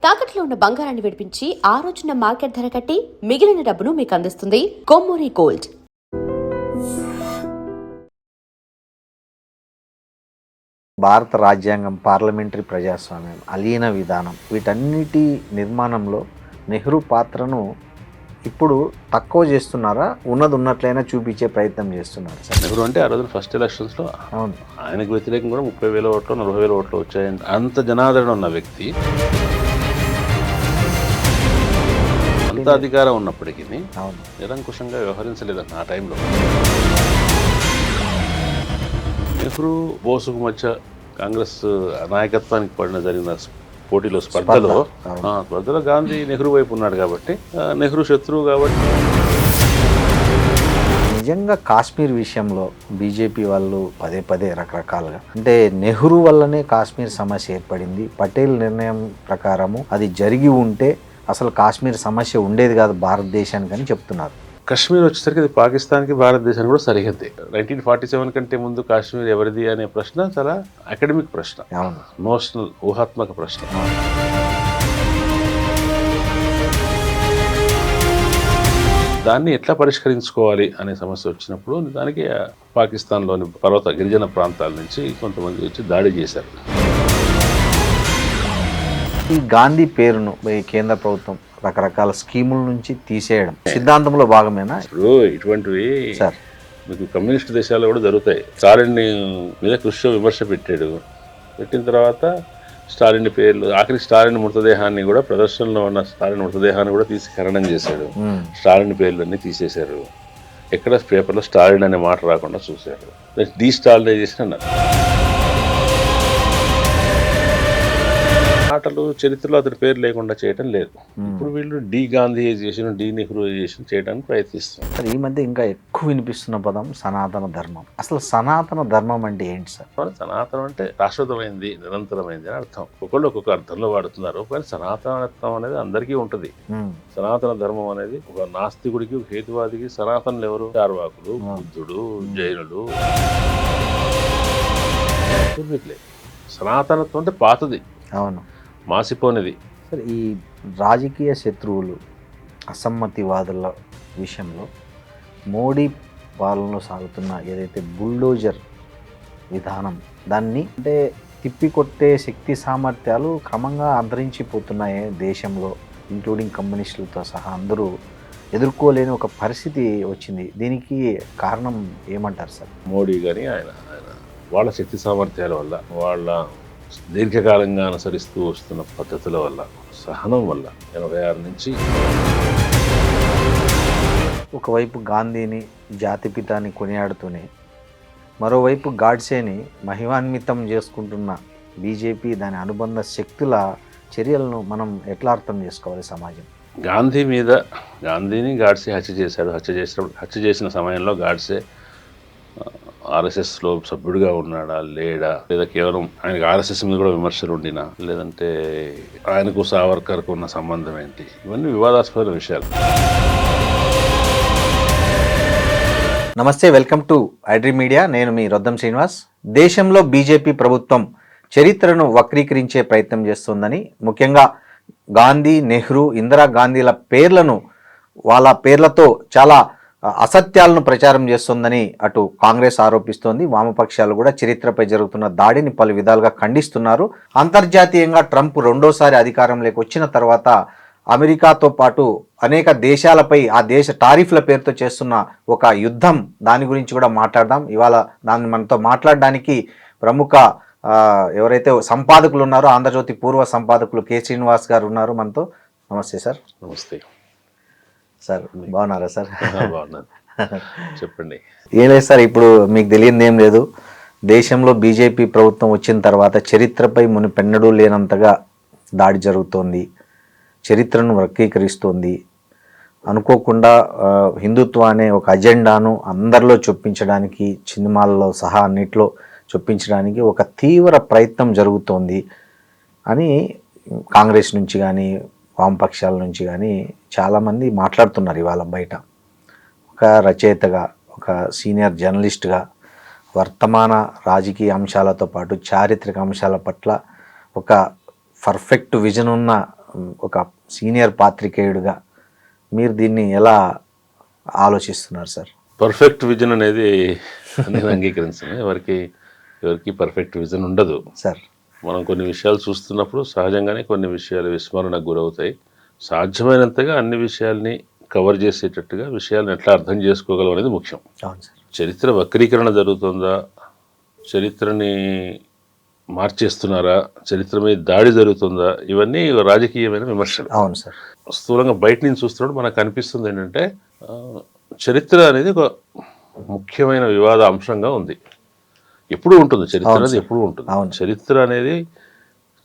తాకట్లో ఉన్న బంగారాన్ని విడిపించి ఆ రోజున మార్కెట్ ధర కట్టి మిగిలిన డబ్బును మీకు అందిస్తుంది కొమ్మూరి గోల్డ్. భారత రాజ్యాంగం, పార్లమెంటరీ ప్రజాస్వామ్యం, అలీన విధానం వీటన్నిటి నిర్మాణంలో నెహ్రూ పాత్రను ఇప్పుడు తక్కువ చేస్తున్నారా, ఉన్నట్లయినా చూపించే ప్రయత్నం చేస్తున్నారు సార్? నెహ్రూ అంటే ఆ రోజు ఫస్ట్ ఎలక్షన్స్లో అవును, ఆయనకు వ్యతిరేకంగా కూడా 30,000 ఓట్లు 40,000 ఓట్లు వచ్చాయండి. అంత జనాదరణ ఉన్న వ్యక్తి, అంత అధికారం ఉన్నప్పటికీ నిరంకుశంగా వ్యవహరించలేదన్న ఆ టైంలో. నెహ్రూ బోసుకు మధ్య కాంగ్రెస్ నాయకత్వానికి జరిగిన పోటీలో స్పర్ధలో గాంధీ నెహ్రూ వైపు ఉన్నాడు కాబట్టి, నెహ్రూ శత్రువు కాబట్టి. నిజంగా కాశ్మీర్ విషయంలో బీజేపీ వాళ్ళు పదే పదే రకరకాలుగా, అంటే నెహ్రూ వల్లనే కాశ్మీర్ సమస్య ఏర్పడింది, పటేల్ నిర్ణయం ప్రకారము అది జరిగి ఉంటే అసలు కాశ్మీర్ సమస్య ఉండేది కాదు భారతదేశానికి అని చెప్తున్నారు. కాశ్మీర్ వచ్చేసరికి అది పాకిస్తాన్కి భారతదేశానికి కూడా సరిహద్దే. 1947 కంటే ముందు కాశ్మీర్ ఎవరిది అనే ప్రశ్న చాలా అకాడమిక్ ప్రశ్న, ఎమోషనల్ ఊహాత్మక ప్రశ్న. దాన్ని ఎట్లా పరిష్కరించుకోవాలి అనే సమస్య వచ్చినప్పుడు దానికి పాకిస్తాన్లోని పర్వత గిరిజన ప్రాంతాల నుంచి కొంతమంది వచ్చి దాడి చేశారు. ఈ గాంధీ పేరును కేంద్ర ప్రభుత్వం రకరకాల స్కీముల నుంచి తీసేయడం సిద్ధాంతంలో భాగమేనా? ఇప్పుడు ఇటువంటివి సార్ మీకు కమ్యూనిస్ట్ దేశాల్లో కూడా జరుగుతాయి. స్టాలిన్ మీద కృష్ణ విమర్శ పెట్టిన తర్వాత స్టాలిన్ పేర్లు, ఆఖరికి స్టాలిన్ మృతదేహాన్ని కూడా, ప్రదర్శనలో ఉన్న స్టాలిన్ మృతదేహాన్ని కూడా తీసి ఖననం చేశాడు. స్టాలిన్ పేర్లన్నీ తీసేశారు. ఎక్కడ పేపర్లో స్టాలిన్ అనే మాట రాకుండా చూశారు. డీస్టాలినైజేషన్ అన్నారు. మాటలు చరిత్రలో అతని పేరు లేకుండా చేయటం లేదు. ఇప్పుడు వీళ్ళు డీ గాంధీయైజేషన్, డీ నెహ్రూయైజేషన్ చేయడానికి ప్రయత్నిస్తున్నారు. ఈ మధ్య ఇంకా ఎక్కువ వినిపిస్తున్న పదం సనాతన ధర్మం. అసలు సనాతన ధర్మం అంటే ఏంటి సార్? సనాతనం అంటే శాశ్వతమైంది, నిరంతరమైంది అని అర్థం. ఒక్కొక్కళ్ళు ఒక్కొక్క అర్థంలో వాడుతున్నారు. కానీ సనాతనత్వం అనేది అందరికీ ఉంటుంది. సనాతన ధర్మం అనేది ఒక నాస్తికుడికి, హేతువాదికి సనాతనులు ఎవరు? చార్వాకులు, బుద్ధుడు, జైనులు. సనాతనత్వం అంటే పాతది, అవును, మాసిపోనిది. సరే, ఈ రాజకీయ శత్రువులు, అసమ్మతివాదుల విషయంలో మోడీ పాలనలో సాగుతున్న ఏదైతే బుల్డోజర్ విధానం, దాన్ని అంటే తిప్పికొట్టే శక్తి సామర్థ్యాలు క్రమంగా అంతరించిపోతున్నాయి దేశంలో, ఇంక్లూడింగ్ కమ్యూనిస్టులతో సహా అందరూ ఎదుర్కోలేని ఒక పరిస్థితి వచ్చింది. దీనికి కారణం ఏమంటారు సార్? మోడీ కానీ ఆయన వాళ్ళ శక్తి సామర్థ్యాల వల్ల, వాళ్ళ దీర్ఘకాలంగా అనుసరిస్తూ వస్తున్న పద్ధతుల వల్ల, సహనం వల్ల 86 నుంచి ఒకవైపు గాంధీని, జాతిపితాని కొనియాడుతూనే మరోవైపు గాడ్సేని మహిమాన్వితం చేసుకుంటున్న బీజేపీ, దాని అనుబంధ శక్తుల చర్యలను మనం ఎట్లా అర్థం చేసుకోవాలి సమాజం? గాంధీని గాడ్సే హత్య చేశాడు. హత్య చేసిన సమయంలో గాడ్సే ఆర్ఎస్ఎస్లో సభ్యుడిగా ఉన్నాడా లేడా, లేదా కేవలం ఆయనకు ఆర్ఎస్ఎస్ మీద కూడా విమర్శలు ఉండినా, లేదంటే ఆయనకు సావర్కర్కు ఉన్న సంబంధం ఏంటి, ఇవన్నీ వివాదాస్పద విషయాలు. నమస్తే, వెల్కమ్ టు ఐడ్రీమ్ మీడియా. నేను మీ రొద్దం శ్రీనివాస్. దేశంలో బీజేపీ ప్రభుత్వం చరిత్రను వక్రీకరించే ప్రయత్నం చేస్తుందని, ముఖ్యంగా గాంధీ, నెహ్రూ, ఇందిరా గాంధీల పేర్లను, వాళ్ళ పేర్లతో చాలా అసత్యాలను ప్రచారం చేస్తుందని అటు కాంగ్రెస్ ఆరోపిస్తోంది. వామపక్షాలు కూడా చరిత్రపై జరుగుతున్న దాడిని పలు విధాలుగా ఖండిస్తున్నారు. అంతర్జాతీయంగా ట్రంప్ రెండోసారి అధికారంలోకి వచ్చిన తర్వాత అమెరికాతో పాటు అనేక దేశాలపై ఆ దేశ టారిఫ్ల పేరుతో చేస్తున్న ఒక యుద్ధం, దాని గురించి కూడా మాట్లాడదాం. ఇవాళ దాన్ని మనతో మాట్లాడడానికి ప్రముఖ ఎవరైతే సంపాదకులు ఉన్నారో, ఆంధ్రజ్యోతి పూర్వ సంపాదకులు కె శ్రీనివాస్ గారు ఉన్నారు మనతో. నమస్తే సార్. నమస్తే సార్, బాగున్నారా సార్? బాగున్నాను, చెప్పండి. ఏం లేదు సార్, ఇప్పుడు మీకు తెలియదు ఏం లేదు, దేశంలో బీజేపీ ప్రభుత్వం వచ్చిన తర్వాత చరిత్రపై మునిపెన్నడూ లేనంతగా దాడి జరుగుతోంది, చరిత్రను వక్రీకరిస్తోంది. అనుకోకుండా హిందుత్వ అనే ఒక అజెండాను అందరిలో చొప్పించడానికి, సినిమాల్లో సహా అన్నిట్లో చొప్పించడానికి ఒక తీవ్ర ప్రయత్నం జరుగుతోంది అని కాంగ్రెస్ నుంచి కానీ వామపక్షాల నుంచి కానీ చాలామంది మాట్లాడుతున్నారు ఇవాళ బయట. ఒక రచయితగా, ఒక సీనియర్ జర్నలిస్ట్గా వర్తమాన రాజకీయ అంశాలతో పాటు చారిత్రక అంశాల పట్ల ఒక పర్ఫెక్ట్ విజన్ ఉన్న ఒక సీనియర్ పాత్రికేయుడిగా మీరు దీన్ని ఎలా ఆలోచిస్తున్నారు సార్? పర్ఫెక్ట్ విజన్ అనేది నేను అంగీకరించాను. ఎవరికి పర్ఫెక్ట్ విజన్ ఉండదు సార్. మనం కొన్ని విషయాలు చూస్తున్నప్పుడు సహజంగానే కొన్ని విషయాలు విస్మరణకు గురవుతాయి. సాధ్యమైనంతగా అన్ని విషయాల్ని కవర్ చేసేటట్టుగా విషయాలను ఎట్లా అర్థం చేసుకోగలం అనేది ముఖ్యం. అవును సార్. చరిత్ర వక్రీకరణ జరుగుతుందా, చరిత్రని మార్చేస్తున్నారా, చరిత్ర మీద దాడి జరుగుతుందా, ఇవన్నీ రాజకీయమైన విమర్శలు. అవును సార్. స్థూలంగా బయట నుంచి చూస్తున్నప్పుడు మనకు అనిపిస్తుంది ఏంటంటే చరిత్ర అనేది ఒక ముఖ్యమైన వివాద అంశంగా ఉంది. ఎప్పుడూ ఉంటుంది చరిత్ర అనేది, ఎప్పుడూ ఉంటుంది. చరిత్ర అనేది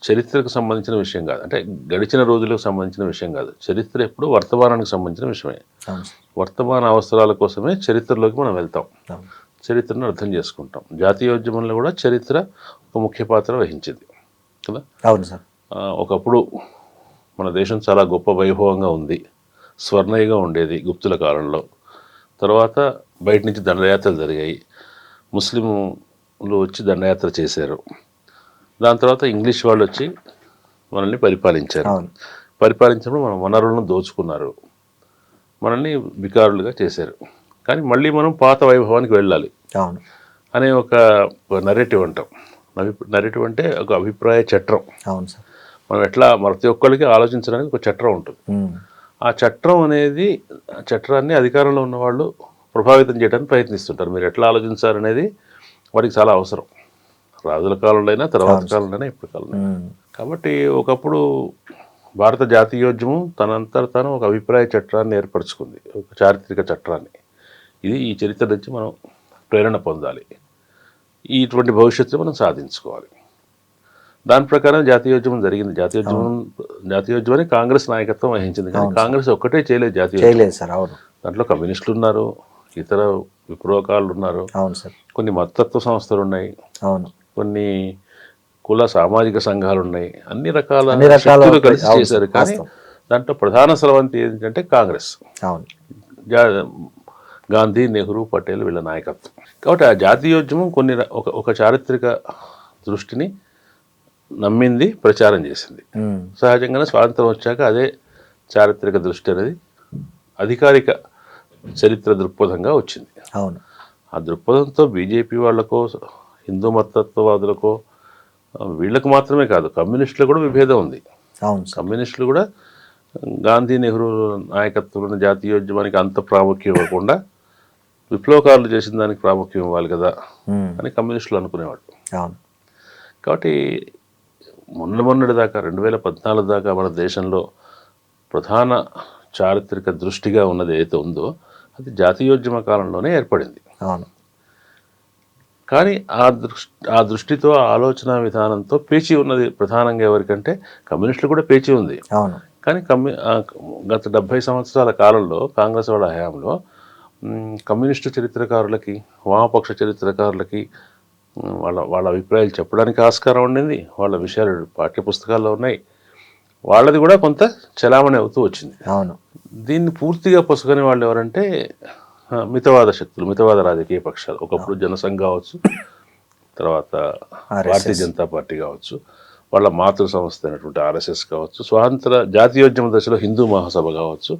చరిత్రకు సంబంధించిన విషయం కాదు, అంటే గడిచిన రోజులకు సంబంధించిన విషయం కాదు. చరిత్ర ఎప్పుడు వర్తమానానికి సంబంధించిన విషయమే. వర్తమాన అవసరాల కోసమే చరిత్రలోకి మనం వెళ్తాం, చరిత్రను అర్థం చేసుకుంటాం. జాతీయోద్యమంలో కూడా చరిత్ర ఒక ముఖ్య పాత్ర వహించింది కదా. అవును సార్. ఒకప్పుడు మన దేశం చాలా గొప్ప వైభవంగా ఉంది, స్వర్ణయుగా ఉండేది గుప్తుల కాలంలో. తర్వాత బయట నుంచి దండయాత్రలు జరిగాయి, ముస్లింలు వచ్చి దండయాత్ర చేశారు. దాని తర్వాత ఇంగ్లీష్ వాళ్ళు వచ్చి మనల్ని పరిపాలించారు. పరిపాలించినప్పుడు మన వనరులను దోచుకున్నారు, మనల్ని బికారులుగా చేశారు. కానీ మళ్ళీ మనం పాత వైభవానికి వెళ్ళాలి అనే ఒక నరేటివ్ అంటాం. నరేటివ్ అంటే ఒక అభిప్రాయ చట్రం. అవును సార్. మనం ఎట్లా ప్రతి ఒక్కరికి ఆలోచించడానికి ఒక చట్రం ఉంటుంది. ఆ చట్రం అనేది, చట్రాన్ని అధికారంలో ఉన్న వాళ్ళు ప్రభావితం చేయడానికి ప్రయత్నిస్తుంటారు. మీరు ఎట్లా ఆలోచించారనేది వారికి చాలా అవసరం. రాజుల కాలంలో అయినా, తర్వాత కాలంలో అయినా, ఇప్పుడు కాలంలో. కాబట్టి ఒకప్పుడు భారత జాతీయోద్యమం తనంతట తాను ఒక అభిప్రాయ చట్రాన్ని ఏర్పరచుకుంది, ఒక చారిత్రక చట్రాన్ని. ఇది ఈ చరిత్ర నుంచి మనం ప్రేరణ పొందాలి, ఇటువంటి భవిష్యత్తు మనం సాధించుకోవాలి. దాని ప్రకారం జాతీయోద్యమం జరిగింది. జాతీయోద్యమాన్ని కాంగ్రెస్ నాయకత్వం వహించింది. కానీ కాంగ్రెస్ ఒక్కటే చేయలేదు జాతీయోద్యమం. దాంట్లో కమ్యూనిస్టులు ఉన్నారు, ఇతర విప్లవకారులు ఉన్నారు, కొన్ని మతతత్వ సంస్థలు ఉన్నాయి, కొన్ని కుల సామాజిక సంఘాలు ఉన్నాయి, అన్ని రకాల శక్తులు కలిసి చేశారు. కానీ దాంట్లో ప్రధాన స్రవంతి ఏంటంటే కాంగ్రెస్, గాంధీ, నెహ్రూ, పటేల్ వీళ్ళ నాయకత్వం. కాబట్టి ఆ జాతీయోద్యమం ఒక చారిత్రక దృష్టిని నమ్మింది, ప్రచారం చేసింది. సహజంగానే స్వాతంత్రం వచ్చాక అదే చారిత్రక దృష్టి అనేది అధికారిక చరిత్ర దృక్పథంగా వచ్చింది. ఆ దృక్పథంతో బీజేపీ వాళ్ళకో, హిందూ మతత్వవాదులకో, వీళ్ళకు మాత్రమే కాదు, కమ్యూనిస్టులు కూడా విభేదం ఉంది. కమ్యూనిస్టులు కూడా గాంధీ, నెహ్రూ నాయకత్వంలో జాతీయోద్యమానికి అంత ప్రాముఖ్యం ఇవ్వకుండా విప్లవకారులు చేసిన దానికి ప్రాముఖ్యం ఇవ్వాలి కదా అని కమ్యూనిస్టులు అనుకునేవాళ్ళు. కాబట్టి మొన్నటి దాకా 2014 దాకా మన దేశంలో ప్రధాన చారిత్రక దృష్టిగా ఉన్నది ఏదైతే ఉందో అది జాతీయోద్యమ కాలంలోనే ఏర్పడింది. కానీ ఆ దృష్టితో, ఆ ఆలోచన విధానంతో పేచీ ఉన్నది ప్రధానంగా ఎవరికంటే కమ్యూనిస్టులు కూడా పేచీ ఉంది. కానీ గత 70 సంవత్సరాల కాలంలో కాంగ్రెస్ వాళ్ళ హయాంలో కమ్యూనిస్టు చరిత్రకారులకి, వామపక్ష చరిత్రకారులకి వాళ్ళ అభిప్రాయాలు చెప్పడానికి ఆస్కారం ఉండింది. వాళ్ళ విషయాలు పాఠ్యపుస్తకాల్లో ఉన్నాయి. వాళ్ళది కూడా కొంత చలామణి అవుతూ వచ్చింది. దీన్ని పూర్తిగా పొసగని వాళ్ళు ఎవరంటే మితవాద శక్తులు, మితవాద రాజకీయ పక్షాలు. ఒకప్పుడు జనసంఘ్ కావచ్చు, తర్వాత భారతీయ జనతా పార్టీ కావచ్చు, వాళ్ళ మాతృ సంస్థ అయినటువంటి ఆర్ఎస్ఎస్ కావచ్చు, స్వాతంత్ర జాతీయోద్యమ దశలో హిందూ మహాసభ కావచ్చు,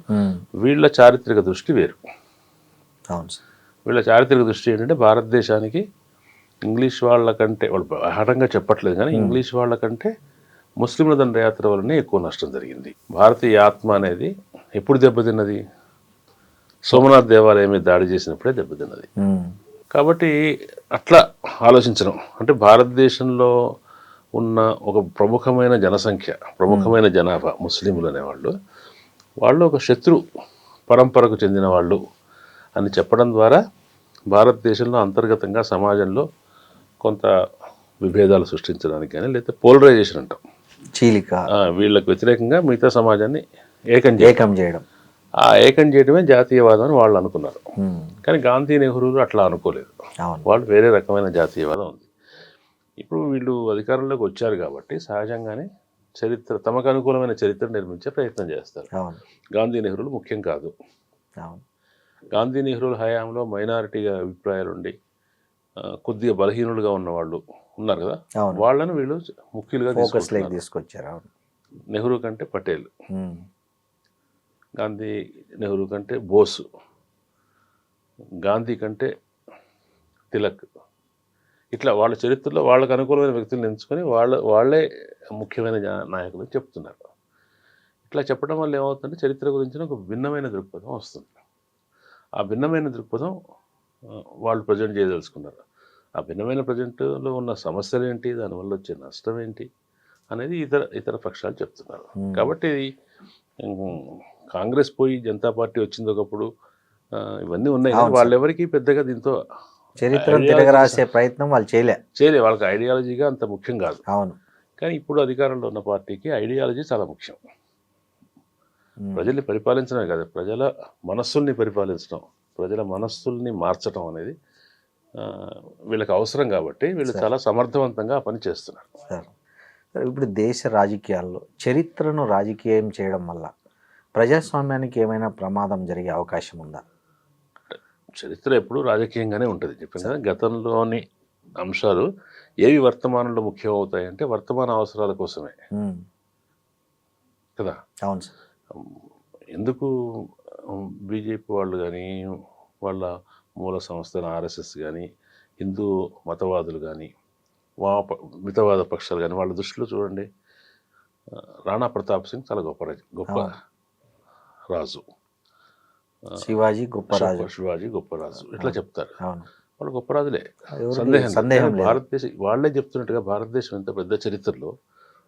వీళ్ళ చారిత్రక దృష్టి వేరు. వీళ్ళ చారిత్రక దృష్టి ఏంటంటే భారతదేశానికి ఇంగ్లీష్ వాళ్ళకంటే, వాళ్ళు బాహటంగా చెప్పట్లేదు కానీ ఇంగ్లీష్ వాళ్ళకంటే ముస్లింల దండయాత్ర వల్లనే ఎక్కువ నష్టం జరిగింది. భారతీయ ఆత్మ అనేది ఎప్పుడు దెబ్బతిన్నది? సోమనాథ్ దేవాలయం మీద దాడి చేసినప్పుడే దెబ్బతిన్నది. కాబట్టి అట్లా ఆలోచించడం అంటే భారతదేశంలో ఉన్న ఒక ప్రముఖమైన జనసంఖ్య, ప్రముఖమైన జనాభా ముస్లింలు అనేవాళ్ళు, వాళ్ళు ఒక శత్రు పరంపరకు చెందిన వాళ్ళు అని చెప్పడం ద్వారా భారతదేశంలో అంతర్గతంగా సమాజంలో కొంత విభేదాలు సృష్టించడానికి కానీ, లేకపోతే పోలరైజేషన్ అంటాం, చీలిక, వీళ్ళకు వ్యతిరేకంగా మిగతా సమాజాన్ని ఏకం చేయడం, ఆ ఏకం చేయడమే జాతీయవాదం అని వాళ్ళు అనుకున్నారు. కానీ గాంధీ, నెహ్రూలు అట్లా అనుకోలేదు. వాళ్ళు వేరే రకమైన జాతీయవాదం ఉంది. ఇప్పుడు వీళ్ళు అధికారంలోకి వచ్చారు కాబట్టి సహజంగానే చరిత్ర, తమకు అనుకూలమైన చరిత్ర నిర్మించే ప్రయత్నం చేస్తారు. గాంధీ, నెహ్రూలు ముఖ్యం కాదు. గాంధీ, నెహ్రూల హయాంలో మైనారిటీగా అభిప్రాయాలు ఉండి కొద్దిగా బలహీనులుగా ఉన్న వాళ్ళు ఉన్నారు కదా, వాళ్ళను వీళ్ళు ముఖ్యులుగా తీసుకొచ్చారు. నెహ్రూ కంటే పటేల్, ఉమ్. గాంధీ నెహ్రూ కంటే బోసు, గాంధీ కంటే తిలక్. ఇట్లా వాళ్ళ చరిత్రలో వాళ్ళకు అనుకూలమైన వ్యక్తులను ఎంచుకొని వాళ్ళే ముఖ్యమైన నాయకులు చెప్తున్నారు. ఇట్లా చెప్పడం వల్ల ఏమవుతుందంటే చరిత్ర గురించిన ఒక భిన్నమైన దృక్పథం వస్తుంది. ఆ భిన్నమైన దృక్పథం వాళ్ళు ప్రజెంట్ చేయదలుచుకున్నారు. ఆ భిన్నమైన ప్రజెంట్లో ఉన్న సమస్యలు ఏంటి, దానివల్ల వచ్చే నష్టం ఏంటి అనేది ఇతర పక్షాలు చెప్తున్నారు. కాబట్టి కాంగ్రెస్ పోయి జనతా పార్టీ వచ్చింది ఒకప్పుడు, ఇవన్నీ ఉన్నాయి కానీ వాళ్ళెవరికి పెద్దగా దీంతో చరిత్రను తిరగరాసే ప్రయత్నం వాళ్ళు చేయలే. వాళ్ళకి ఐడియాలజీగా అంత ముఖ్యం కాదు. అవును. కానీ ఇప్పుడు అధికారంలో ఉన్న పార్టీకి ఐడియాలజీ చాలా ముఖ్యం. ప్రజల్ని పరిపాలించడమే కాదు, ప్రజల మనస్సుల్ని పరిపాలించడం, ప్రజల మనస్సుల్ని మార్చడం అనేది వీళ్ళకి అవసరం. కాబట్టి వీళ్ళు చాలా సమర్థవంతంగా పని చేస్తున్నారు. సార్, ఇప్పుడు దేశ రాజకీయాల్లో చరిత్రను రాజకీయం చేయడం వల్ల ప్రజాస్వామ్యానికి ఏమైనా ప్రమాదం జరిగే అవకాశం ఉందా? చరిత్ర ఎప్పుడు రాజకీయంగానే ఉంటుంది. చెప్పాను కదా, గతంలోని అంశాలు ఏవి వర్తమానంలో ముఖ్యం అవుతాయంటే వర్తమాన అవసరాల కోసమే కదా. అవును సార్. ఎందుకు బీజేపీ వాళ్ళు కానీ, వాళ్ళ మూల సంస్థల ఆర్ఎస్ఎస్ కానీ, హిందూ మతవాదులు కానీ, మితవాద పక్షాలు కానీ, వాళ్ళ దృష్టిలో చూడండి, రాణా ప్రతాప్ సింగ్ చాలా గొప్ప రాజు, శివాజీ గొప్ప రాజు ఇట్లా చెప్తారు. వాళ్ళు గొప్ప రాజులే, సందేహం భారతదేశం వాళ్ళే చెప్తున్నట్టుగా భారతదేశం ఎంత పెద్ద చరిత్రలో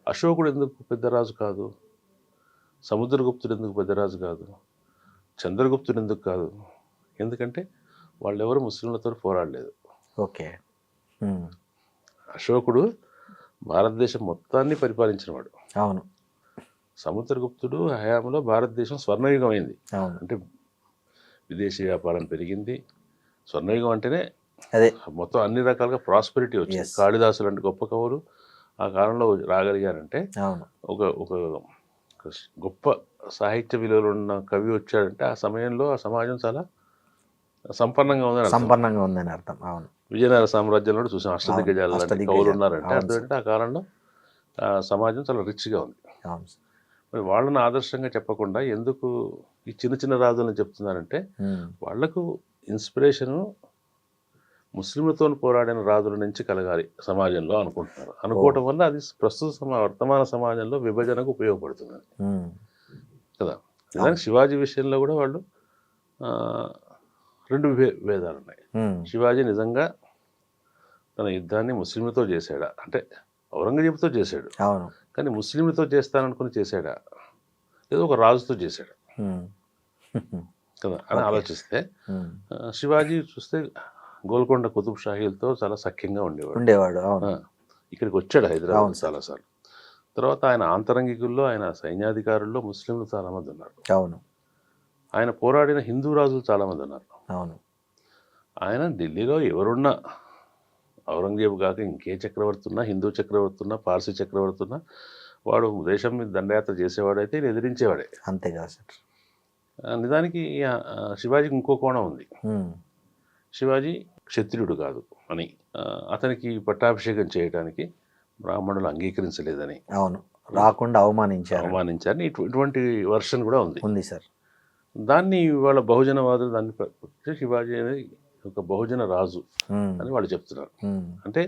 అశోకుడు ఎందుకు పెద్ద రాజు కాదు, సముద్రగుప్తుడు ఎందుకు పెద్ద రాజు కాదు, చంద్రగుప్తుడు ఎందుకు కాదు? ఎందుకంటే వాళ్ళెవరు ముస్లింలతో పోరాడలేదు. ఓకే. అశోకుడు భారతదేశం మొత్తాన్ని పరిపాలించినవాడు. అవును. సముద్రగుప్తుడు హయాంలో భారతదేశం స్వర్ణయుగం అయింది. అంటే విదేశీ వ్యాపారం పెరిగింది. స్వర్ణయుగం అంటేనే అదే మొత్తం అన్ని రకాలుగా ప్రాస్పెరిటీ వచ్చింది. కాళిదాసు లాంటి గొప్ప కవులు ఆ కాలంలో రాగలిగారంటే, ఒక గొప్ప సాహిత్య విలువలు ఉన్న కవి వచ్చాడంటే ఆ సమయంలో ఆ సమాజం చాలా సంపన్నంగా ఉందని అర్థం. అవును. విజయనగర సామ్రాజ్యంలో చూసాం, అష్టదిగ్గజాలు లాంటి కవులు ఉన్నారంటే అర్థమంటే ఆ కాలంలో సమాజం చాలా రిచ్గా ఉంది. మరి వాళ్ళని ఆదర్శంగా చెప్పకుండా ఎందుకు ఈ చిన్న చిన్న రాజులను చెప్తున్నారంటే, వాళ్లకు ఇన్స్పిరేషను ముస్లింలతో పోరాడిన రాజుల నుంచి కలగాలి సమాజంలో అనుకుంటున్నారు. అనుకోవటం వల్ల అది ప్రస్తుత వర్తమాన సమాజంలో విభజనకు ఉపయోగపడుతుంది కదా. నిజానికి శివాజీ విషయంలో కూడా వాళ్ళు రెండు భేదాలు ఉన్నాయి. శివాజీ నిజంగా తన యుద్ధాన్ని ముస్లింలతో చేశాడా అంటే ఔరంగజేబుతో చేశాడు, కానీ ముస్లింలతో చేస్తాననుకుని చేశాడా ఏదో ఒక రాజుతో చేశాడు కదా అని ఆలోచిస్తే, శివాజీ చూస్తే గోల్కొండ కుతుబ్ షాహీలతో చాలా సఖ్యంగా ఉండేవాడు. ఇక్కడికి వచ్చాడు హైదరాబాద్ చాలాసార్లు. తర్వాత ఆయన ఆంతరంగికుల్లో, ఆయన సైన్యాధికారుల్లో ముస్లింలు చాలామంది ఉన్నారు. అవును. ఆయన పోరాడిన హిందూ రాజులు చాలామంది ఉన్నారు. అవును. ఆయన ఢిల్లీలో ఎవరున్నా, ఔరంగజేబు కాక ఇంకే చక్రవర్తి ఉన్నా, హిందూ చక్రవర్తి ఉన్నా, పార్సీ చక్రవర్తి ఉన్నా, వాడు దేశం మీద దండయాత్ర చేసేవాడైతే ఎదిరించేవాడే. అంతేకాదు సార్. నిజానికి శివాజీకి ఇంకో కోణం ఉంది. శివాజీ క్షత్రియుడు కాదు అని, అతనికి పట్టాభిషేకం చేయడానికి బ్రాహ్మణులు అంగీకరించలేదని, అవును, రాకుండా అవమానించారని ఇటువంటి వర్షన్ కూడా ఉంది సార్. దాన్ని వాళ్ళ బహుజనవాదులు దాన్ని శివాజీ అనేది ఒక బహుజన రాజు అని వాళ్ళు చెప్తున్నారు. అంటే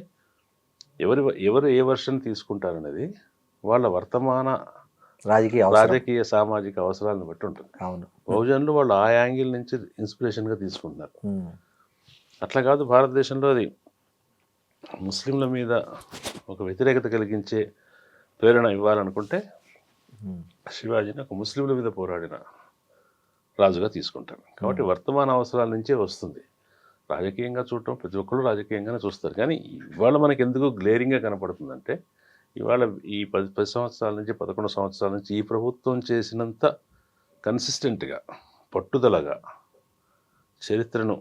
ఎవరు ఏ వర్షన్ తీసుకుంటారనేది వాళ్ళ వర్తమాన రాజకీయ సామాజిక అవసరాలను బట్టి ఉంటుంది. అవును. బహుజనులు వాళ్ళు ఆ యాంగిల్ నుంచి ఇన్స్పిరేషన్గా తీసుకుంటున్నారు. అట్లా కాదు, భారతదేశంలో అది ముస్లింల మీద ఒక వ్యతిరేకత కలిగించే ప్రేరణ ఇవ్వాలనుకుంటే శివాజీని ఒక ముస్లింల మీద పోరాడిన రాజుగా తీసుకుంటారు. కాబట్టి వర్తమాన అవసరాల నుంచే వస్తుంది. రాజకీయంగా చూడటం ప్రతి ఒక్కరు రాజకీయంగానే చూస్తారు. కానీ ఇవాళ మనకి ఎందుకు గ్లేరింగ్గా కనపడుతుందంటే, ఇవాళ ఈ 10 సంవత్సరాల నుంచి 11 సంవత్సరాల నుంచి ఈ ప్రభుత్వం చేసినంత కన్సిస్టెంట్గా, పట్టుదలగా చరిత్రను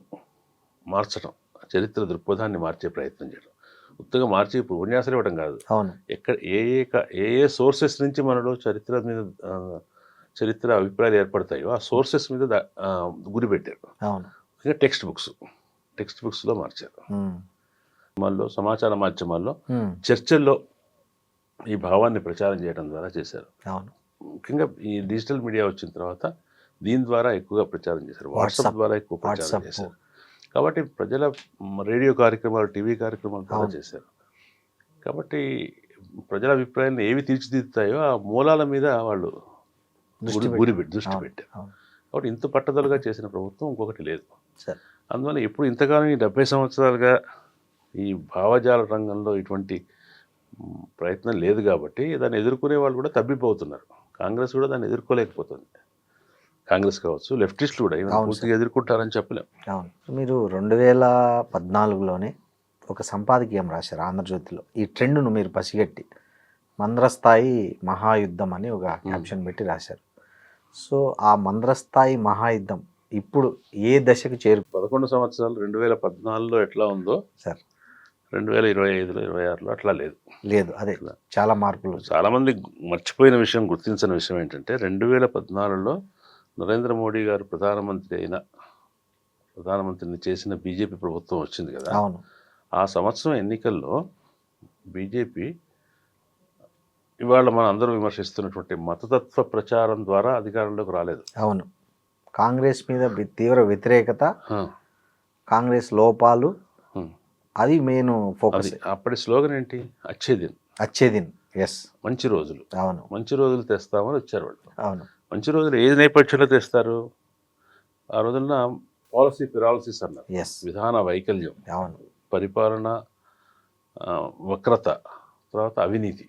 మార్చడం, చరిత్ర దృక్పథాన్ని మార్చే ప్రయత్నం చేయడం, ఉత్తగా మార్చి ఉపన్యాసాలు ఇవ్వడం కాదు. ఎక్కడ ఏ సోర్సెస్ నుంచి మనలో చరిత్ర అభిప్రాయాలు ఏర్పడతాయో ఆ సోర్సెస్ మీద గురి పెట్టారు. ఇంకా టెక్స్ట్ బుక్స్లో మార్చారు. సమాచార మాధ్యమాల్లో చర్చల్లో ఈ భావాన్ని ప్రచారం చేయడం ద్వారా చేశారు. అవును. ముఖ్యంగా ఈ డిజిటల్ మీడియా వచ్చిన తర్వాత దీని ద్వారా ఎక్కువగా ప్రచారం చేశారు. వాట్సాప్ ద్వారా ఎక్కువ ప్రచారం చేశారు. కాబట్టి ప్రజల రేడియో కార్యక్రమాలు, టీవీ కార్యక్రమాలు ద్వారా చేశారు. కాబట్టి ప్రజల అభిప్రాయాలను ఏవి తీర్చిదిద్దుతాయో ఆ మూలాల మీద వాళ్ళు దృష్టి పెట్టారు. కాబట్టి ఇంత పట్టుదలగా చేసిన ప్రభుత్వం ఇంకొకటి లేదు. అందువల్ల ఎప్పుడు ఇంతకాలం ఈ 70 సంవత్సరాలుగా ఈ భావజాల రంగంలో ఇటువంటి ప్రయత్నం లేదు కాబట్టి దాన్ని ఎదుర్కొనే వాళ్ళు కూడా తబ్బిపోతున్నారు. కాంగ్రెస్ కూడా దాన్ని ఎదుర్కోలేకపోతుంది. కాంగ్రెస్ కావచ్చు, లెఫ్టిస్టులు కూడా పూర్తిగా ఎదుర్కొంటారని చెప్పలేం. అవును. మీరు 2014లోనే ఒక సంపాదకీయం రాశారు ఆంధ్రజ్యోతిలో. ఈ ట్రెండ్ను మీరు పసిగట్టి మంద్రస్థాయి మహాయుద్ధం అని ఒక క్యాప్షన్ పెట్టి రాశారు. సో ఆ మంద్రస్థాయి మహాయుద్ధం ఇప్పుడు ఏ దశకు 11 సంవత్సరాలు 2014లో ఎట్లా ఉందో సార్ 2025లో 26లో అట్లా లేదు. అదే చాలా మార్పులు. చాలామంది మర్చిపోయిన విషయం, గుర్తించిన విషయం ఏంటంటే 2014లో నరేంద్ర మోడీ గారు ప్రధానమంత్రిని చేసిన బీజేపీ ప్రభుత్వం వచ్చింది కదా. అవును. ఆ సంవత్సరం ఎన్నికల్లో బీజేపీ ఇవాళ మనం అందరూ విమర్శిస్తున్నటువంటి మతతత్వ ప్రచారం ద్వారా అధికారంలోకి రాలేదు. అవును. కాంగ్రెస్ మీద తీవ్ర వ్యతిరేకత, కాంగ్రెస్ లోపాలు, అది మెయిన్ ఫోకస్. అప్పటి స్లోగన్ ఏంటి? అచ్చేదిన్. ఎస్, మంచి రోజులు. అవును. మంచి రోజులు తెస్తామని వచ్చారు వాళ్ళు. అవును. మంచి రోజులు ఏ నేపథ్యంలో తెస్తారు? ఆ రోజున పాలసీ పిరాలసిస్ అన్నారు. విధాన వైకల్యం, అవును, పరిపాలన వక్రత, తర్వాత అవినీతి,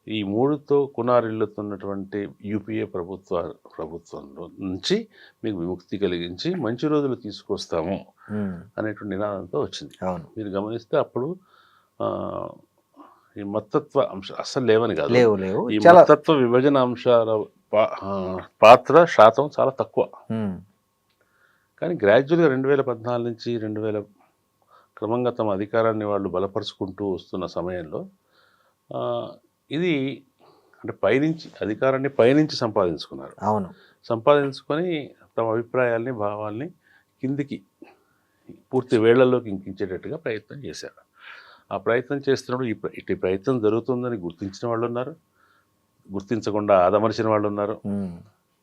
ఈ మూడుతో కునారిల్లుతున్నటువంటి యూపీఏ ప్రభుత్వంలో నుంచి మీకు విముక్తి కలిగించి మంచి రోజులు తీసుకొస్తాము అనేటువంటి నినాదంతో వచ్చింది. మీరు గమనిస్తే అప్పుడు ఈ మతత్వ అంశం అస్సలు లేవని కాదు, ఈ మతత్వ విభజన అంశాల పాత్ర శాతం చాలా తక్కువ. కానీ గ్రాడ్యువల్గా 2014 నుంచి 2000 క్రమంగా తమ అధికారాన్ని వాళ్ళు బలపరుచుకుంటూ వస్తున్న సమయంలో ఇది అంటే అధికారాన్ని పైనుంచి సంపాదించుకున్నారు. అవును. సంపాదించుకొని తమ అభిప్రాయాల్ని, భావాల్ని కిందికి పూర్తి వేళ్లలోకి ఇంకించేటట్టుగా ప్రయత్నం చేశారు. ఆ ప్రయత్నం చేస్తున్నప్పుడు ఇటు ప్రయత్నం జరుగుతుందని గుర్తించిన వాళ్ళు ఉన్నారు, గుర్తించకుండా ఆదమర్చిన వాళ్ళు ఉన్నారు.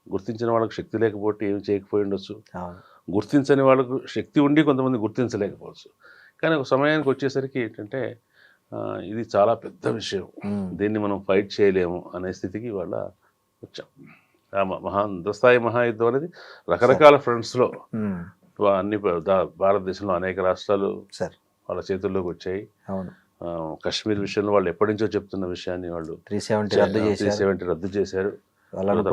గుర్తించిన వాళ్ళకు శక్తి లేకపోతే ఏం చేయకపోయి ఉండొచ్చు, గుర్తించని వాళ్ళకు శక్తి ఉండి కొంతమంది గుర్తించలేకపోవచ్చు. కానీ ఒక సమయానికి వచ్చేసరికి ఏంటంటే ఇది చాలా పెద్ద విషయం, దీన్ని మనం ఫైట్ చేయలేము అనే స్థితికి వాళ్ళ వచ్చాం. మంద్రస్థాయి మహాయుద్ధం అనేది రకరకాల ఫ్రంట్స్లో అన్ని భారతదేశంలో అనేక రాష్ట్రాలు వాళ్ళ చేతుల్లోకి వచ్చాయి. కశ్మీర్ విషయంలో వాళ్ళు ఎప్పటి నుంచో చెప్తున్న విషయాన్ని వాళ్ళు 370 రద్దు చేశారు.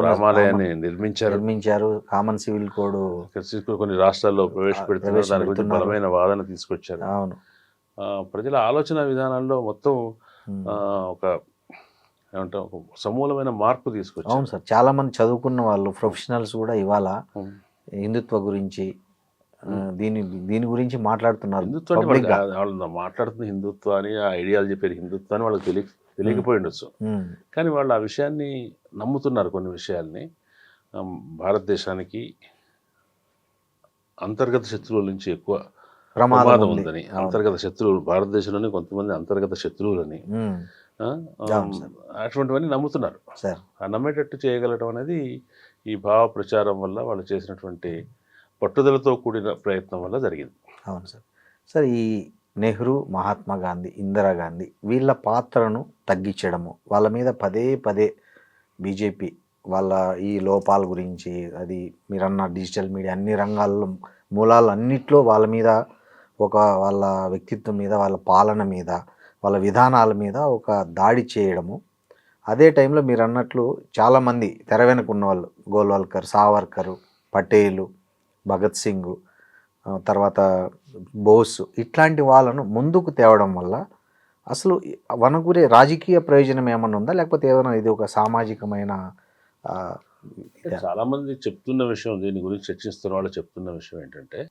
రామాలయాన్ని నిర్మించారు. కామన్ సివిల్ కోడ్ కొన్ని రాష్ట్రాల్లో ప్రవేశపెడుతున్నారు. దాని గురించి బలమైన వాదన తీసుకొచ్చారు. ప్రజల ఆలోచన విధానాల్లో మొత్తం ఒక సమూలమైన మార్పు తీసుకొచ్చారు. అవును సార్, చాలా మంది చదువుకున్న వాళ్ళు, ప్రొఫెషనల్స్ కూడా ఇవాళ హిందుత్వ గురించి దీని గురించి మాట్లాడుతున్నారు. వాళ్ళు మాట్లాడుతున్న హిందుత్వ అని, ఆ ఐడియాలజీ పేరు హిందుత్వ అని వాళ్ళకి తెలియకపోయి ఉండొచ్చు. కానీ వాళ్ళు ఆ విషయాన్ని నమ్ముతున్నారు. కొన్ని విషయాల్ని భారతదేశానికి అంతర్గత శత్రువుల నుంచి ఎక్కువ ప్రమాదం ఉందని, అంతర్గత శత్రువులు భారతదేశంలోనే కొంతమంది అంతర్గత శత్రువులని, అటువంటివన్నీ నమ్ముతున్నారు. ఆ నమ్మేటట్టు చేయగలగడం అనేది ఈ భావ ప్రచారం వల్ల వాళ్ళు చేసినటువంటి పట్టుదలతో కూడిన ప్రయత్నం వల్ల జరిగింది. అవును సార్. సార్, ఈ నెహ్రూ, మహాత్మా గాంధీ, ఇందిరాగాంధీ వీళ్ళ పాత్రను తగ్గించడము, వాళ్ళ మీద పదే పదే బీజేపీ వాళ్ళ ఈ లోపాల గురించి, అది మీరన్న డిజిటల్ మీడియా అన్ని రంగాల్లో మూలాలు అన్నిట్లో వాళ్ళ మీద వాళ్ళ వ్యక్తిత్వం మీద, వాళ్ళ పాలన మీద, వాళ్ళ విధానాల మీద ఒక దాడి చేయడము. అదే టైంలో మీరు అన్నట్లు చాలామంది తెర వెనుక ఉన్నవాళ్ళు, గోల్వాల్కర్, సావర్కర్, పటేలు, భగత్ సింగ్, తర్వాత బోస్, ఇట్లాంటి వాళ్ళను ముందుకు తేవడం వల్ల అసలు వనగురే రాజకీయ ప్రయోజనం ఏమన్నా ఉందా, లేకపోతే ఏమైనా ఇది ఒక సామాజికమైన? చాలామంది చెప్తున్న విషయం, దీని గురించి చర్చిస్తున్న వాళ్ళు చెప్తున్న విషయం ఏంటంటే,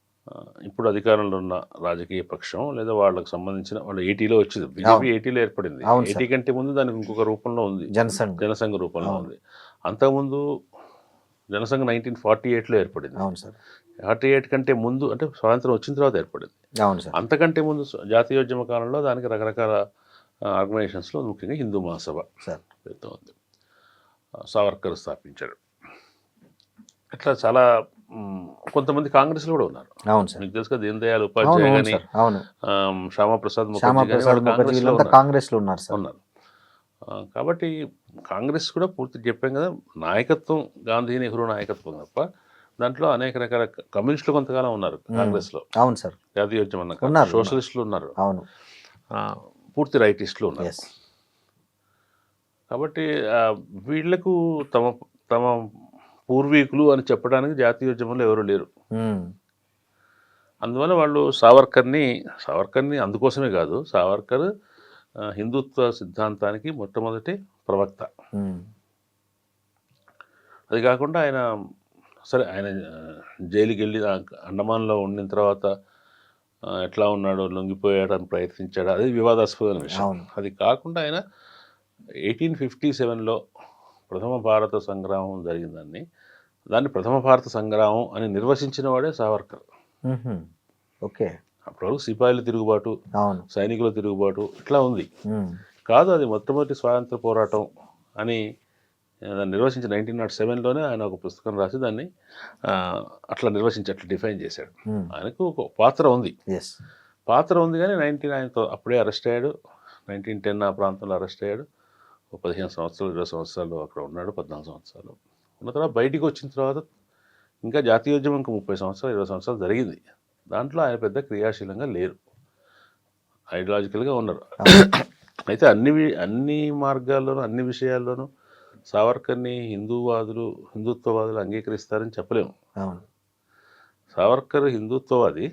ఇప్పుడు అధికారంలో ఉన్న రాజకీయ పక్షం లేదా వాళ్ళకి సంబంధించిన వాళ్ళు 80లో వచ్చింది, బీజేపీ 80లో ఏర్పడింది. 80 కంటే ముందు దానికి ఇంకొక రూపంలో ఉంది, జనసంఘ రూపంలో ఉంది. అంతకుముందు జనసంఘ 1948లో ఏర్పడింది. 48 కంటే ముందు అంటే స్వాతంత్రం వచ్చిన తర్వాత ఏర్పడింది. అంతకంటే ముందు జాతీయోద్యమ కాలంలో దానికి రకరకాల ఆర్గనైజేషన్స్లో ముఖ్యంగా హిందూ మహాసభ సార్ పేరుతో ఉంది. సావర్కర్ స్థాపించాడు. ఇట్లా చాలా కొంతమంది కాంగ్రెస్లో కూడా ఉన్నారు. అవును సార్. మీకు తెలుసు కదా, దీన్ దయాళ్ అవును ఉపాధ్యాయ అవును కానీ సార్. అవును, శ్యామాప్రసాద్ ముఖర్జీ కానీ శ్యామాప్రసాద్ వాళ్ళు ముఖర్జీ కాంగ్రెస్లో వీళ్ళంతా ఉన్నారు. కాంగ్రెస్లో ఉన్నారు సార్. ఉన్నారు. కాబట్టి కాంగ్రెస్ కూడా పూర్తి చెప్పాం కదా, నాయకత్వం గాంధీ నెహ్రూ నాయకత్వం తప్ప దాంట్లో అనేక రకాల కమ్యూనిస్టులు కొంతకాలం ఉన్నారు కాంగ్రెస్లో. అవును సార్. జాతీయోద్యమం ఉన్నారు, అన్నాక సోషలిస్టులు ఉన్నారు, అవును, పూర్తి రైటిస్టులు ఉన్నారు. ఎస్. కాబట్టి వీళ్లకు తమ తమ పూర్వీకులు అని చెప్పడానికి జాతీయోద్యమంలో ఎవరు లేరు. అందువల్ల వాళ్ళు సావర్కర్ని అందుకోసమే కాదు, సావర్కర్ హిందుత్వ సిద్ధాంతానికి మొట్టమొదటి ప్రవక్త. అది కాకుండా ఆయన ఆయన జైలుకి వెళ్ళి అండమాన్లో ఉండిన తర్వాత ఎట్లా ఉన్నాడో, లొంగిపోయాడని ప్రయత్నించాడు, అది వివాదాస్పదమైన విషయం. అది కాకుండా ఆయన 1857లో ప్రథమ భారత సంగ్రామం దాన్ని ప్రథమ భారత సంగ్రామం అని నిర్వచించిన వాడే సావర్కర్. ఓకే. అప్పుడు సిపాయిల తిరుగుబాటు, సైనికుల తిరుగుబాటు ఇట్లా ఉంది కాదు, అది మొట్టమొదటి స్వాతంత్ర పోరాటం అని దాన్ని నిర్వచించి 1907లోనే ఆయన ఒక పుస్తకం రాసి దాన్ని అట్లా డిఫైన్ చేశాడు. ఆయనకు ఒక పాత్ర ఉంది కానీ ఆయనతో అప్పుడే అరెస్ట్ అయ్యాడు. 1910 ఆ ప్రాంతంలో అరెస్ట్ అయ్యాడు. 15 సంవత్సరాలు 20 సంవత్సరాలు అక్కడ ఉన్నాడు, 14 సంవత్సరాలు ఉన్న తర్వాత బయటికి వచ్చిన తర్వాత ఇంకా జాతీయోద్యమం ఇంకా 30 సంవత్సరాలు 20 సంవత్సరాలు జరిగింది. దాంట్లో ఆయన పెద్ద క్రియాశీలంగా లేరు, ఐడియాలజికల్గా ఉన్నారు. అయితే అన్ని మార్గాల్లోనూ అన్ని విషయాల్లోనూ సావర్కర్ని హిందుత్వవాదులు అంగీకరిస్తారని చెప్పలేము. సావర్కర్ హిందుత్వవాది,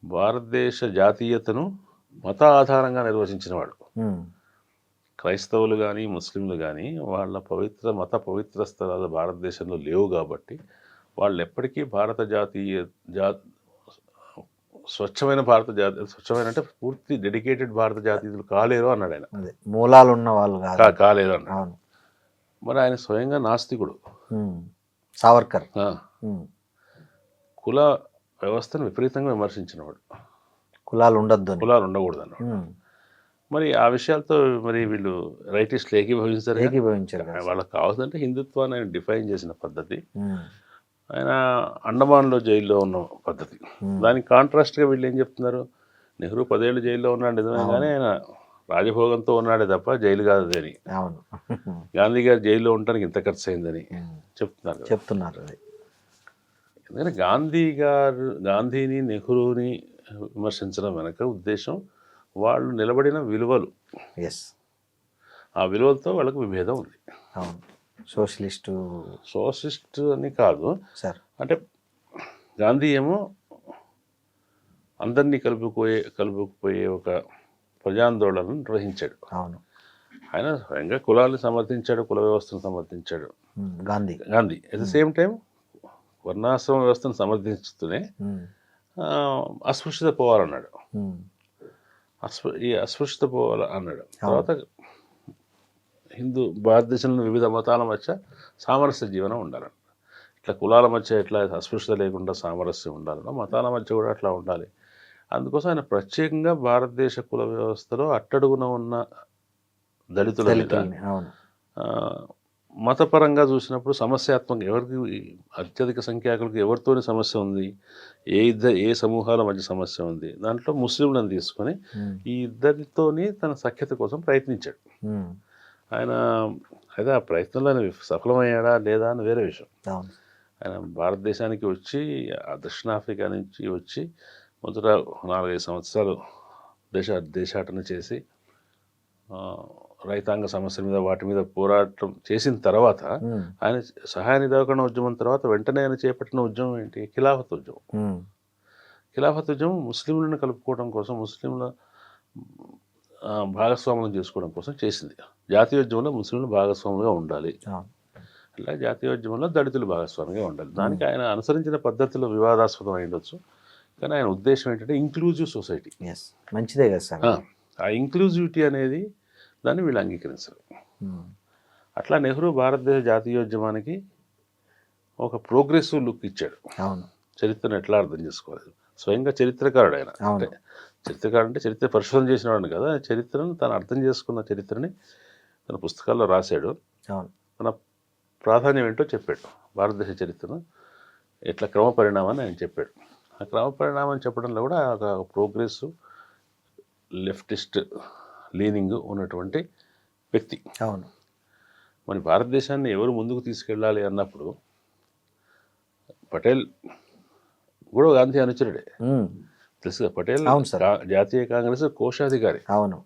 భారతదేశ జాతీయతను మత ఆధారంగా నిర్వచించినవాడు. క్రైస్తవులు కానీ ముస్లింలు కానీ వాళ్ళ మత పవిత్ర స్థలాలు భారతదేశంలో లేవు కాబట్టి వాళ్ళు ఎప్పటికీ స్వచ్ఛమైన అంటే పూర్తి డెడికేటెడ్ భారత జాతీయులు కాలేరు అన్నాడు ఆయన. మూలాలు ఉన్న వాళ్ళు కాలేరు అన్నాడు. మరి ఆయన స్వయంగా నాస్తికుడు సావర్కర్. కుల వ్యవస్థను విపరీతంగా విమర్శించినవాడు. కులాలు ఉండకూడదు అన్నాడు. మరి ఆ విషయాలతో మరి వీళ్ళు రైటిస్టులు ఏకీభవించారు. వాళ్ళకి కావాల్సిందంటే హిందుత్వాన్ని ఆయన డిఫైన్ చేసిన పద్ధతి, ఆయన అండమాన్లో జైల్లో ఉన్న పద్ధతి. దానికి కాంట్రాస్ట్గా వీళ్ళు ఏం చెప్తున్నారు, నెహ్రూ 10 ఏళ్ళు జైల్లో ఉన్నాడు నిజమే కానీ ఆయన రాజభోగంతో ఉన్నాడే తప్ప జైలు కాదు అని. గాంధీ గారు జైల్లో ఉండడానికి ఇంత ఖర్చు అయిందని చెప్తున్నారు. ఎందుకంటే గాంధీని నెహ్రూని విమర్శించడం వెనక ఉద్దేశం వాళ్ళు నిలబడిన విలువలు. ఆ విలువలతో వాళ్ళకు విభేదం ఉంది. సోషలిస్ట్ అని కాదు సార్, అంటే గాంధీ ఏమో అందరినీ కలుపుకుపోయే ఒక ప్రజాందోళనను నిర్వహించాడు. ఆయన స్వయంగా కులాలను సమర్థించాడు, కుల వ్యవస్థను సమర్థించాడు Gandhi. At the same time వర్ణాశ్రమ వ్యవస్థను సమర్థించుతూనే అస్పృశ్యత పోవాలన్నాడు. అస్పృశ్యత పోవాలన్నాడు. తర్వాత భారతదేశంలో వివిధ మతాల మధ్య సామరస్య జీవనం ఉండాలన్న, ఇట్లా కులాల మధ్య ఎట్లా అస్పృశ్యత లేకుండా సామరస్యం ఉండాలన్నా మతాల మధ్య కూడా అట్లా ఉండాలి. అందుకోసం ఆయన ప్రత్యేకంగా భారతదేశ కుల వ్యవస్థలో అట్టడుగున ఉన్న దళితుల మీద మతపరంగా చూసినప్పుడు సమస్యాత్మక, ఎవరికి అత్యధిక సంఖ్యాకులకు ఎవరితోని సమస్య ఉంది, ఏ సమూహాల మధ్య సమస్య ఉంది, దాంట్లో ముస్లింలను తీసుకొని ఈ ఇద్దరితోని తన సఖ్యత కోసం ప్రయత్నించాడు. ఆయన అయితే ఆ ప్రయత్నంలో ఆయన సఫలమయ్యాడా లేదా అని వేరే విషయం. ఆయన భారతదేశానికి వచ్చి దక్షిణాఫ్రికా నుంచి వచ్చి మొదట 4-5 సంవత్సరాలు దేశాటన చేసి రైతాంగ సమస్యల మీద వాటి మీద పోరాటం చేసిన తర్వాత ఆయన సహాయ నిరాకరణ ఉద్యమం తర్వాత వెంటనే ఆయన చేపట్టిన ఉద్యమం ఏంటి, ఖిలాఫత్ ఉద్యమం. ఖిలాఫత్ ఉద్యమం ముస్లింలను కలుపుకోవడం కోసం, ముస్లింల భాగస్వాములను చేసుకోవడం కోసం చేసింది. జాతీయోద్యమంలో ముస్లింలు భాగస్వాములుగా ఉండాలి, అలా జాతీయోద్యమంలో దళితులు భాగస్వామిగా ఉండాలి. దానికి ఆయన అనుసరించిన పద్ధతిలో వివాదాస్పదం అయ్యుండొచ్చు, కానీ ఆయన ఉద్దేశం ఏంటంటే ఇంక్లూజివ్ సొసైటీ. మంచిదే కదా సార్. ఆ ఇంక్లూజివిటీ అనేది దాన్ని వీళ్ళు అంగీకరించరు. అట్లా నెహ్రూ భారతదేశ జాతీయోద్యమానికి ఒక ప్రోగ్రెసివ్ లుక్ ఇచ్చాడు. చరిత్రను ఎట్లా అర్థం చేసుకోవాలి, స్వయంగా చరిత్రకారుడు ఆయన. అంటే చరిత్రకారుడు అంటే చరిత్ర పరిశోధన చేసినవాడు కదా, చరిత్రను తను అర్థం చేసుకున్న చరిత్రని తన పుస్తకాల్లో రాశాడు. అవును. తన ప్రాధాన్యం ఏంటో చెప్పాడు. భారతదేశ చరిత్రను ఎట్లా క్రమ పరిణామాన్ని ఆయన చెప్పాడు. ఆ క్రమ పరిణామం చెప్పడంలో కూడా ఒక ప్రోగ్రెస్ లెఫ్టిస్ట్ లీనింగ్ ఉన్నటువంటి వ్యక్తి. అవును. మరి భారతదేశాన్ని ఎవరు ముందుకు తీసుకెళ్ళాలి అన్నప్పుడు పటేల్ కూడా గాంధీ అనుచరుడే. తెలుసుగా పటేల్. అవును సార్. జాతీయ కాంగ్రెస్ కోశాధికారి. అవును.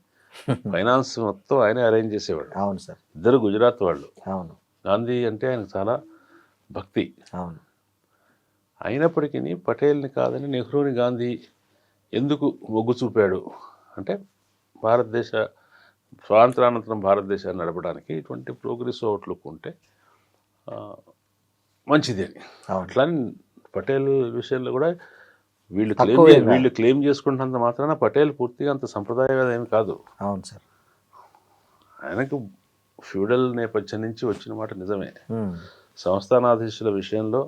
ఫైనాన్స్ మొత్తం ఆయనే అరేంజ్ చేసేవాడు. అవును సార్. ఇద్దరు గుజరాత్ వాళ్ళు. అవును. గాంధీ అంటే ఆయనకు చాలా భక్తి. అవును. అయినప్పటికీ పటేల్ని కాదని నెహ్రూని గాంధీ ఎందుకు మొగ్గు చూపాడు అంటే భారతదేశ స్వాతంత్రానంతరం భారతదేశాన్ని నడపడానికి ఇటువంటి ప్రోగ్రెస్ అవుట్లుక్ ఉంటే మంచిది అని. అట్లానే పటేల్ విషయంలో కూడా వీళ్ళు క్లెయిమ్ చేసుకుంటున్నంత మాత్రాన పటేల్ పూర్తిగా అంత సంప్రదాయవాద ఏమి కాదు. అవును సార్. ఆయనకు ఫ్యూడల్ నేపథ్యం నుంచి వచ్చిన మాట నిజమే. సంస్థానాధీశుల విషయంలో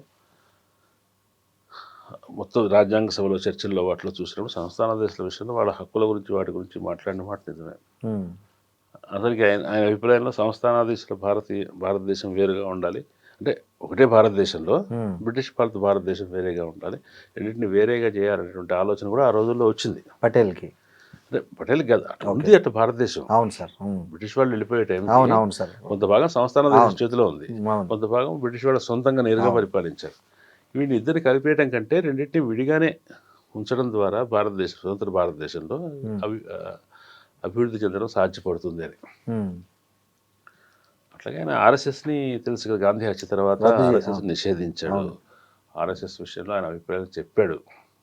మొత్తం రాజ్యాంగ సభలో చర్చల్లో వాటిలో చూసినప్పుడు సంస్థానాధీశుల విషయంలో వాళ్ళ హక్కుల గురించి వాటి గురించి మాట్లాడిన మాట నిజమే. అసలుకి ఆయన అభిప్రాయంలో సంస్థానాధీశుల భారతదేశం వేరుగా ఉండాలి, అంటే ఒకటే భారతదేశంలో బ్రిటిష్ భారతదేశం వేరేగా ఉండాలి, రెండింటిని వేరేగా చేయాలనేటువంటి ఆలోచన కూడా ఆ రోజుల్లో వచ్చింది పటేల్కి. అంటే పటేల్కి కాదు, అటు ఉంది అటు భారతదేశం. అవును సార్. బ్రిటిష్ వాళ్ళు వెళ్ళిపోయే టైం అవును సార్. కొంత భాగం సంస్థానాధీశుల చేతిలో ఉంది, కొంత భాగం బ్రిటిష్ వాళ్ళు సొంతంగా నేరుగా పరిపాలించారు. వీడిని ఇద్దరు కలిపేయటం కంటే రెండింటిని విడిగానే ఉంచడం ద్వారా భారతదేశం స్వతంత్ర భారతదేశంలో అభివృద్ధి చెందడం సాధ్యపడుతుంది అని. అట్లాగే ఆయన ఆర్ఎస్ఎస్ని తెలుసు కదా, గాంధీ హత్య తర్వాత ఆర్ఎస్ఎస్ నిషేధించాడు. ఆర్ఎస్ఎస్ విషయంలో ఆయన అభిప్రాయాలు చెప్పాడు,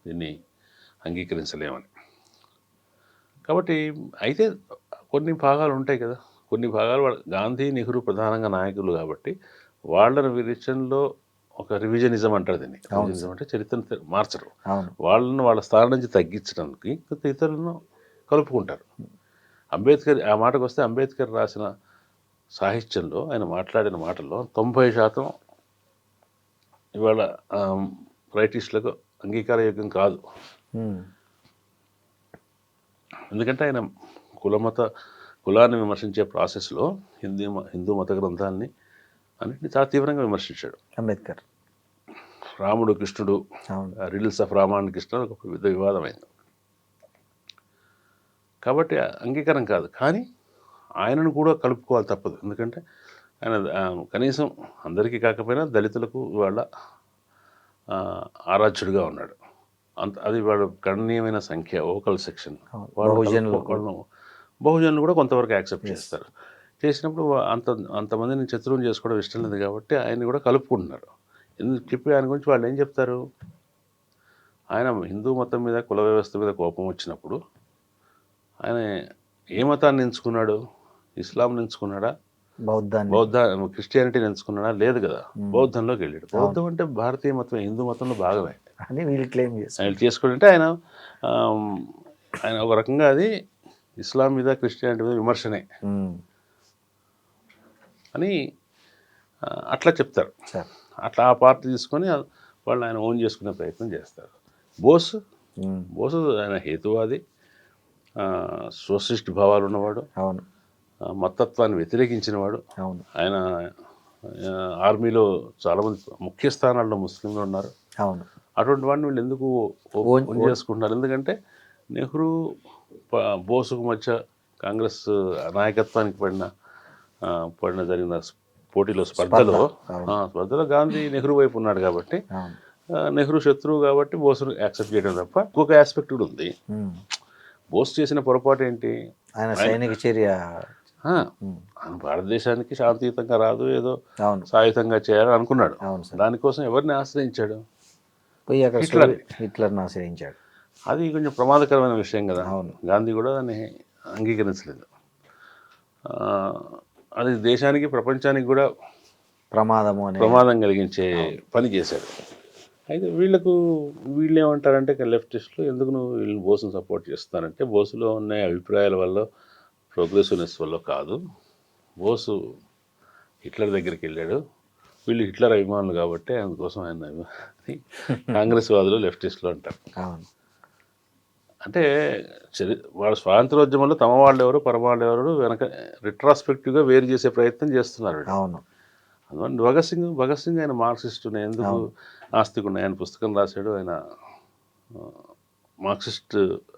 దీన్ని అంగీకరించలేమని. కాబట్టి అయితే కొన్ని భాగాలు ఉంటాయి కదా, కొన్ని భాగాలు గాంధీ నెహ్రూ ప్రధానంగా నాయకులు కాబట్టి వాళ్ళ విషయంలో ఒక రివిజనిజం అంటారు దీన్ని. రివిజనిజం అంటే చరిత్రను మార్చరు, వాళ్ళను వాళ్ళ స్థానం నుంచి తగ్గించడానికి ఇతరులను కలుపుకుంటారు. అంబేద్కర్ ఆ మాటకు వస్తే అంబేద్కర్ రాసిన సాహిత్యంలో ఆయన మాట్లాడిన మాటల్లో 90% ఇవాళ రైటిస్టులకు అంగీకారయోగ్యం కాదు. ఎందుకంటే ఆయన కులాన్ని విమర్శించే ప్రాసెస్లో హిందూ మత గ్రంథాలని అన్నింటినీ చాలా తీవ్రంగా విమర్శించాడు అంబేద్కర్. రాముడు కృష్ణుడు, రిల్స్ ఆఫ్ రామ అండ్ కృష్ణ ఒక పెద్ద వివాదమైంది. కాబట్టి అంగీకారం కాదు, కానీ ఆయనను కూడా కలుపుకోవాలి తప్పదు. ఎందుకంటే ఆయన కనీసం అందరికీ కాకపోయినా దళితులకు ఇవాళ ఆరాధ్యుడిగా ఉన్నాడు. అది వాళ్ళ గణనీయమైన సంఖ్య, ఓకల్ సెక్షన్. బహుజనులు కూడా కొంతవరకు యాక్సెప్ట్ చేస్తారు. చేసినప్పుడు అంతమందిని శత్రువుని చేసుకోవడం ఇష్టం లేదు కాబట్టి ఆయన్ని కూడా కలుపుకుంటున్నారు. ఎందుకు చెప్పి ఆయన గురించి వాళ్ళు ఏం చెప్తారు, ఆయన హిందూ మతం మీద కుల వ్యవస్థ మీద కోపం వచ్చినప్పుడు ఆయన ఏ మతాన్ని ఎంచుకున్నాడు? ఇస్లాంని ఎంచుకున్నాడా, క్రిస్టియానిటీని ఎంచుకున్నాడా? లేదు కదా, బౌద్ధంలోకి వెళ్ళాడు. బౌద్ధం అంటే భారతీయ మతం, హిందూ మతంలో భాగమే అని వీళ్ళు క్లెయిమ్ చేస్తారు. ఆయన చేసుకుంటే ఆయన ఒక రకంగా అది ఇస్లాం మీద క్రిస్టియానిటీ మీద విమర్శనే అని అట్లా చెప్తారు. అట్లా ఆ పార్టీ తీసుకొని వాళ్ళు ఆయన ఓన్ చేసుకునే ప్రయత్నం చేస్తారు. బోసు ఆయన హేతువాది, సోషలిస్ట్ భావాలు ఉన్నవాడు, మతత్వాన్ని వ్యతిరేకించినవాడు. ఆయన ఆర్మీలో చాలామంది ముఖ్య స్థానాల్లో ముస్లింలు ఉన్నారు. అటువంటి వాడిని వీళ్ళు ఎందుకు ఓన్ చేసుకుంటున్నారు? ఎందుకంటే నెహ్రూ బోసుకు మధ్య కాంగ్రెస్ నాయకత్వానికి జరిగిన పోటీలో స్పర్ధలో గాంధీ నెహ్రూ వైపు ఉన్నాడు కాబట్టి, నెహ్రూ శత్రువు కాబట్టి బోసును యాక్సెప్ట్ చేయడం తప్ప ఇంకొక ఆస్పెక్ట్ కూడా ఉంది. బోస్ చేసిన పొరపాటు ఏంటి? ఆయన సైనిక చర్య భారతదేశానికి శాంతియుతంగా రాదు, ఏదో సాయుధంగా చేయాలని అనుకున్నాడు. దానికోసం ఎవరిని ఆశ్రయించాడు? హిట్లర్ని ఆశ్రయించాడు. అది కొంచెం ప్రమాదకరమైన విషయం కదా. గాంధీ కూడా దాన్ని అంగీకరించలేదు. అది దేశానికి ప్రపంచానికి కూడా ప్రమాదం కలిగించే పని చేశాడు. అయితే వీళ్ళు ఏమంటారంటే లెఫ్టిస్టులు, ఎందుకు నువ్వు వీళ్ళని బోసును సపోర్ట్ చేస్తానంటే, బోసులో ఉన్న అభిప్రాయాల వల్ల ప్రోగ్రెసివ్నెస్ వల్ల కాదు, బోసు హిట్లర్ దగ్గరికి వెళ్ళాడు, వీళ్ళు హిట్లర్ అభిమానులు కాబట్టి అందుకోసం ఆయన కాంగ్రెస్ వాదులు లెఫ్టిస్టులు అంటారు. అంటే వాళ్ళ స్వాతంత్రోద్యమంలో తమ వాళ్ళు ఎవరు పరమ వాళ్ళు ఎవరు వెనక రిట్రాస్పెక్టివ్గా వేరు చేసే ప్రయత్నం చేస్తున్నారు వీళ్ళు. అవును. అందువల్ల భగత్ సింగ్ ఆయన మార్క్సిస్ట్ ఎందుకు ఆస్తికున్న ఆయన పుస్తకం రాశాడు. ఆయన మార్క్సిస్ట్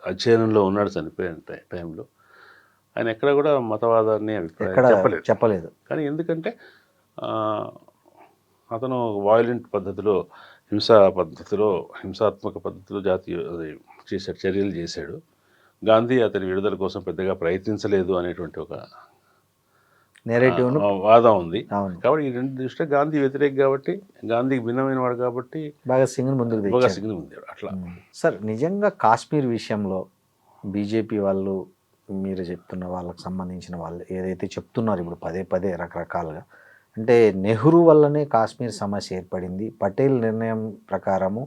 అధ్యయనంలో ఉన్నాడు చనిపోయిన టైంలో. ఆయన ఎక్కడ కూడా మతవాదాన్ని అభిప్రాయం చెప్పలేదు. కానీ ఎందుకంటే అతను వాయిలెంట్ పద్ధతిలో హింసాత్మక పద్ధతిలో చర్యలు చేశాడు. గాంధీ అతని విడుదల కోసం పెద్దగా ప్రయత్నించలేదు అనేటువంటి ఒక నెరేటివ్ వాదం ఉంది. కాబట్టి ఈ రెండు దృష్ట్యా గాంధీ వ్యతిరేక కాబట్టి, గాంధీకి భిన్నమైన వాడు కాబట్టి భగత్ సింగ్ ముందుకు అట్లా. సార్, నిజంగా కాశ్మీర్ విషయంలో బీజేపీ వాళ్ళు, మీరు చెప్తున్న వాళ్ళకి సంబంధించిన వాళ్ళు ఏదైతే చెప్తున్నారు ఇప్పుడు పదే రకరకాలుగా, అంటే నెహ్రూ వల్లనే కాశ్మీర్ సమస్య ఏర్పడింది, పటేల్ నిర్ణయం ప్రకారము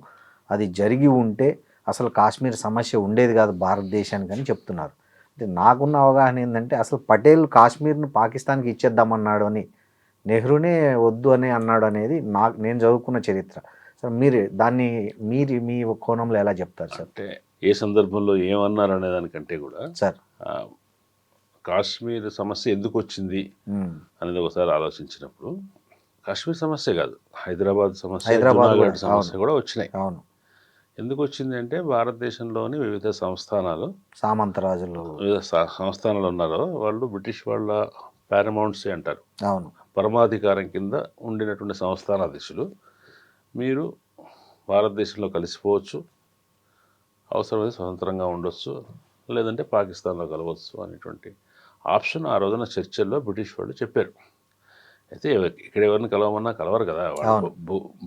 అది జరిగి ఉంటే అసలు కాశ్మీర్ సమస్య ఉండేది కాదు భారతదేశానికి అని చెప్తున్నారు. అంటే నాకున్న అవగాహన ఏంటంటే అసలు పటేల్ కాశ్మీర్ను పాకిస్తాన్కి ఇచ్చేద్దామన్నాడు అని, నెహ్రూనే వద్దు అని అన్నాడు అనేది నేను చదువుకున్న చరిత్ర. సార్, మీరు దాన్ని మీ కోణంలో ఎలా చెప్తారు సార్? అంటే ఏ సందర్భంలో ఏమన్నారు అనే దానికంటే కూడా సార్, కాశ్మీర్ సమస్య ఎందుకు వచ్చింది అనేది ఒకసారి ఆలోచించినప్పుడు కాశ్మీర్ సమస్య కాదు, హైదరాబాద్ సమస్య కూడా వచ్చినాయి. అవును. ఎందుకు వచ్చింది అంటే భారతదేశంలోని వివిధ సంస్థానాలు, సామంతరాజులు వివిధ సంస్థానాలు ఉన్నారో వాళ్ళు బ్రిటిష్ వాళ్ళ పారమౌంట్సే అంటారు. అవును. పరమాధికారం కింద ఉండినటువంటి సంస్థానాధీశులు మీరు భారతదేశంలో కలిసిపోవచ్చు, అవసరమైతే స్వతంత్రంగా ఉండొచ్చు, లేదంటే పాకిస్తాన్లో కలవచ్చు అనేటువంటి ఆప్షన్ ఆ రోజున చర్చల్లో బ్రిటిష్ వాళ్ళు చెప్పారు. అయితే ఇక్కడ ఎవరిని కలవమన్నా కలవరు కదా,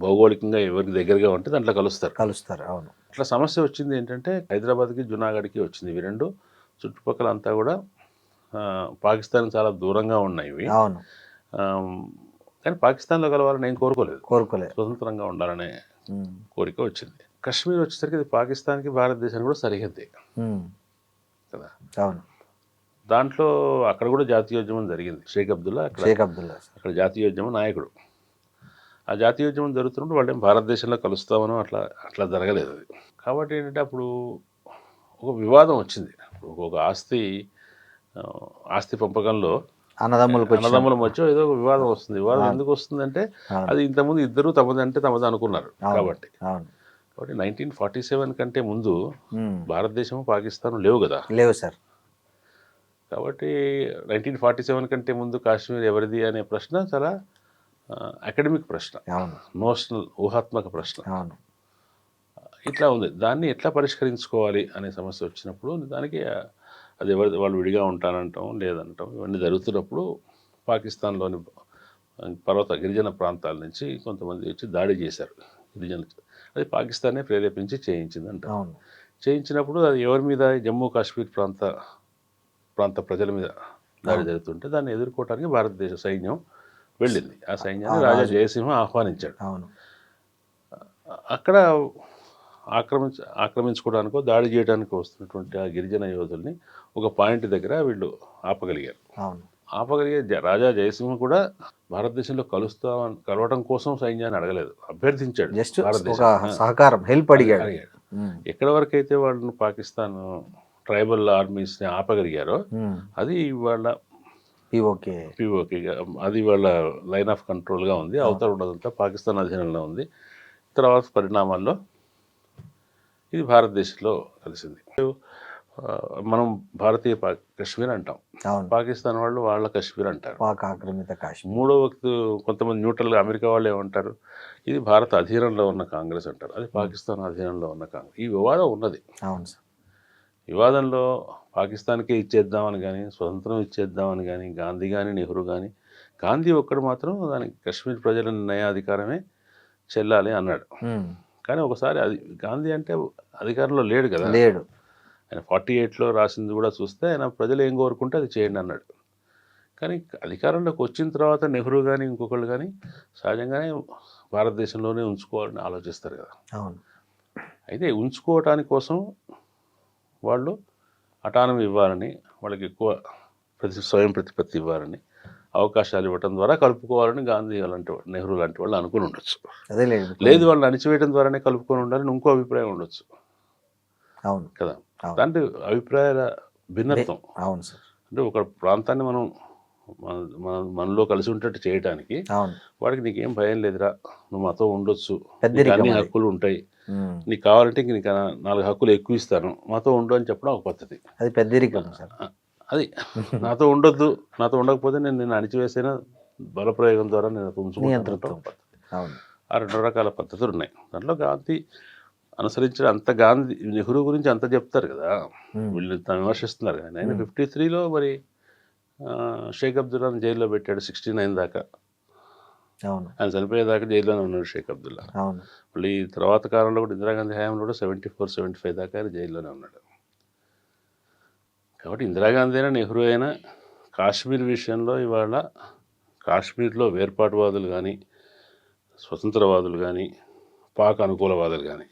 భౌగోళికంగా ఎవరికి దగ్గరగా ఉంటే దాంట్లో కలుస్తారు. అవును. అట్లా సమస్య వచ్చింది ఏంటంటే హైదరాబాద్కి జునాగఢ్కి వచ్చింది. ఇవి రెండు చుట్టుపక్కల అంతా కూడా పాకిస్తాన్ చాలా దూరంగా ఉన్నాయి ఇవి. అవును. కానీ పాకిస్తాన్లో కలవాలని నేను కోరుకోలేదు, స్వతంత్రంగా ఉండాలనే కోరిక వచ్చింది. కశ్మీర్ వచ్చేసరికి ఇది పాకిస్తాన్కి భారతదేశానికి కూడా సరిహద్దే కదా. అవును. దాంట్లో అక్కడ కూడా జాతీయోద్యమం జరిగింది. షేక్ అబ్దుల్లా అక్కడ జాతీయోద్యమ నాయకుడు. ఆ జాతీయోద్యమం జరుగుతున్నప్పుడు వాళ్ళేం భారతదేశంలో కలుస్తామనో అట్లా జరగలేదు అది. కాబట్టి ఏంటంటే అప్పుడు ఒక వివాదం వచ్చింది. ఒక ఆస్తి పంపకంలో అన్నదమ్ముల మధ్య ఏదో ఒక వివాదం వస్తుంది. వివాదం ఎందుకు వస్తుందంటే అది ఇంతకుముందు ఇద్దరు తమది అనుకున్నారు కాబట్టి. 1947 కంటే ముందు భారతదేశం పాకిస్తాన్ లేవు సార్. కాబట్టి 1947 కంటే ముందు కాశ్మీర్ ఎవరిది అనే ప్రశ్న చాలా అకాడమిక్ ప్రశ్న, నోషనల్ ఊహాత్మక ప్రశ్న ఇట్లా ఉంది. దాన్ని ఎట్లా పరిష్కరించుకోవాలి అనే సమస్య వచ్చినప్పుడు దానికి అది వాళ్ళు విడిగా ఉంటానంటాం లేదంటాం ఇవన్నీ జరుగుతున్నప్పుడు పాకిస్తాన్లోని గిరిజన ప్రాంతాల నుంచి కొంతమంది వచ్చి దాడి చేశారు అది పాకిస్తానే ప్రేరేపించి చేయించిందంట. చేయించినప్పుడు అది ఎవరి మీద, జమ్మూ కాశ్మీర్ ప్రాంత ప్రజల మీద దాడి జరుగుతుంటే దాన్ని ఎదుర్కోవడానికి భారతదేశ సైన్యం వెళ్ళింది. ఆ సైన్యాన్ని రాజా జయసింహ ఆహ్వానించాడు. అక్కడ ఆక్రమించుకోవడానికో దాడి చేయడానికి వస్తున్నటువంటి ఆ గిరిజన యోధుల్ని ఒక పాయింట్ దగ్గర వీళ్ళు ఆపగలిగారు. రాజా జయసింహ కూడా భారతదేశంలో కలవటం కోసం సైన్యాన్ని అడగలేదు, అభ్యర్థించాడు. సహకారం, హెల్ప్ అడిగాడు. ఎక్కడి వరకు అయితే వాళ్ళను పాకిస్తాన్ ట్రైబల్ ఆర్మీస్ని ఆపగలిగారో అది వాళ్ళ పిఓకే అది వాళ్ళ లైన్ ఆఫ్ కంట్రోల్గా ఉంది. అవతల ఉన్నదంతా పాకిస్తాన్ అధీనంలో ఉంది. తర్వాత పరిణామాల్లో ఇది భారతదేశంలో కలిసింది. మనం భారతీయ కాశ్మీర్ అంటాం, పాకిస్తాన్ వాళ్ళు వాళ్ళ కాశ్మీర్ అంటారు, ఆక్రమిత కాశ్మీర్. మూడో వ్యక్తి కొంతమంది న్యూట్రల్గా అమెరికా వాళ్ళు ఏమంటారు, ఇది భారత అధీనంలో ఉన్న కాంగ్రెస్ అంటారు, అది పాకిస్తాన్ అధీనంలో ఉన్న కాంగ్రెస్. ఈ వివాదం ఉన్నది. వివాదంలో పాకిస్తాన్కే ఇచ్చేద్దామని కానీ, స్వతంత్రం ఇచ్చేద్దామని కానీ గాంధీ కానీ నెహ్రూ కానీ, గాంధీ ఒక్కడు మాత్రం దానికి కాశ్మీర్ ప్రజల నిర్ణయాధికారమే చెల్లాలి అన్నాడు. కానీ ఒకసారి అది గాంధీ అంటే అధికారంలో లేడు కదా, ఆయన 48లో రాసింది కూడా చూస్తే ఆయన ప్రజలు ఏం కోరుకుంటే అది చేయండి అన్నాడు. కానీ అధికారంలోకి వచ్చిన తర్వాత నెహ్రూ కానీ ఇంకొకళ్ళు కానీ సహజంగానే భారతదేశంలోనే ఉంచుకోవాలని ఆలోచిస్తారు కదా. అయితే ఉంచుకోవటానికి కోసం వాళ్ళు అటానమీ ఇవ్వాలని, వాళ్ళకి ఎక్కువ స్వయం ప్రతిపత్తి ఇవ్వాలని, అవకాశాలు ఇవ్వటం ద్వారా కలుపుకోవాలని గాంధీ లాంటి నెహ్రూ లాంటి వాళ్ళు అనుకుని ఉండొచ్చు. లేదు వాళ్ళని అణిచివేయడం ద్వారానే కలుపుకొని ఉండాలని ఇంకో అభిప్రాయం ఉండొచ్చు కదా. దాంట్లో అభిప్రాయాల భిన్నత్వం. అవును సార్. అంటే ఒక ప్రాంతాన్ని మనం మనలో కలిసి ఉంటట్టు చేయడానికి అవును. వాడికి నీకేం భయం లేదురా, నువ్వు మాతో ఉండొచ్చు, పెద్దరికం నీకు అన్ని అది. హక్కులు ఉంటాయి, ఉమ్. నీకు కావాలంటే ఇంక నీకు 4 హక్కులు ఎక్కువ ఇస్తాను, మాతో ఉండు అని చెప్పడం ఒక పద్ధతి. అది పెద్దరికం సార్. అది నాతో ఉండొద్దు, నాతో ఉండకపోతే నేను అణిచివేసిన బలప్రయోగం ద్వారా నేను ఉంచుకుంటాను నియంతృత్వం. పద్ధతి. అవును. ఆ 2 రకాల పద్ధతులు ఉన్నాయి. దాంట్లో గాంధీ అనుసరించిన అంత గాంధీ నెహ్రూ గురించి అంత చెప్తారు కదా, వీళ్ళు ఇంత విమర్శిస్తున్నారు కదా. ఆయన 53లో మరి షేక్ అబ్దుల్లాని జైల్లో పెట్టాడు 69 దాకా. అవును. ఆయన చనిపోయేదాకా జైల్లోనే ఉన్నాడు షేక్ అబ్దుల్లా. అవును. మళ్ళీ తర్వాత కాలంలో కూడా ఇందిరాగాంధీ హయాంలో కూడా 74, 75 దాకా ఆయన జైల్లోనే ఉన్నాడు. కాబట్టి ఇందిరాగాంధీ అయినా నెహ్రూ అయినా కాశ్మీర్ విషయంలో ఇవాళ కాశ్మీర్లో వేర్పాటువాదులు కానీ, స్వతంత్రవాదులు కానీ, పాక్ అనుకూలవాదులు కానీ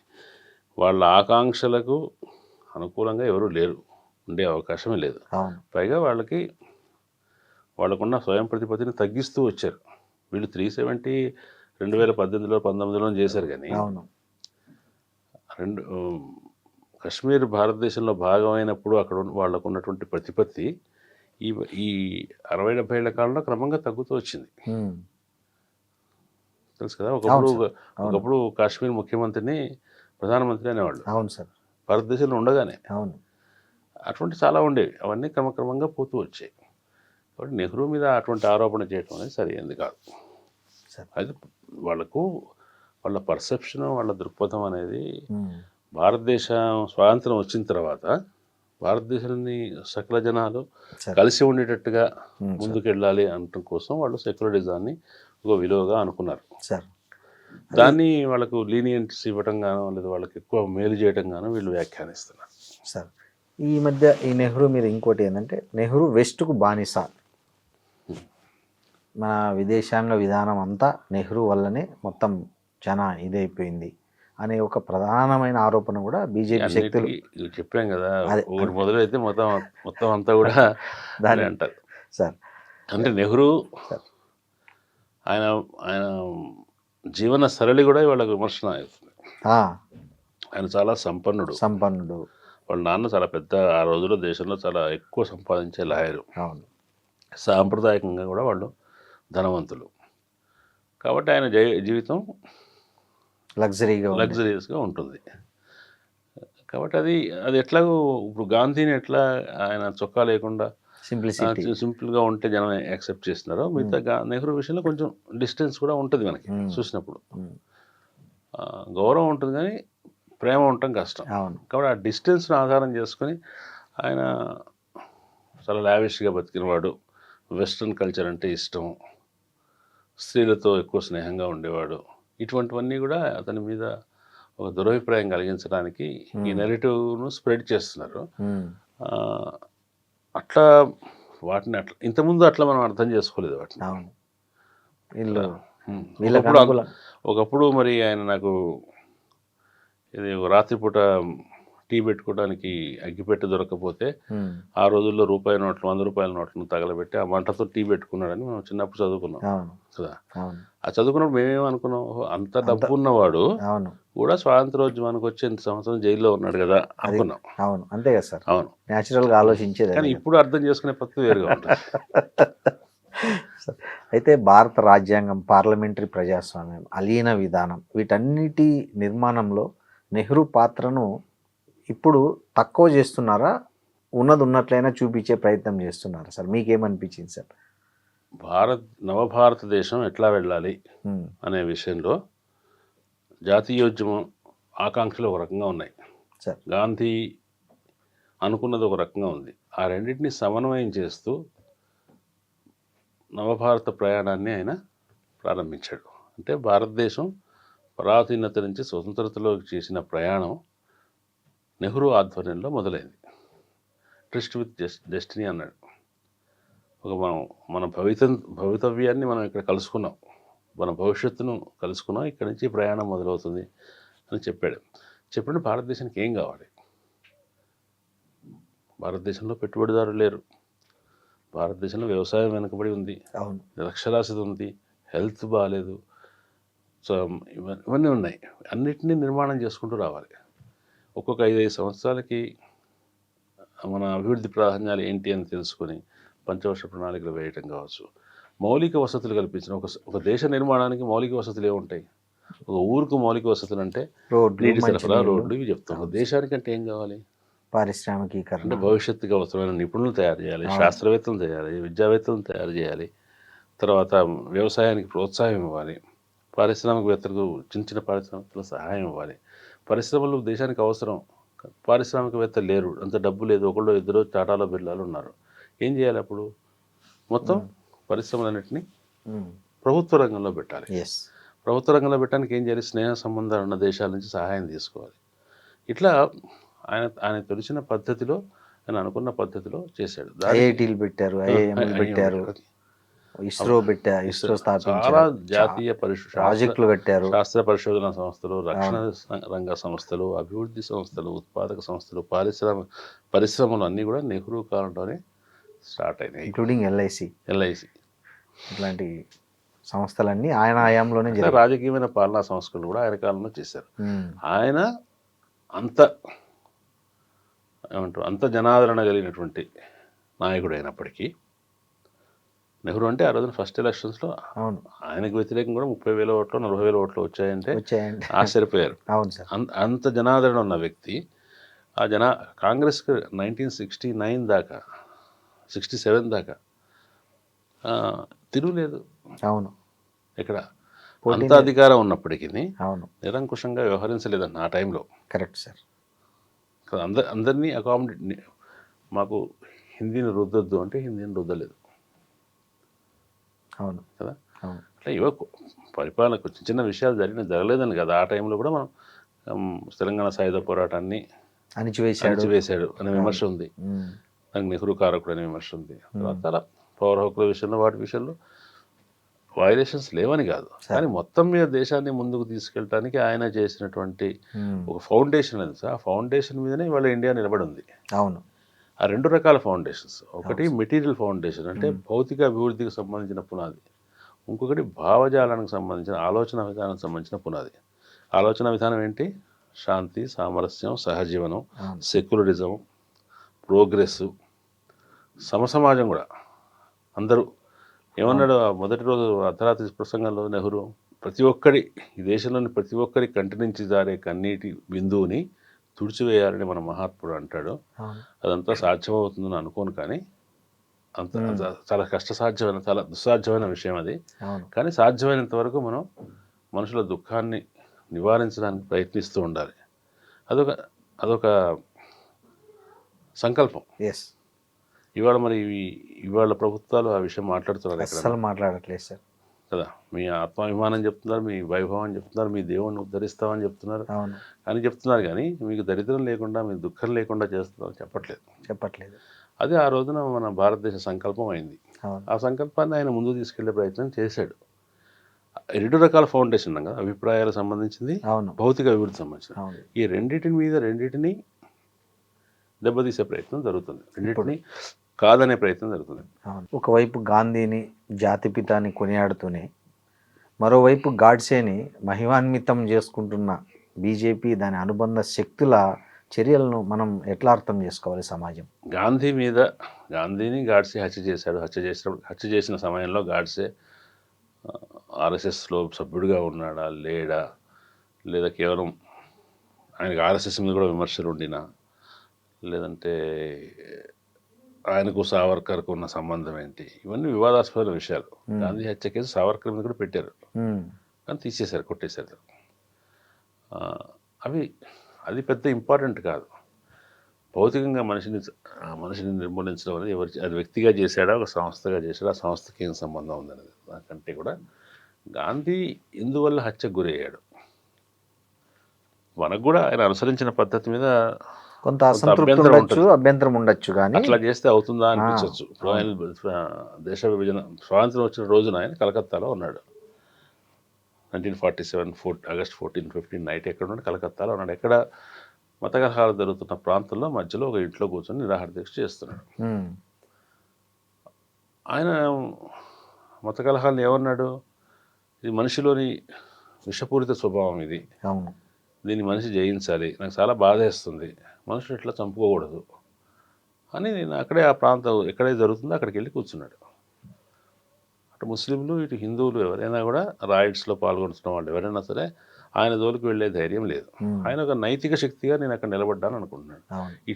వాళ్ళ ఆకాంక్షలకు అనుకూలంగా ఎవరూ లేరు, ఉండే అవకాశమే లేదు. అవును. పైగా వాళ్ళకున్న స్వయం ప్రతిపత్తిని తగ్గిస్తూ వచ్చారు. వీళ్ళు 370 2018లో 19లో చేశారు. కానీ అవును. కశ్మీర్ భారతదేశంలో భాగమైనప్పుడు అక్కడ వాళ్ళకు ఉన్నటువంటి ప్రతిపత్తి ఈ 60-70 ఏళ్ల కాలంలో క్రమంగా తగ్గుతూ వచ్చింది. తెలుసు కదా. ఒకప్పుడు కాశ్మీర్ ముఖ్యమంత్రిని ప్రధానమంత్రి అనేవాళ్ళు. అవును సార్. భారతదేశంలో ఉండగానే. అవును. అటువంటి చాలా ఉండేవి. అవన్నీ క్రమక్రమంగా పోతూ వచ్చాయి. కాబట్టి నెహ్రూ మీద అటువంటి ఆరోపణ చేయడం అనేది సరైనది కాదు. అది వాళ్ళ పర్సెప్షన్, వాళ్ళ దృక్పథం అనేది భారతదేశం స్వాతంత్రం వచ్చిన తర్వాత భారతదేశాన్ని సకల జనాలు కలిసి ఉండేటట్టుగా ముందుకెళ్ళాలి అనటం కోసం వాళ్ళు సెక్యులరిజాన్ని ఒక విలువగా అనుకున్నారు. దాన్ని వాళ్ళకు లీనియన్స్ ఇవ్వటం గానో లేదా వాళ్ళకి ఎక్కువ మేలు చేయటం గానో వీళ్ళు వ్యాఖ్యానిస్తున్నారు. సార్, ఈ మధ్య ఈ నెహ్రూ మీద ఇంకోటి ఏంటంటే, నెహ్రూ వెస్ట్కు బానిస, మన విదేశాంగ విధానం అంతా నెహ్రూ వల్లనే మొత్తం ఇదైపోయింది అనే ఒక ప్రధానమైన ఆరోపణ కూడా బీజేపీ శక్తులు. చెప్పాం కదా, ఒకటి మొదలైతే మొత్తం అంతా కూడా దాని అంటారు సార్. అంటే నెహ్రూ ఆయన జీవన సరళి కూడా వాళ్ళకి విమర్శన అవుతుంది. ఆయన చాలా సంపన్నుడు. వాళ్ళ నాన్న చాలా పెద్ద, ఆ రోజుల్లో దేశంలో చాలా ఎక్కువ సంపాదించే లాయరు. అవును. సాంప్రదాయకంగా కూడా వాళ్ళు ధనవంతులు. కాబట్టి ఆయన జీవితం లగ్జరీస్గా ఉంటుంది. కాబట్టి అది ఎట్లాగో ఇప్పుడు గాంధీని ఎట్లా ఆయన చొక్కా లేకుండా సింపుల్గా ఉంటే జనం యాక్సెప్ట్ చేస్తున్నారో, మిగతా నెహ్రూ విషయంలో కొంచెం డిస్టెన్స్ కూడా ఉంటుంది మనకి చూసినప్పుడు. గౌరవం ఉంటుంది కానీ ప్రేమ ఉండటం కష్టం. కాబట్టి ఆ డిస్టెన్స్ను ఆధారం చేసుకొని ఆయన చాలా లావిష్గా బతికినవాడు, వెస్ట్రన్ కల్చర్ అంటే ఇష్టం, స్త్రీలతో ఎక్కువ స్నేహంగా ఉండేవాడు. ఇటువంటివన్నీ కూడా అతని మీద ఒక దురభిప్రాయం కలిగించడానికి ఈ నెరేటివ్ను స్ప్రెడ్ చేస్తున్నారు. వాటిని ఇంతకుముందు అట్లా మనం అర్థం చేసుకోలేదు వాటిని. ఒకప్పుడు మరి ఆయన నాకు ఇది రాత్రిపూట టీ పెట్టుకోవడానికి అగ్గిపెట్టి దొరకకపోతే ఆ రోజుల్లో రూపాయి నోట్లు, 100 రూపాయల నోట్లను తగలబెట్టి ఆ మంటతో టీ పెట్టుకున్నాడని మనం చిన్నప్పుడు చదువుకున్నాం కదా. ఆ చదువుకున్నప్పుడు మేమేమనుకున్నాం, అంత డబ్బు ఉన్నవాడు కూడా స్వాతంత్రోద్యమానికి వచ్చి ఇంత సంవత్సరం జైల్లో ఉన్నాడు కదా అనుకున్నాం. అవును, అంతే కదా సార్. అవును, న్యాచురల్గా ఆలోచించేది. కానీ ఇప్పుడు అర్థం చేసుకునే పద్ధతి వేరుగా ఉంటుంది. అయితే భారత రాజ్యాంగం, పార్లమెంటరీ ప్రజాస్వామ్యం, అలీన విధానం, వీటన్నిటి నిర్మాణంలో నెహ్రూ పాత్రను ఇప్పుడు తక్కువ చేస్తున్నారా, ఉన్నట్లయినా చూపించే ప్రయత్నం చేస్తున్నారా సార్? మీకేమనిపించింది సార్? నవభారతదేశం ఎట్లా వెళ్ళాలి అనే విషయంలో జాతీయోద్యమం ఆకాంక్షలు ఒక రకంగా ఉన్నాయి, గాంధీ అనుకున్నది ఒక రకంగా ఉంది. ఆ రెండింటిని సమన్వయం చేస్తూ నవభారత ప్రయాణాన్ని ఆయన ప్రారంభించాడు. అంటే భారతదేశం పరాధీనత నుంచి స్వతంత్రతలోకి చేసిన ప్రయాణం నెహ్రూ ఆధ్వర్యంలో మొదలైంది. ట్రిస్ట్ విత్ డెస్టినీ అన్నాడు. మన భవితవ్యాన్ని మనం ఇక్కడ కలుసుకున్నాం, మన భవిష్యత్తును కలుసుకున్నాం, ఇక్కడి నుంచి ప్రయాణం మొదలవుతుంది అని చెప్పినప్పుడు భారతదేశానికి ఏం కావాలి? భారతదేశంలో పెట్టుబడిదారులు లేరు, భారతదేశంలో వ్యవసాయం వెనుకబడి ఉంది, నిరక్షరాస్యత ఉంది, హెల్త్ బాగాలేదు, సో ఇవన్నీ ఉన్నాయి. అన్నిటినీ నిర్మాణం చేసుకుంటూ రావాలి. ఒక్కొక్క 5-5 సంవత్సరాలకి మన అభివృద్ధి ప్రాధాన్యాలు ఏంటి అని తెలుసుకొని పంచవర్ష ప్రణాళికలు వేయటం కావచ్చు, మౌలిక వసతులు కల్పించిన ఒక దేశ నిర్మాణానికి మౌలిక వసతులు ఏముంటాయి? ఒక ఊరుకు మౌలిక వసతులు అంటే రోడ్లు, నీటి సరఫరా, మంచినీళ్ళు, రోడ్లు, ఇవి చెప్తాం. దేశానికి అంటే ఏం కావాలి? పారిశ్రామికీకరణ, అంటే భవిష్యత్తుకి అవసరమైన నిపుణులు తయారు చేయాలి, శాస్త్రవేత్తలు తయారు చేయాలి, విద్యావేత్తలను తయారు చేయాలి, తర్వాత వ్యవసాయానికి ప్రోత్సాహం ఇవ్వాలి, పారిశ్రామికవేత్తలకు చిన్న చిన్న పారిశ్రామికలకు సహాయం ఇవ్వాలి. పరిశ్రమలు దేశానికి అవసరం. పారిశ్రామికవేత్తలు లేరు, అంత డబ్బు లేదు, ఒకళ్ళు ఇద్దరు టాటాలో బిర్లాలు ఉన్నారు. ఏం చేయాలి అప్పుడు? మొత్తం పరిశ్రమలన్నింటినీ ప్రభుత్వ రంగంలో పెట్టాలి. ఎస్, ప్రభుత్వ రంగంలో పెట్టడానికి ఏం చేయాలి? స్నేహ సంబంధాలు ఉన్న దేశాల నుంచి సహాయం తీసుకోవాలి. ఇట్లా ఆయన తెలిసిన పద్ధతిలో, ఆయన అనుకున్న పద్ధతిలో చేశాడు. ఐఐటీలు పెట్టారు, ఐఐఎంలు పెట్టారు, ఇస్రో ఇస్రో చాలా స్థాపించారు, జాతీయ ప్రాజెక్టులు కట్టారు, శాస్త్ర పరిశోధన సంస్థలు, రక్షణ రంగ సంస్థలు, అభివృద్ధి సంస్థలు, ఉత్పాదక సంస్థలు, పరిశ్రమలు అన్నీ కూడా నెహ్రూ కాలంలోనే స్టార్ట్ అయినాయి, ఇంక్లూడింగ్ ఎల్ఐసి ఇట్లాంటి సంస్థలన్నీ ఆయన హయాంలోనే జరిగాయి. రాజకీయమైన పాలనా సంస్థలు కూడా ఆయన కాలంలో చేశారు. ఆయన అంత ఏమంటారు, అంత జనాదరణ కలిగినటువంటి నాయకుడు అయినప్పటికీ, నెహ్రూ అంటే ఆ రోజున ఫస్ట్ ఎలక్షన్స్లో అవును, ఆయనకు వ్యతిరేకం కూడా 30,000 ఓట్లు 40,000 ఓట్లు వచ్చాయంటే ఆశ్చర్యపోయారు. అవును సార్. అంత జనాదరణ ఉన్న వ్యక్తి కాంగ్రెస్కి 1969 దాకా 67 దాకా తిరుగులేదు. అవును, ఇక్కడ అంత అధికారం ఉన్నప్పటికీ అవును, నిరంకుశంగా వ్యవహరించలేదన్న ఆ టైంలో. Correct sir. అందరినీ అకామిడేట్, మాకు హిందీని రుద్దొద్దు అంటే హిందీని రుద్దలేదు అవును కదా. అవును, అట్లా ఇవో పరిపాలనకు చిన్న చిన్న విషయాలు జరగలేదని కదా. ఆ టైంలో కూడా మనం తెలంగాణ సాయుధ పోరాటాన్ని అణిచివేశాడు అనే విమర్శ ఉంది, దానికి నెహ్రూ కారకుడు అనే విమర్శ ఉంది. తర్వాత అలా పౌర హక్కుల విషయంలో వాటి విషయంలో వైలేషన్స్ లేవని కాదు, కానీ మొత్తం మీద దేశాన్ని ముందుకు తీసుకెళ్ళడానికి ఆయన చేసినటువంటి ఒక ఫౌండేషన్ అది సార్. ఆ ఫౌండేషన్ మీదనే ఇవాళ ఇండియా నిలబడి ఉంది. అవును, ఆ రెండు రకాల ఫౌండేషన్స్, ఒకటి మెటీరియల్ ఫౌండేషన్ అంటే భౌతిక అభివృద్ధికి సంబంధించిన పునాది, ఇంకొకటి భావజాలానికి సంబంధించిన ఆలోచన విధానానికి సంబంధించిన పునాది. ఆలోచన విధానం ఏంటి? శాంతి, సామరస్యం, సహజీవనం, సెక్యులరిజం, ప్రోగ్రెస్, సమసమాజం కూడా. అందరూ ఏమన్నాడు మొదటి రోజు అర్ధరాత్రి ప్రసంగంలో నెహ్రూ? ఈ దేశంలోని ప్రతి ఒక్కరి కంటి నుంచి జారే కన్నీటి బిందువుని తుడిచివేయాలని మన మహాత్ముడు అంటాడు. అదంతా సాధ్యమవుతుందని అనుకోను, కానీ అంత చాలా కష్టసాధ్యమైన, చాలా దుస్సాధ్యమైన విషయం అది. కానీ సాధ్యమైనంత వరకు మనం మనుషుల దుఃఖాన్ని నివారించడానికి ప్రయత్నిస్తూ ఉండాలి. అదొక సంకల్పం. ఇవాళ ప్రభుత్వాలు ఆ విషయం మాట్లాడుతున్నారు, అసలు మాట్లాడట్లేదు సార్ కదా. మీ ఆత్మాభిమానం చెప్తున్నారు, మీ వైభవం చెప్తున్నారు, మీ దేవుణ్ణి ఉద్ధరిస్తామని చెప్తున్నారు, కానీ చెప్తున్నారు, కానీ మీకు దరిద్రం లేకుండా, మీకు దుఃఖం లేకుండా చేస్తున్నారని చెప్పట్లేదు. అది ఆ రోజున మన భారతదేశ సంకల్పం అయింది. ఆ సంకల్పాన్ని ఆయన ముందుకు తీసుకెళ్లే ప్రయత్నం చేశాడు. రెండు రకాల ఫౌండేషన్ కదా, అభిప్రాయాలకు సంబంధించింది, భౌతిక అభివృద్ధి సంబంధించింది. ఈ రెండింటిని దెబ్బతీసే ప్రయత్నం జరుగుతుంది, రెండింటిని కాదనే ప్రయత్నం జరుగుతుంది. ఒకవైపు గాంధీని జాతిపితాని కొనియాడుతూనే మరోవైపు గాడ్సేని మహిమాన్వితం చేసుకుంటున్న బీజేపీ దాని అనుబంధ శక్తుల చర్యలను మనం ఎట్లా అర్థం చేసుకోవాలి సమాజం? గాంధీని గాడ్సే హత్య చేసిన సమయంలో గాడ్సే ఆర్ఎస్ఎస్లో సభ్యుడిగా ఉన్నాడా లేడా, లేదా కేవలం ఆయనకు ఆర్ఎస్ఎస్ మీద కూడా విమర్శలు ఉండినా, లేదంటే ఆయనకు సావర్కర్కు ఉన్న సంబంధం ఏంటి, ఇవన్నీ వివాదాస్పదమైన విషయాలు. గాంధీ హత్య కేసు సావర్కర్ మీద కూడా పెట్టారు, కానీ తీసేశారు, కొట్టేశారు. అది పెద్ద ఇంపార్టెంట్ కాదు. భౌతికంగా మనిషిని నిర్మూలించడం అనేది అది వ్యక్తిగా చేశాడా, ఒక సంస్థగా చేశాడా, ఆ సంస్థకి ఏం సంబంధం ఉందనేది. దానికంటే కూడా గాంధీ ఎందువల్ల హత్యకు గురయ్యాడు, మనకు కూడా ఆయన అనుసరించిన పద్ధతి మీద కొంత అభ్యంతరం ఉండొచ్చు, కానీ అట్లా చేస్తే అవుతుందా అనిపించవచ్చు. దేశ విభజన స్వాతంత్రం వచ్చిన రోజున ఆయన కలకత్తాలో ఉన్నాడు. 1947 ఆగస్ట్ 14, 15 నైట్ ఎక్కడ ఉన్నాడు? కలకత్తాలో ఉన్నాడు. ఎక్కడ? మత కలహాలు జరుగుతున్న ప్రాంతంలో మధ్యలో ఒక ఇంట్లో కూర్చొని నిరాహార దీక్ష చేస్తున్నాడు. ఆయన మత కలహాలను ఏమన్నాడు? ఇది మనిషిలోని విషపూరిత స్వభావం, దీన్ని మనిషి జయించాలి, నాకు చాలా బాధేస్తుంది, మనుషులు ఇట్లా చంపుకోకూడదు అని నేను అక్కడే ఆ ప్రాంతం ఎక్కడైతే జరుగుతుందో అక్కడికి వెళ్ళి కూర్చున్నాడు. అటు ముస్లింలు ఇటు హిందువులు ఎవరైనా కూడా రాయిట్స్లో పాల్గొంటున్న వాళ్ళు ఎవరైనా సరే ఆయన జోలికి వెళ్ళే ధైర్యం లేదు. ఆయన ఒక నైతిక శక్తిగా నేను అక్కడ నిలబడ్డాను అనుకుంటున్నాను.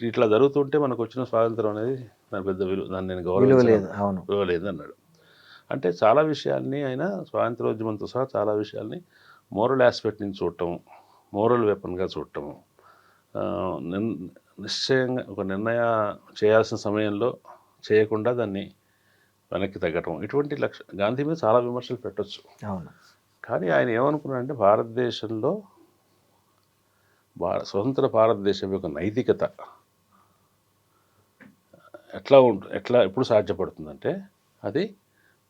ఇట్లా జరుగుతుంటే మనకు వచ్చిన స్వాతంత్రం అనేది దాని పెద్ద విలువ, దాన్ని నేను విలువలేదు అన్నాడు. అంటే చాలా విషయాల్ని ఆయన స్వాతంత్రోద్యమంతో సహా చాలా విషయాల్ని మోరల్ ఆస్పెక్ట్ నుంచి చూడటం, మోరల్ వెపన్గా చూడటం, నిశ్చయంగా ఒక నిర్ణయం చేయాల్సిన సమయంలో చేయకుండా దాన్ని వెనక్కి తగ్గటం, ఇటువంటి గాంధీ మీద చాలా విమర్శలు పెట్టచ్చు. కానీ ఆయన ఏమనుకున్నాడంటే భారతదేశంలో స్వతంత్ర భారతదేశం యొక్క నైతికత ఎప్పుడు సాధ్యపడుతుందంటే అది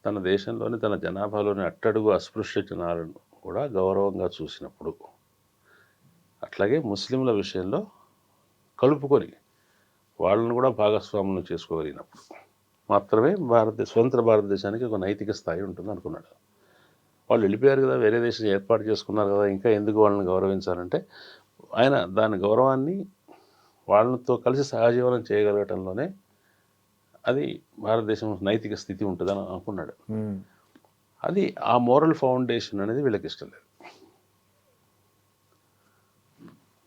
తన దేశంలోని తన జనాభాలోని అట్టడుగు అస్పృశ్య జనాలను కూడా గౌరవంగా చూసినప్పుడు, అట్లాగే ముస్లింల విషయంలో కలుపుకొని వాళ్ళను కూడా భాగస్వాములను చేసుకోగలిగినప్పుడు మాత్రమే స్వతంత్ర భారతదేశానికి ఒక నైతిక స్థాయి ఉంటుంది అనుకున్నాడు. వాళ్ళు వెళ్ళిపోయారు కదా, వేరే దేశం ఏర్పాటు చేసుకున్నారు కదా, ఇంకా ఎందుకు వాళ్ళని గౌరవించాలంటే ఆయన దాని గౌరవాన్ని వాళ్ళతో కలిసి సహజీవనం చేయగలగటంలోనే అది భారతదేశం నైతిక స్థితి ఉంటుందని అనుకున్నాడు. అది ఆ మోరల్ ఫౌండేషన్ అనేది వీళ్ళకి ఇష్టం లేదు.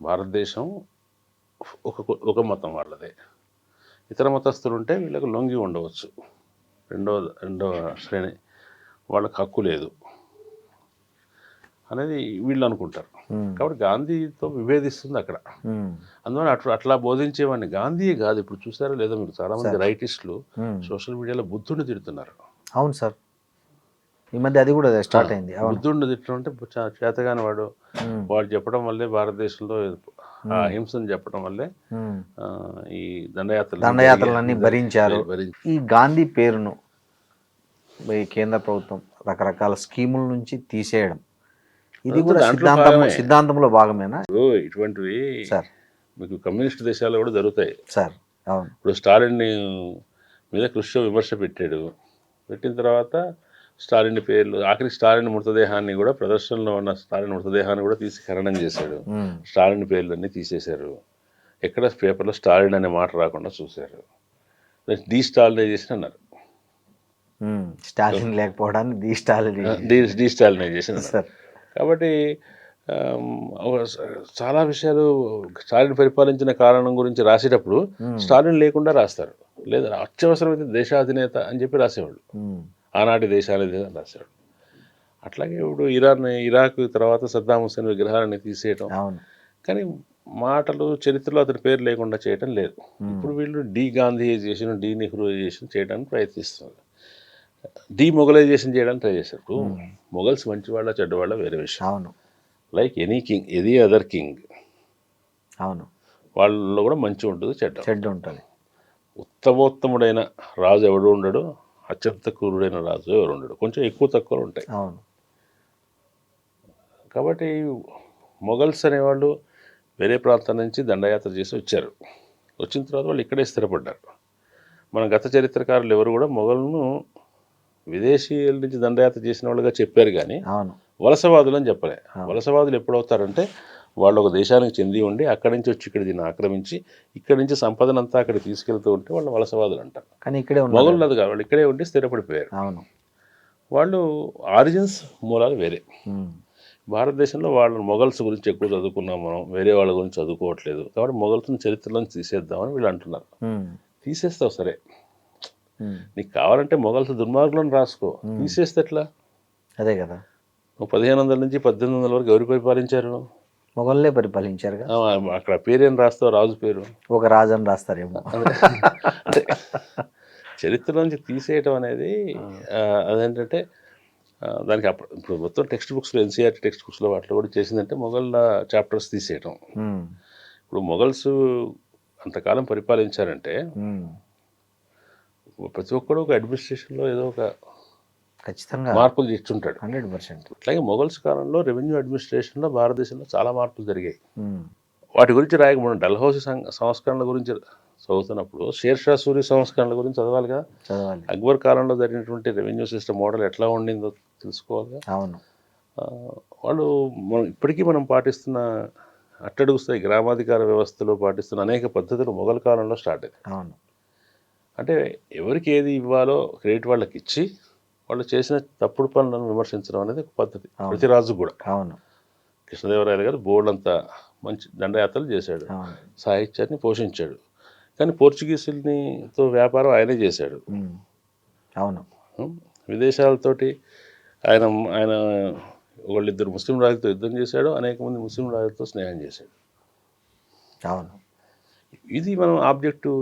భారతదేశం ఒక మతం వాళ్ళదే, ఇతర మతస్థులు ఉంటే వీళ్ళకి లొంగి ఉండవచ్చు, రెండవ శ్రేణి, వాళ్ళకి హక్కు లేదు అనేది వీళ్ళు అనుకుంటారు. కాబట్టి గాంధీతో విభేదిస్తుంది అక్కడ. అందువల్ల అట్లా బోధించేవాడిని గాంధీయే కాదు. ఇప్పుడు చూసారో లేదో మీరు, చాలా మంది రైటిస్టులు సోషల్ మీడియాలో బుద్ధుడిని తిడుతున్నారు. అవును సార్, ఈ మధ్య అది కూడా స్టార్ట్ అయింది. బుద్ధుడిని తిట్టడం అంటే చేతగాని వాడు చెప్పడం వల్లే భారతదేశంలో ఆ హింసను చెప్పడం వల్లే ఈ దండయాత్రలన్నీ భరించారు. ఈ గాంధీ పేరును కేంద్ర ప్రభుత్వం రకరకాల స్కీముల నుంచి తీసేయడం, ఇది కూడా సిద్ధాంతంలో భాగమేనా? ఇటువంటివి సార్ మీకు కమ్యూనిస్ట్ దేశాల్లో కూడా జరుగుతాయి సార్. అవును, ఇప్పుడు స్టాలిన్ మీద క్రుష్చెవ్ విమర్శ పెట్టిన తర్వాత స్టాలిన్ పేర్లు, ఆఖరికి స్టాలిన్ మృతదేహాన్ని కూడా, ప్రదర్శనలో ఉన్న స్టాలిన్ మృతదేహాన్ని కూడా తీసి ఖననం చేశాడు. స్టాలిన్ పేర్లన్నీ తీసేశారు. ఎక్కడ పేపర్లో స్టాలిన్ అనే మాట రాకుండా చూశారు. డీస్టాలినైజేషన్ అన్నారు. స్టాలిన్ లేకపోవడాన్ని డీస్టాలినైజేషన్ అన్నారు. కాబట్టి చాలా విషయాలు స్టాలిన్ పరిపాలించిన కారణం గురించి రాసేటప్పుడు స్టాలిన్ లేకుండా రాస్తారు, లేదా అత్యవసరమైతే దేశాధినేత అని చెప్పి రాసేవాళ్ళు, ఆనాటి దేశాధినేత రాసేవాళ్ళు. అట్లాగే ఇప్పుడు ఇరాక్ తర్వాత సద్దాం హుస్సేన్ విగ్రహాలని తీసేయటం, కానీ మాటలు చరిత్రలో అతని పేరు లేకుండా చేయటం లేదు. ఇప్పుడు వీళ్ళు గాంధీయైజేషన్, నెహ్రూయైజేషన్ చేయడానికి ప్రయత్నిస్తున్నారు, మొఘలైజేషన్ చేయడానికి ట్రై చేశారు. ఇప్పుడు మొఘల్స్ మంచివాళ్ళ చెడ్డవాళ్ళ వేరే విషయం. అవును, లైక్ ఎనీ అదర్ కింగ్. అవును, వాళ్ళలో కూడా మంచి ఉంటుంది, చెడ్డ ఉంటుంది. ఉత్తమోత్తముడైన రాజు ఎవడు ఉండడు, అత్యంత క్రూరుడైన రాజు ఎవరు ఉండడు, కొంచెం ఎక్కువ తక్కువలు ఉంటాయి. అవును. కాబట్టి మొఘల్స్ అనేవాళ్ళు వేరే ప్రాంతం నుంచి దండయాత్ర చేసి వచ్చారు. వచ్చిన తర్వాత వాళ్ళు ఇక్కడే స్థిరపడ్డారు. మన గత చరిత్రకారులు ఎవరు కూడా మొఘల్ను విదేశీయుల నుంచి దండయాత్ర చేసిన వాళ్ళుగా చెప్పారు, కానీ వలసవాదులు అని చెప్పలే. వలసవాదులు ఎప్పుడవుతారంటే వాళ్ళు ఒక దేశానికి చెంది ఉండి అక్కడి నుంచి వచ్చి ఇక్కడ దీన్ని ఆక్రమించి ఇక్కడి నుంచి సంపదనంతా అక్కడ తీసుకెళ్తూ ఉంటే వాళ్ళు వలసవాదులు అంటారు. కానీ ఇక్కడే మొఘలు అది కాదు, వాళ్ళు ఇక్కడే ఉండి స్థిరపడిపోయారు. వాళ్ళు ఆరిజిన్స్ మూలాలు వేరే. భారతదేశంలో వాళ్ళ మొఘల్స్ గురించి ఎక్కువ చదువుకున్నాం మనం, వేరే వాళ్ళ గురించి చదువుకోవట్లేదు. కాబట్టి మొఘల్స్ని చరిత్రలోంచి తీసేద్దామని వీళ్ళు అంటున్నారు. తీసేస్తావు సరే, నీకు కావాలంటే మొఘల్స్ దుర్మార్గులను రాసుకో, తీసేస్తే ఎట్లా? అదే కదా. 1500 నుంచి 1800 వరకు ఎవరు పరిపాలించారు? మొఘల్లే పరిపాలించారు. అక్కడ పేరేం రాస్తావు? రాజు పేరు, ఒక రాజు అని రాస్తారేమో. అంటే చరిత్ర నుంచి తీసేయటం అనేది అదేంటంటే దానికి ఇప్పుడు మొత్తం టెక్స్ట్ బుక్స్లో, ఎన్సీఆర్టీ టెక్స్ట్ బుక్స్లో వాటిలో కూడా చేసిందంటే మొఘల్ చాప్టర్స్ తీసేయటం. ఇప్పుడు మొఘల్స్ అంతకాలం పరిపాలించారంటే ప్రతి ఒక్కరు ఒక అడ్మినిస్ట్రేషన్లో ఏదో ఒక ఖచ్చితంగా మార్పులు ఇచ్చుంటాడు 100%. అట్లాగే మొఘల్స్ కాలంలో రెవెన్యూ అడ్మినిస్ట్రేషన్లో భారతదేశంలో చాలా మార్పులు జరిగాయి. వాటి గురించి రాయకపోవడం, డల్హౌసీ సంస్కరణల గురించి చదువుతున్నప్పుడు షేర్షా సూరి సంస్కరణల గురించి చదవాలి కదా. అక్బర్ కాలంలో జరిగినటువంటి రెవెన్యూ సిస్టమ్ మోడల్ ఎట్లా ఉండిందో తెలుసుకోవాలి కదా. అవును, వాళ్ళు ఇప్పటికీ మనం పాటిస్తున్న అట్టడుగు స్థాయి గ్రామాధికార వ్యవస్థలో పాటిస్తున్న అనేక పద్ధతులు మొఘల్ కాలంలో స్టార్ట్ అయ్యాయి. అవును, అంటే ఎవరికి ఏది ఇవ్వాలో క్రెడిట్ వాళ్ళకి ఇచ్చి వాళ్ళు చేసిన తప్పుడు పనులను విమర్శించడం అనేది ఒక పద్ధతి ప్రతి రాజు కూడా. అవును. కృష్ణదేవరాయలు గారు బోర్డు అంతా మంచి దండయాత్రలు చేశాడు, అవును. సాహిత్యాన్ని పోషించాడు. కానీ పోర్చుగీసులతో వ్యాపారం ఆయనే చేశాడు. అవును. విదేశాలతోటి ఆయన ఆయన ఒకళ్ళిద్దరు ముస్లిం రాజులతో యుద్ధం చేశాడు, అనేక మంది ముస్లిం రాజులతో స్నేహం చేశాడు. అవును. ఇది మనం ఆబ్జెక్టివ్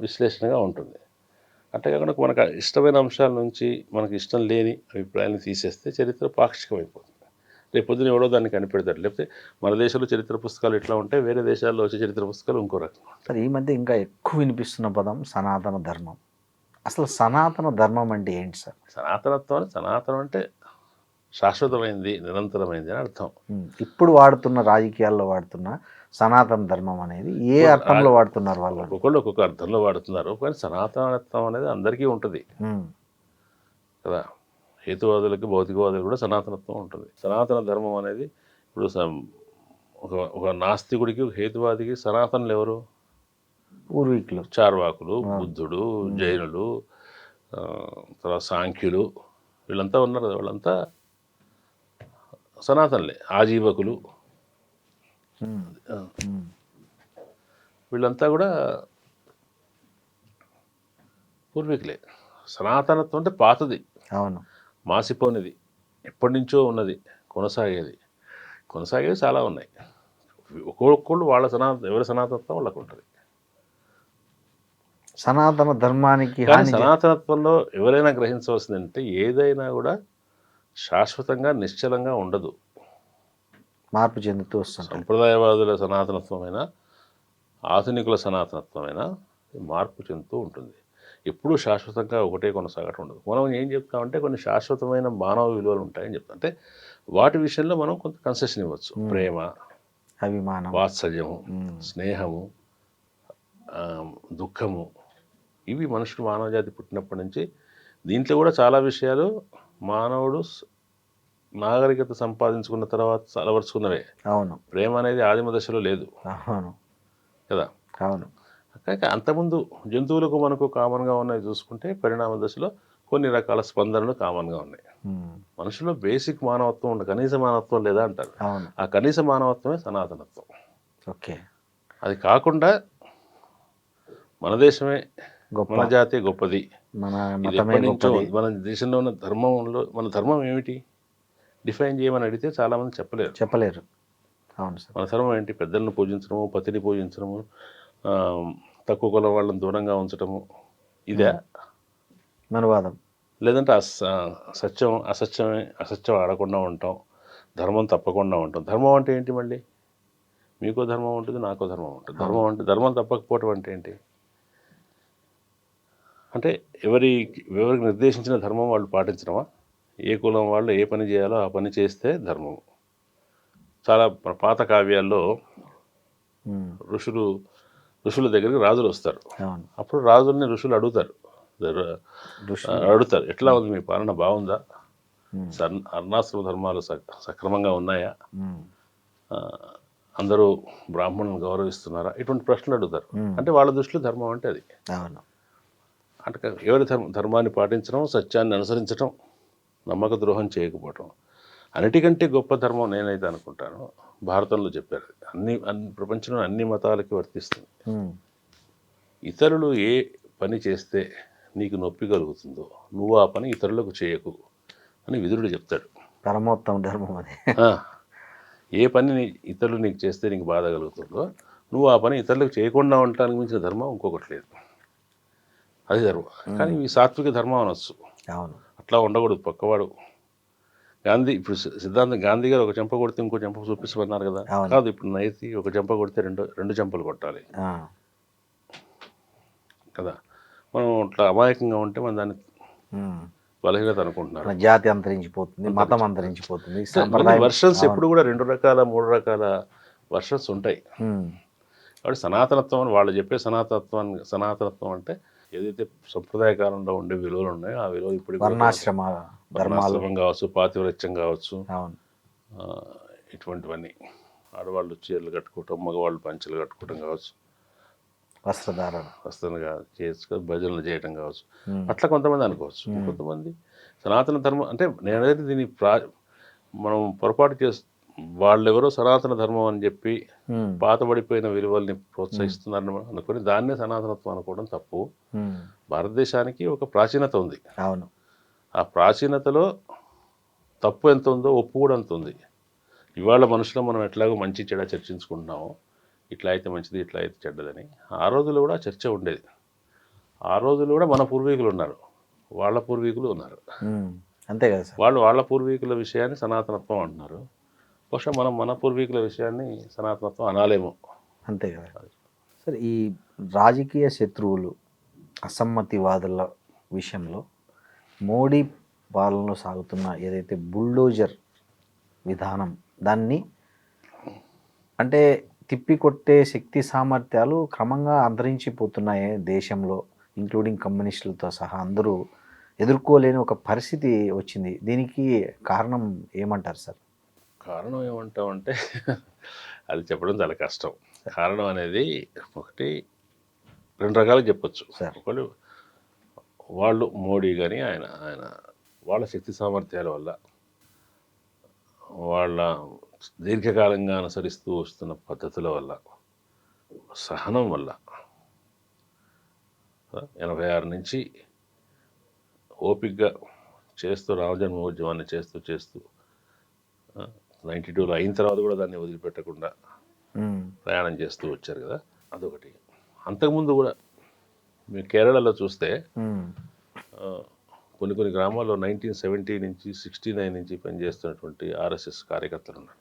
విశ్లేషణగా ఉంటుంది. అట్లా కాకుండా మనకు ఇష్టమైన అంశాల నుంచి మనకు ఇష్టం లేని అభిప్రాయాన్ని తీసేస్తే చరిత్ర పాక్షికమైపోతుంది. రేపు పొద్దున ఎవడో దాన్ని కనిపెడతాడు. లేకపోతే మన దేశంలో చరిత్ర పుస్తకాలు ఎట్లా ఉంటాయి, వేరే దేశాల్లో వచ్చే చరిత్ర పుస్తకాలు ఇంకో రకంగా ఉంటాయి. సార్, ఈ మధ్య ఇంకా ఎక్కువ వినిపిస్తున్న పదం సనాతన ధర్మం. అసలు సనాతన ధర్మం అంటే ఏంటి సార్? సనాతనం అంటే శాశ్వతమైంది, నిరంతరమైంది అని అర్థం. ఇప్పుడు వాడుతున్న రాజకీయాల్లో వాడుతున్న సనాతన ధర్మం అనేది ఏ అర్థంలో వాడుతున్నారు వాళ్ళు? ఒక్కొక్కళ్ళు ఒక్కొక్క అర్థంలో వాడుతున్నారు. కానీ సనాతనత్వం అనేది అందరికీ ఉంటుంది కదా. హేతువాదులకి భౌతికవాదులు కూడా సనాతనత్వం ఉంటుంది. సనాతన ధర్మం అనేది ఇప్పుడు ఒక నాస్తికుడికి హేతువాదికి సనాతనులు ఎవరు? పూర్వీకులు, చార్వాకులు, బుద్ధుడు, జైనులు, తర్వాత సాంఖ్యులు, వీళ్ళంతా ఉన్నారు కదా. వాళ్ళంతా సనాతనలే. ఆజీవకులు, వీళ్ళంతా కూడా పూర్వీకులే. సనాతనత్వం అంటే పాతది, అవును, మాసిపోనిది, ఎప్పటి నుంచో ఉన్నది, కొనసాగేవి చాలా ఉన్నాయి. ఒక్కొక్కళ్ళు వాళ్ళ ఎవరి సనాతనత్వం వాళ్ళకు ఉంటుంది. సనాతన ధర్మానికి సనాతనత్వంలో ఎవరైనా గ్రహించవలసిందంటే ఏదైనా కూడా శాశ్వతంగా నిశ్చలంగా ఉండదు, మార్పు చెందుతూ వస్తుంది. సంప్రదాయవాదుల సనాతనత్వమైన ఆధునికుల సనాతనత్వమైన మార్పు చెందుతూ ఉంటుంది. ఎప్పుడూ శాశ్వతంగా ఒకటే కొనసాగటం ఉండదు. మనం ఏం చెప్తామంటే కొన్ని శాశ్వతమైన మానవ విలువలు ఉంటాయని చెప్తాం. అంటే వాటి విషయంలో మనం కొంత కన్సెషన్ ఇవ్వచ్చు. ప్రేమ, అభిమానం, వాత్సల్యము, స్నేహము, దుఃఖము, ఇవి మనుషులు మానవజాతి పుట్టినప్పటి నుంచి. దీంట్లో కూడా చాలా విషయాలు మానవుడు నాగరికత సంపాదించుకున్న తర్వాత అలవరుచుకున్నవే. అవును. ప్రేమ అనేది ఆదిమ దశలో లేదు. అవును కదా. అవును. కాక అంతకుముందు జంతువులకు మనకు కామన్గా ఉన్నాయి చూసుకుంటే పరిణామ దశలో కొన్ని రకాల స్పందనలు కామన్గా ఉన్నాయి. మనుషులో బేసిక్ మానవత్వం ఉండదు, కనీస మానవత్వం లేదా అంటారు. ఆ కనీస మానవత్వమే సనాతనత్వం. ఓకే. అది కాకుండా మన దేశమే, మన జాతే గొప్పది, ఇది ఎప్పటి నుంచో మన దేశంలో ఉన్న ధర్మంలో మన ధర్మం ఏమిటి డిఫైన్ చేయమని అడిగితే చాలామంది చెప్పలేరు. అవును సార్. మన ధర్మం ఏంటి? పెద్దలను పూజించడము, పతిని పూజించడము, తక్కువ కులం వాళ్ళని దూరంగా ఉంచడము, ఇదే అనువాదం. లేదంటే అసత్యం ఆడకుండా ఉంటాం, ధర్మం తప్పకుండా ఉంటాం. ధర్మం అంటే ఏంటి? మళ్ళీ మీకో ధర్మం ఉంటుంది, నాకో ధర్మం ఉంటుంది. ధర్మం తప్పకపోవటం అంటే ఏంటి? అంటే ఎవరికి నిర్దేశించిన ధర్మం వాళ్ళు పాటించడమా? ఏ కులం వాళ్ళు ఏ పని చేయాలో ఆ పని చేస్తే ధర్మం. చాలా పాత కావ్యాల్లో ఋషుల దగ్గరికి రాజులు వస్తారు. అప్పుడు రాజుల్ని ఋషులు అడుగుతారు, ఎట్లా ఉంది మీ పాలన, బాగుందా, అర్ణాశ్రమ ధర్మాలు సక్రమంగా ఉన్నాయా, అందరూ బ్రాహ్మణులను గౌరవిస్తున్నారా, ఇటువంటి ప్రశ్నలు అడుగుతారు. అంటే వాళ్ళ దృష్టిలో ధర్మం అంటే అది. అంటే ఎవరి ధర్మాన్ని పాటించడం, సత్యాన్ని అనుసరించడం, నమ్మక ద్రోహం చేయకపోవటం. అన్నిటికంటే గొప్ప ధర్మం నేనైతే అనుకుంటాను భారతంలో చెప్పారు. అన్ని ప్రపంచంలో అన్ని మతాలకి వర్తిస్తుంది. ఇతరులు ఏ పని చేస్తే నీకు నొప్పి కలుగుతుందో నువ్వు ఆ పని ఇతరులకు చేయకు అని విదురుడు చెప్తాడు. పరమోత్తమ ధర్మం అది. ఏ పని ఇతరులు నీకు చేస్తే నీకు బాధ కలుగుతుందో నువ్వు ఆ పని ఇతరులకు చేయకుండా ఉండటానికి మించిన ధర్మం ఇంకొకటి లేదు. అది ధర్మం. కానీ ఈ సాత్విక ధర్మం అనొచ్చు. అవును. అట్లా ఉండకూడదు. పక్కవాడు ఇప్పుడు సిద్ధాంతం గాంధీ గారు ఒక చెంప కొడితే ఇంకో చెంప చూపిస్తామన్నారు కదా. కాదు, ఇప్పుడు నైతి ఒక చెంప కొడితే రెండు చెంపలు కొట్టాలి కదా. మనం అట్లా అమాయకంగా ఉంటే మనం దాన్ని బలహీనత అనుకుంటున్నారు. జాతి అంతరించిపోతుంది, మతం అంతరించిపోతుంది. వర్షన్స్ ఎప్పుడు కూడా 2 రకాల 3 రకాల వర్షన్స్ ఉంటాయి. కాబట్టి సనాతనత్వం అని వాళ్ళు చెప్పే సనాతనత్వం అంటే ఏదైతే సంప్రదాయ కాలంలో ఉండే విలువలు ఉన్నాయో ఆ విలువలు ఇప్పుడు వర్ణాశ్రమం కావచ్చు, పాతివ్రత్యం కావచ్చు, ఇటువంటివన్నీ, ఆడవాళ్ళు చీరలు కట్టుకోవటం, మగవాళ్ళు పంచెలు కట్టుకోవటం కావచ్చు, వస్త్రధారణ. వస్తుందిగా చేయొచ్చు, భజనలు చేయటం కావచ్చు, ఉమ్, అట్లా కొంతమంది అనుకోవచ్చు. కొంతమంది సనాతన ధర్మం అంటే నేను అనేది దీన్ని మనం పొరపాటు వాళ్ళెవరో సనాతన ధర్మం అని చెప్పి ఉమ్, పాతబడిపోయిన విలువల్ని ప్రోత్సహిస్తున్నారని మనం అనుకుని దాన్నే సనాతనత్వం అనుకోవడం తప్పు. ఉమ్, భారతదేశానికి ఒక ప్రాచీనత ఉంది. అవును. ఆ ప్రాచీనతలో తప్పు ఎంత ఉందో ఒప్పు కూడా అంత ఉంది. ఇవాళ మనుషులు మనం ఎట్లాగో మంచి చెడ చర్చించుకుంటున్నామో, ఇట్లా అయితే మంచిది, ఇట్లా అయితే చెడ్డదని. ఆ రోజుల్లో కూడా చర్చ ఉండేది. ఆ రోజుల్లో కూడా మన పూర్వీకులు ఉన్నారు, వాళ్ళ పూర్వీకులు ఉన్నారు. ఉమ్, అంతే కదా సార్. వాళ్ళ పూర్వీకుల విషయాన్ని సనాతనత్వం అంటున్నారు. బహుశా మనం మన పూర్వీకుల విషయాన్ని సనాతనత్వం అనాలేమో. అంతే కదా సార్. ఈ రాజకీయ శత్రువులు, అసమ్మతివాదుల విషయంలో మోడీ పాలనలో సాగుతున్న ఏదైతే బుల్డోజర్ విధానం, దాన్ని అంటే తిప్పికొట్టే శక్తి సామర్థ్యాలు క్రమంగా అంతరించిపోతున్నాయి దేశంలో, ఇంక్లూడింగ్ కమ్యూనిస్టులతో సహా అందరూ ఎదుర్కోలేని ఒక పరిస్థితి వచ్చింది. దీనికి కారణం ఏమంటారు సార్? కారణం ఏమంటామంటే అది చెప్పడం చాలా కష్టం. కారణం అనేది ఒకటి రెండు రకాలుగా చెప్పొచ్చు. సార్. ఒకళ్ళు వాళ్ళు మోడీ కానీ ఆయన ఆయన వాళ్ళ శక్తి సామర్థ్యాల వల్ల, వాళ్ళ దీర్ఘకాలంగా అనుసరిస్తూ వస్తున్న పద్ధతుల వల్ల, సహనం వల్ల 86 నుంచి ఓపికగా చేస్తూ రామజన్మ ఉద్యమాన్ని చేస్తూ 92లో అయిన తర్వాత కూడా దాన్ని వదిలిపెట్టకుండా ప్రయాణం చేస్తూ వచ్చారు కదా, అదొకటి. అంతకుముందు కూడా మీరు కేరళలో చూస్తే కొన్ని గ్రామాల్లో 1970 నుంచి 69 నుంచి పనిచేస్తున్నటువంటి ఆర్ఎస్ఎస్ కార్యకర్తలు ఉన్నారు.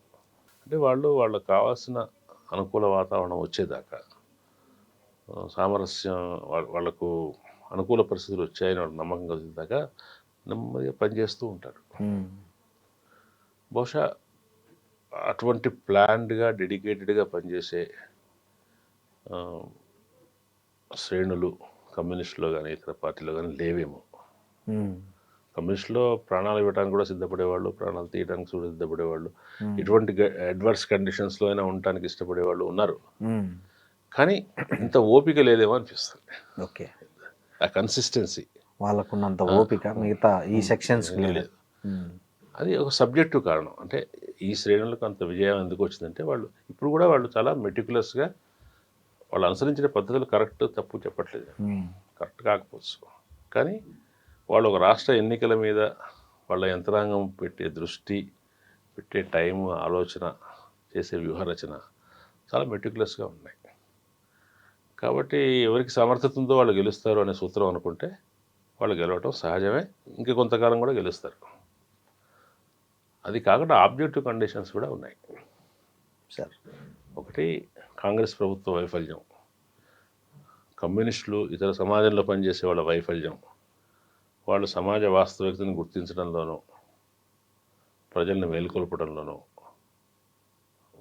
అంటే వాళ్ళకు కావాల్సిన అనుకూల వాతావరణం వచ్చేదాకా, సామరస్యం, వాళ్లకు అనుకూల పరిస్థితులు వచ్చాయని వాళ్ళకి నమ్మకం కలిగేదాకా నెమ్మదిగా పనిచేస్తూ ఉంటారు. బహుశా అటువంటి ప్లాన్డ్గా డెడికేటెడ్గా పనిచేసే శ్రేణులు కమ్యూనిస్టులో కానీ ఇతర పార్టీలో కానీ లేవేమో. కమ్యూనిస్టులో ప్రాణాలు ఇవ్వడానికి కూడా సిద్ధపడేవాళ్ళు, ప్రాణాలు తీయడానికి కూడా సిద్ధపడేవాళ్ళు, ఇటువంటి అడ్వర్స్ కండిషన్స్లో అయినా ఉండటానికి ఇష్టపడేవాళ్ళు ఉన్నారు. కానీ ఇంత ఓపిక లేదేమో అనిపిస్తుంది. ఓకే, ఆ కన్సిస్టెన్సీ వాళ్ళకున్నంత ఓపిక మిగతా ఈ సెక్షన్స్ లేదు. అది ఒక సబ్జెక్టివ్ కారణం. అంటే ఈ శ్రేణులకు అంత విజయం ఎందుకు వచ్చిందంటే ఇప్పుడు కూడా వాళ్ళు చాలా మెటిక్యులస్గా వాళ్ళు అనుసరించిన పద్ధతులు కరెక్ట్ తప్పు చెప్పట్లేదు, కరెక్ట్ కాకపోవచ్చు. కానీ వాళ్ళు ఒక రాష్ట్ర ఎన్నికల మీద వాళ్ళ యంత్రాంగం పెట్టే దృష్టి, పెట్టే టైం, ఆలోచన, చేసే వ్యూహరచన చాలా మెటిక్యులస్గా ఉన్నాయి. కాబట్టి ఎవరికి సమర్థత ఉందో వాళ్ళు గెలుస్తారు అనే సూత్రం అనుకుంటే వాళ్ళు గెలవటం సహజమే. ఇంకా కొంతకాలం కూడా గెలుస్తారు. అది కాకుండా ఆబ్జెక్టివ్ కండిషన్స్ కూడా ఉన్నాయి సార్. ఒకటి కాంగ్రెస్ ప్రభుత్వ వైఫల్యం, కమ్యూనిస్టులు ఇతర సమాజంలో పనిచేసే వాళ్ళ వైఫల్యం, వాళ్ళు సమాజ వాస్తవికతను గుర్తించడంలోనూ, ప్రజల్ని మేల్కొల్పడంలోనూ,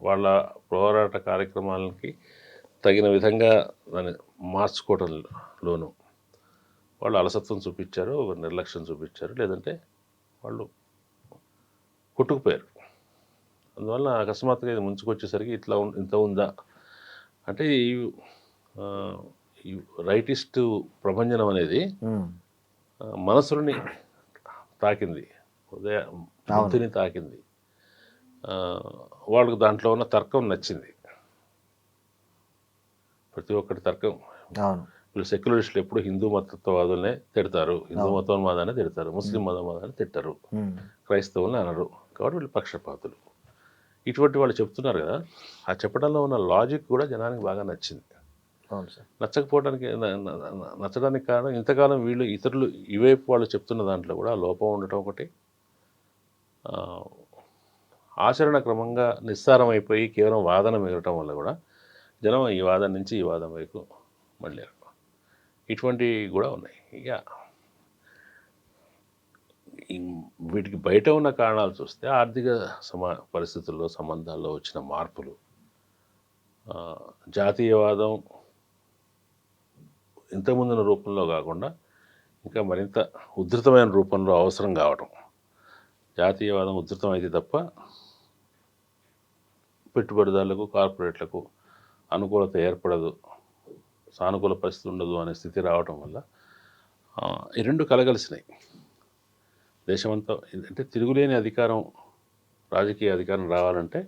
వాళ్ళ పోరాట కార్యక్రమాలకి తగిన విధంగా దాన్ని మార్చుకోవడంలోనూ వాళ్ళు అలసత్వం చూపించారు, నిర్లక్ష్యం చూపించారు, లేదంటే వాళ్ళు కొట్టుకుపోయారు. అందువల్ల అకస్మాత్తుగా ఇది ముంచుకొచ్చేసరికి ఇంత ఉందా అంటే ఈ రైటిస్ట్ ప్రభంజనం అనేది మనసుని తాకింది, బుద్ధిని తాకింది. వాళ్ళకు దాంట్లో ఉన్న తర్కం నచ్చింది. ప్రతి ఒక్కటి తర్కం. వీళ్ళు సెక్యులరిస్టులు ఎప్పుడు హిందూ మతత్వవాదులనే తిడతారు, హిందూ మతోన్మాదాన్ని తిడతారు, ముస్లిం మతోన్మాదాన్ని తిట్టరు, క్రైస్తవుల్ని అనరు. కాబట్టి వీళ్ళు పక్షపాతులు. ఇటువంటి వాళ్ళు చెప్తున్నారు కదా, ఆ చెప్పడంలో ఉన్న లాజిక్ కూడా జనానికి బాగా నచ్చింది. నచ్చడానికి కారణం ఇంతకాలం వీళ్ళు ఇతరులు ఇవేపు వాళ్ళు చెప్తున్న దాంట్లో కూడా లోపం ఉండటం ఒకటి, ఆచరణ క్రమంగా నిస్సారమైపోయి కేవలం వాదన మిగలటం వల్ల కూడా జనం ఈ వాదన నుంచి ఈ వాదన వైపు మళ్ళారు. ఇటువంటివి కూడా ఉన్నాయి. ఇక వీటికి బయట ఉన్న కారణాలు చూస్తే ఆర్థిక పరిస్థితుల్లో, సంబంధాల్లో వచ్చిన మార్పులు, జాతీయవాదం ఇంతకుముందున్న రూపంలో కాకుండా ఇంకా మరింత ఉధృతమైన రూపంలో అవసరం కావటం. జాతీయవాదం ఉధృతం అయితే తప్ప పెట్టుబడిదారులకు, కార్పొరేట్లకు అనుకూలత ఏర్పడదు, సానుకూల పరిస్థితి ఉండదు అనే స్థితి రావటం వల్ల ఈ రెండు కలగలిసినాయి. దేశమంతా అంటే తిరుగులేని అధికారం, రాజకీయ అధికారం రావాలంటే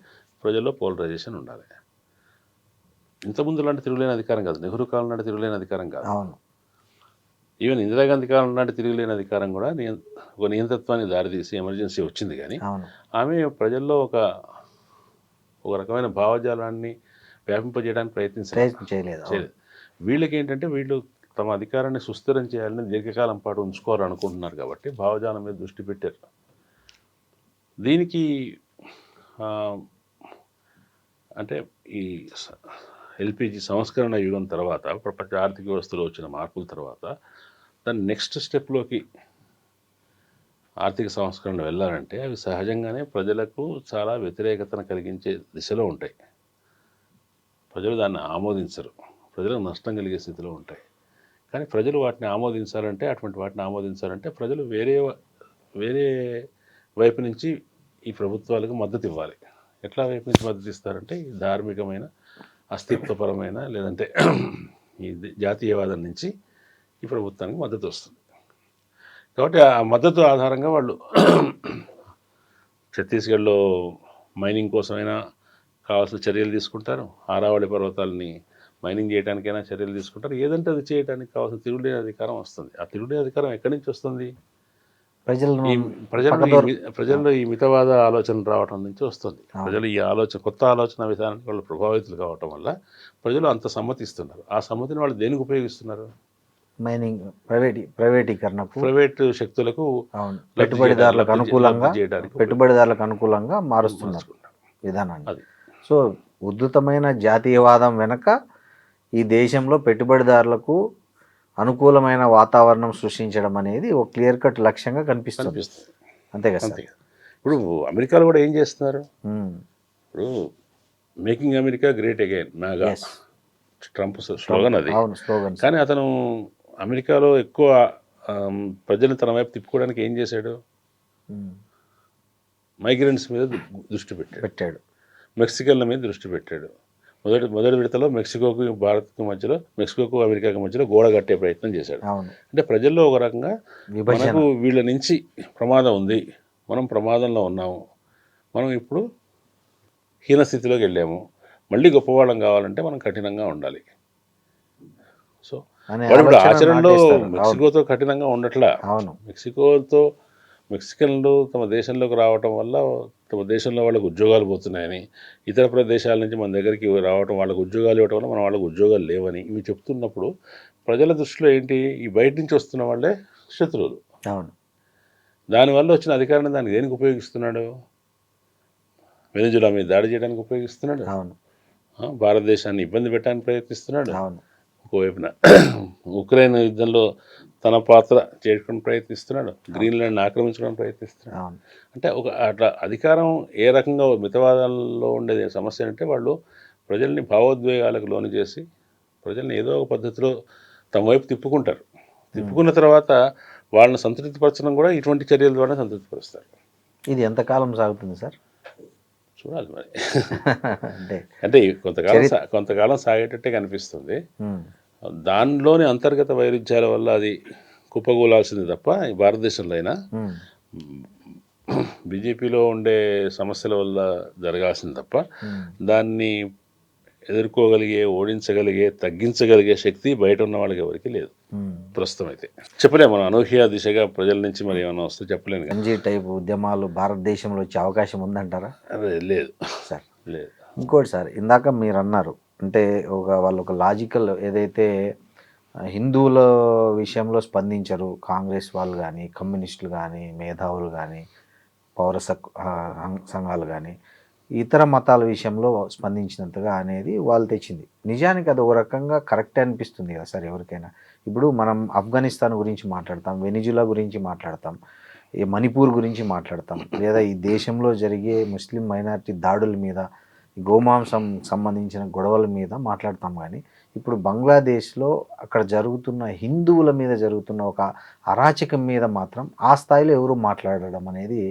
ప్రజల్లో పోలరైజేషన్ ఉండాలి. ఇంతకుముందు లాంటి తిరుగులేని అధికారం కాదు, నెహ్రూ కాలం నాటి తిరుగులేని అధికారం కాదు, అవును. ఈవెన్ ఇందిరాగాంధీ కాలం నాటి తిరుగులేని అధికారం కూడా ఒక నియంతత్వాన్ని దారితీసి ఎమర్జెన్సీ వచ్చింది. కానీ అవును. ఆమె ప్రజల్లో ఒక రకమైన భావజాలాన్ని వ్యాపింపజేయడానికి ప్రయత్నం చేయలేదు. చేయలేదు. వీళ్ళకి ఏంటంటే వీళ్ళు తమ అధికారాన్ని సుస్థిరం చేయాలని దీర్ఘకాలం పాటు ఉంచుకోవాలనుకుంటున్నారు కాబట్టి భావజాలం మీద దృష్టి పెట్టారు. దీనికి అంటే ఈ ఎల్పిజి సంస్కరణ యుగం తర్వాత, ప్రపంచ ఆర్థిక వ్యవస్థలో వచ్చిన మార్పుల తర్వాత దాని నెక్స్ట్ స్టెప్లోకి ఆర్థిక సంస్కరణ వెళ్ళాలంటే అవి సహజంగానే ప్రజలకు చాలా వ్యతిరేకతను కలిగించే దిశలో ఉంటాయి. ప్రజలు దాన్ని ఆమోదించరు, ప్రజలకు నష్టం కలిగే స్థితిలో ఉంటాయి. కానీ ప్రజలు వాటిని ఆమోదించాలంటే, అటువంటి వాటిని ఆమోదించాలంటే ప్రజలు వేరే వైపు నుంచి ఈ ప్రభుత్వాలకు మద్దతు ఇవ్వాలి. ఎట్లా వైపు నుంచి మద్దతు ఇస్తారంటే ఈ ధార్మికమైన, అస్తిత్వపరమైన, లేదంటే ఈ జాతీయవాదం నుంచి ఈ ప్రభుత్వానికి మద్దతు వస్తుంది. కాబట్టి ఆ మద్దతు ఆధారంగా వాళ్ళు ఛత్తీస్గఢ్లో మైనింగ్ కోసమైనా కావాల్సిన చర్యలు తీసుకుంటారు, ఆరావళి పర్వతాలని మైనింగ్ చేయడానికైనా చర్యలు తీసుకుంటారు. ఏదంటే అది చేయడానికి కావాల్సిన తిరుగులేని అధికారం వస్తుంది. ఆ తిరుగులేని అధికారం ఎక్కడి నుంచి వస్తుంది? ప్రజల్లో ఈ మితవాద ఆలోచన రావటం నుంచి వస్తుంది. ప్రజలు ఈ కొత్త ఆలోచన విధానానికి వాళ్ళు ప్రభావితులు కావటం వల్ల ప్రజలు అంత సమ్మతిస్తున్నారు. ఆ సమ్మతిని వాళ్ళు దేనికి ఉపయోగిస్తున్నారు? మైనింగ్ ప్రైవేట్ శక్తులకు, పెట్టుబడిదారులకు అనుకూలంగా మారుస్తున్నారు విధానాన్ని. సో ఉద్ధృతమైన జాతీయవాదం వెనక ఈ దేశంలో పెట్టుబడిదారులకు అనుకూలమైన వాతావరణం సృష్టించడం అనేది ఒక క్లియర్ కట్ లక్ష్యంగా కనిపిస్తుంది. అంతే కదా సార్? ఇప్పుడు అమెరికాలో కూడా ఏం చేస్తున్నారు? ఇప్పుడు making America great again, Naga Trump slogan అది. కానీ అతను అమెరికాలో ఎక్కువ ప్రజలు తన వైపు తిప్పుకోవడానికి ఏం చేశాడు? మైగ్రెంట్స్ మీద దృష్టి పెట్టాడు, మెక్సికన్ల మీద దృష్టి పెట్టాడు. మొదటి విడతలో మెక్సికోకు భారత్కు మధ్యలో, మెక్సికోకు అమెరికాకు మధ్యలో గోడ కట్టే ప్రయత్నం చేశాడు. అంటే ప్రజల్లో ఒక రకంగా మనకు వీళ్ళ నుంచి ప్రమాదం ఉంది, మనం ప్రమాదంలో ఉన్నాము, మనం ఇప్పుడు హీనస్థితిలోకి వెళ్ళాము, మళ్ళీ గొప్పవాళ్ళం కావాలంటే మనం కఠినంగా ఉండాలి. సో వాడు ఇప్పుడు ఆచరణలో మెక్సికోతో కఠినంగా ఉండట్లా. మెక్సికన్లు తమ దేశంలోకి రావటం వల్ల తమ దేశంలో వాళ్ళకు ఉద్యోగాలు పోతున్నాయని, ఇతర ప్రదేశాల నుంచి మన దగ్గరికి రావటం, వాళ్ళకు ఉద్యోగాలు ఇవ్వటం వల్ల మన వాళ్ళకు ఉద్యోగాలు లేవని ఇవి చెప్తున్నప్పుడు ప్రజల దృష్టిలో ఏంటి? ఈ బయట నుంచి వస్తున్న వాళ్ళే శత్రువులు. దానివల్ల వచ్చిన అధికారాన్ని దానికి దేనికి ఉపయోగిస్తున్నాడు? వెనిజులా మీద దాడి చేయడానికి ఉపయోగిస్తున్నాడు, భారతదేశాన్ని ఇబ్బంది పెట్టడానికి ప్రయత్నిస్తున్నాడు. ఒకవైపున ఉక్రెయిన్ యుద్ధంలో తన పాత్ర చేయడానికి ప్రయత్నిస్తున్నాడు, గ్రీన్లాండ్ని ఆక్రమించడానికి ప్రయత్నిస్తున్నాడు. అంటే అట్లా అధికారం ఏ రకంగా మితవాదాల్లో ఉండేది సమస్య అంటే వాళ్ళు ప్రజల్ని భావోద్వేగాలకు లోను చేసి ప్రజల్ని ఏదో ఒక పద్ధతిలో తమ వైపు తిప్పుకుంటారు. తిప్పుకున్న తర్వాత వాళ్ళని సంతృప్తిపరచడం కూడా ఇటువంటి చర్యల ద్వారా సంతృప్తిపరుస్తారు. ఇది ఎంతకాలం సాగుతుంది సార్? చూడాలి మరి. అంటే కొంతకాలం సాగేటట్టే కనిపిస్తుంది. దానిలోని అంతర్గత వైరుధ్యాల వల్ల అది కుప్పగూలాల్సింది తప్ప ఈ భారతదేశంలో అయినా బీజేపీలో ఉండే సమస్యల వల్ల జరగాల్సింది తప్ప దాన్ని ఎదుర్కోగలిగే, ఓడించగలిగే, తగ్గించగలిగే శక్తి బయట ఉన్న వాళ్ళకి ఎవరికి లేదు ప్రస్తుతం. అయితే చెప్పలేము మనం అనూహ్య దిశగా ప్రజల నుంచి మరి ఏమైనా వస్తే చెప్పలేను. గంజీ టైప్ ఉద్యమాలు భారతదేశంలో వచ్చే అవకాశం ఉందంటారా? లేదు సార్, లేదు. ఇంకోటి సార్, ఇందాక మీరు అన్నారు అంటే వాళ్ళు ఒక లాజికల్ ఏదైతే హిందువుల విషయంలో స్పందించరు కాంగ్రెస్ వాళ్ళు కానీ, కమ్యూనిస్టులు కానీ, మేధావులు కానీ, పౌర సంఘాలు కానీ, ఇతర మతాల విషయంలో స్పందించినంతగా అనేది వాళ్ళు తెచ్చింది. నిజానికి అది ఒక రకంగా కరెక్టే అనిపిస్తుంది కదా సార్ ఎవరికైనా. ఇప్పుడు మనం ఆఫ్ఘనిస్తాన్ గురించి మాట్లాడతాం, వెనిజులా గురించి మాట్లాడతాం, ఈ మణిపూర్ గురించి మాట్లాడతాం, లేదా ఈ దేశంలో జరిగే ముస్లిం మైనారిటీ దాడుల మీద, గోమాంసం సంబంధించిన గొడవల మీద మాట్లాడతాం. కానీ ఇప్పుడు బంగ్లాదేశ్లో అక్కడ జరుగుతున్న హిందువుల మీద జరుగుతున్న ఒక అరాచకం మీద మాత్రం ఆ స్థాయిలో ఎవరు మాట్లాడడం అనేది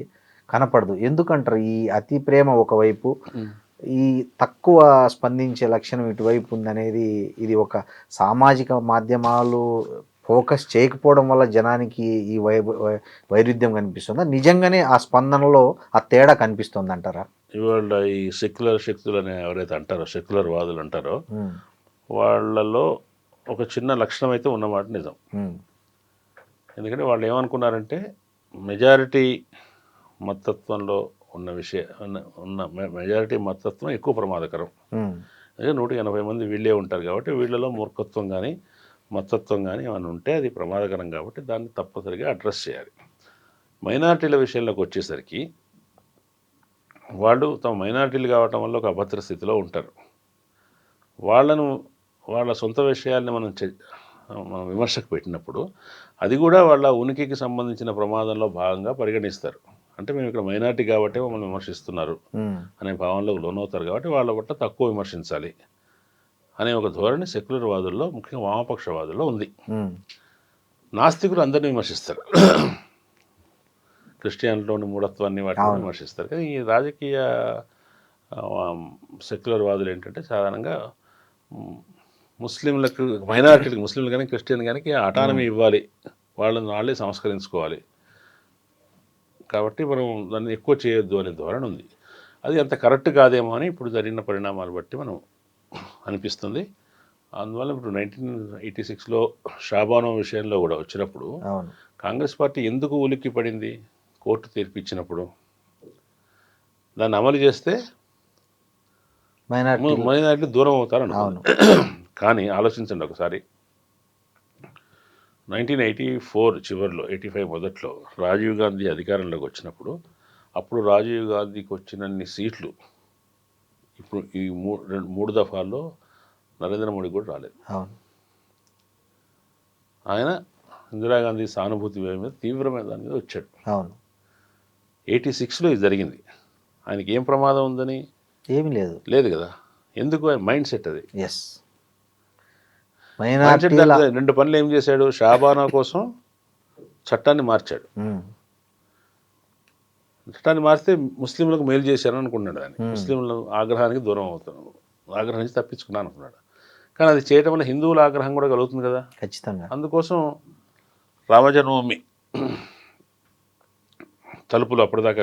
కనపడదు. ఎందుకంటారు? ఈ అతి ప్రేమ ఒకవైపు, ఈ తక్కువ స్పందించే లక్షణం ఇటువైపు ఉందనేది ఇది ఒక సామాజిక మాధ్యమాలు ఫోకస్ చేయకపోవడం వల్ల జనానికి ఈ వైరుధ్యం కనిపిస్తుందా, నిజంగానే ఆ స్పందనలో ఆ తేడా కనిపిస్తుంది అంటారా? ఇవాళ ఈ సెక్యులర్ శక్తులు అనే ఎవరైతే అంటారో, సెక్యులర్ వాదులు అంటారో, వాళ్ళలో ఒక చిన్న లక్షణం అయితే ఉన్నమాట నిజం. ఎందుకంటే వాళ్ళు ఏమనుకున్నారంటే మెజారిటీ మతత్వంలో ఉన్న మెజారిటీ మతత్వం ఎక్కువ ప్రమాదకరం. అదే 180 మంది వీళ్ళే ఉంటారు కాబట్టి వీళ్ళలో మూర్ఖత్వం కానీ మతత్వం కానీ ఏమైనా ఉంటే అది ప్రమాదకరం కాబట్టి దాన్ని తప్పనిసరిగా అడ్రస్ చేయాలి. మైనారిటీల విషయంలోకి వచ్చేసరికి వాళ్ళు తమ మైనారిటీలు కావటం వల్ల ఒక అభద్ర స్థితిలో ఉంటారు. వాళ్ళ సొంత విషయాల్ని మనం విమర్శకు పెట్టినప్పుడు అది కూడా వాళ్ళ ఉనికికి సంబంధించిన ప్రమాదంలో భాగంగా పరిగణిస్తారు. అంటే మేము ఇక్కడ మైనారిటీ కాబట్టి మమ్మల్ని విమర్శిస్తున్నారు అనే భావనలోకి లోనవుతారు కాబట్టి వాళ్ళ పట్ల తక్కువ విమర్శించాలి అనే ఒక ధోరణి సెక్యులర్ వాదుల్లో, ముఖ్యంగా వామపక్షవాదుల్లో ఉంది. నాస్తికులు అందరినీ విమర్శిస్తారు, క్రిస్టియన్లోని మూఢత్వాన్ని వాటిని విమర్శిస్తారు. కానీ ఈ రాజకీయ సెక్యులర్ వాదులు ఏంటంటే సాధారణంగా ముస్లింలకు, మైనారిటీలకు, ముస్లింలు కానీ క్రిస్టియన్ కానీ అటానమీ ఇవ్వాలి, వాళ్ళని వాళ్ళే సంస్కరించుకోవాలి కాబట్టి మనం దాన్ని ఎక్కువ చేయొద్దు అనే ధోరణి ఉంది. అది అంత కరెక్ట్ కాదేమో అని ఇప్పుడు జరిగిన పరిణామాలు బట్టి మనం అనిపిస్తుంది. అందువల్ల ఇప్పుడు 1986లో షాబానో విషయంలో కూడా వచ్చినప్పుడు కాంగ్రెస్ పార్టీ ఎందుకు ఉలిక్కి పడింది? కోర్టు తీర్పు ఇచ్చినప్పుడు దాన్ని అమలు చేస్తే మైనారిటీ దూరం అవుతారు. కానీ ఆలోచించండి ఒకసారి, 1984 చివరిలో, 85 మొదట్లో రాజీవ్ గాంధీ అధికారంలోకి వచ్చినప్పుడు అప్పుడు రాజీవ్ గాంధీకి వచ్చినన్ని సీట్లు ఇప్పుడు ఈ మూడు దఫాల్లో నరేంద్ర మోడీ కూడా రాలేదు. ఆయన ఇందిరాగాంధీ సానుభూతి మీద తీవ్రమైన దాని మీద వచ్చాడు. 86లో ఇది జరిగింది. ఆయనకి ఏం ప్రమాదం ఉందని ఏమీ లేదు కదా. ఎందుకు? మైండ్ సెట్ అది. రెండు పనులు ఏం చేశాడు? షాబానా కోసం చట్టాన్ని మార్చాడు. చట్టాన్ని మారితే ముస్లింలకు మేలు చేశారని అనుకున్నాడు. ఆయన ముస్లింల ఆగ్రహానికి దూరం అవుతాను, ఆగ్రహం నుంచి తప్పించుకున్నాను అనుకున్నాడు. కానీ అది చేయడం వల్ల హిందువుల ఆగ్రహం కూడా కలుగుతుంది కదా, ఖచ్చితంగా. అందుకోసం రామజన్మభూమి తలుపులు అప్పటిదాకా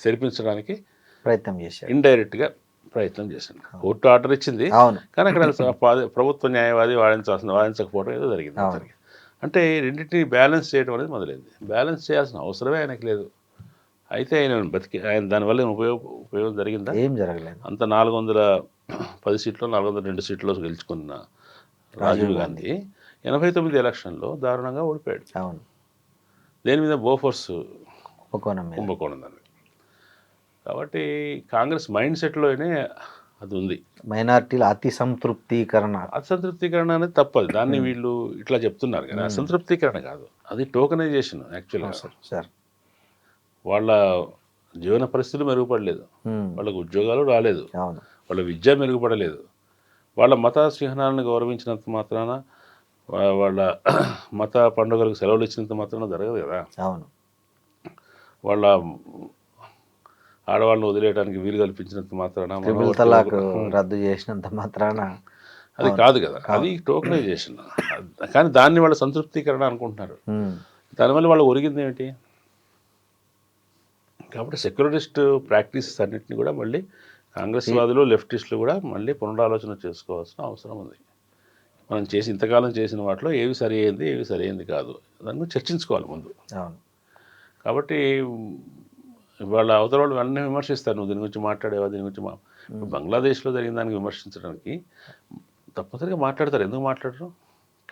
తెరిపించడానికి ప్రయత్నం చేశాడు, ఇండైరెక్ట్గా ప్రయత్నం చేశాడు. కోర్టు ఆర్డర్ ఇచ్చింది కానీ అక్కడ ప్రభుత్వ న్యాయవాది వాదించకపోవడం ఏదో జరిగింది. అంటే రెండింటినీ బ్యాలెన్స్ చేయడం అనేది మొదలైంది. బ్యాలెన్స్ చేయాల్సిన అవసరమే ఆయనకు లేదు. అయితే ఆయన దానివల్ల ఉపయోగం జరిగిందా? ఏం జరగలేదు. అంత 410 సీట్లు 402 సీట్లో గెలుచుకున్న రాజీవ్ గాంధీ 89 ఎలక్షన్లో దారుణంగా ఓడిపోయాడు. దేని మీద? బోఫోర్స్ కుంభకోణం దాని. కాబట్టి కాంగ్రెస్ మైండ్ సెట్లోనే అది ఉంది. మైనారిటీల అసంతృప్తీకరణ అనేది తప్పదు. దాన్ని వీళ్ళు ఇట్లా చెప్తున్నారు కానీ అసంతృప్తీకరణ కాదు, అది టోకనైజేషన్. యాక్చువల్గా సార్ వాళ్ళ జీవన పరిస్థితులు మెరుగుపడలేదు, వాళ్ళకు ఉద్యోగాలు రాలేదు, వాళ్ళ విద్య మెరుగుపడలేదు, వాళ్ళ మత చిహ్నాలను గౌరవించినంత మాత్రాన, వాళ్ళ మత పండుగలకు సెలవులు ఇచ్చినంత మాత్రాన జరగదు కదా. వాళ్ళ ఆడవాళ్ళని వదిలేయడానికి వీలు కల్పించినంత మాత్రాన, రద్దు చేసినంత మాత్రాన అది కాదు కదా. అది టోకనైజేషన్. కానీ దాన్ని వాళ్ళ సంతృప్తీకరణ అనుకుంటున్నారు. దానివల్ల వాళ్ళు ఒరిగింది ఏమిటి? కాబట్టి సెక్యులరిస్ట్ ప్రాక్టీసెస్ అన్నింటినీ కూడా మళ్ళీ కాంగ్రెస్ వాదులు, లెఫ్టిస్టులు కూడా మళ్ళీ పునరాలోచన చేసుకోవాల్సిన అవసరం ఉంది. మనం ఇంతకాలం చేసిన వాటిలో ఏవి సరి అయింది, ఏవి సరి అయింది కాదు, దాన్ని చర్చించుకోవాలి ముందు. కాబట్టి వాళ్ళ అవతల వాళ్ళు అన్నీ విమర్శిస్తారు, నువ్వు దీని గురించి మాట్లాడేవా, దీని గురించి బంగ్లాదేశ్లో జరిగిన దానికి విమర్శించడానికి తప్పనిసరిగా మాట్లాడతారు. ఎందుకు మాట్లాడరు?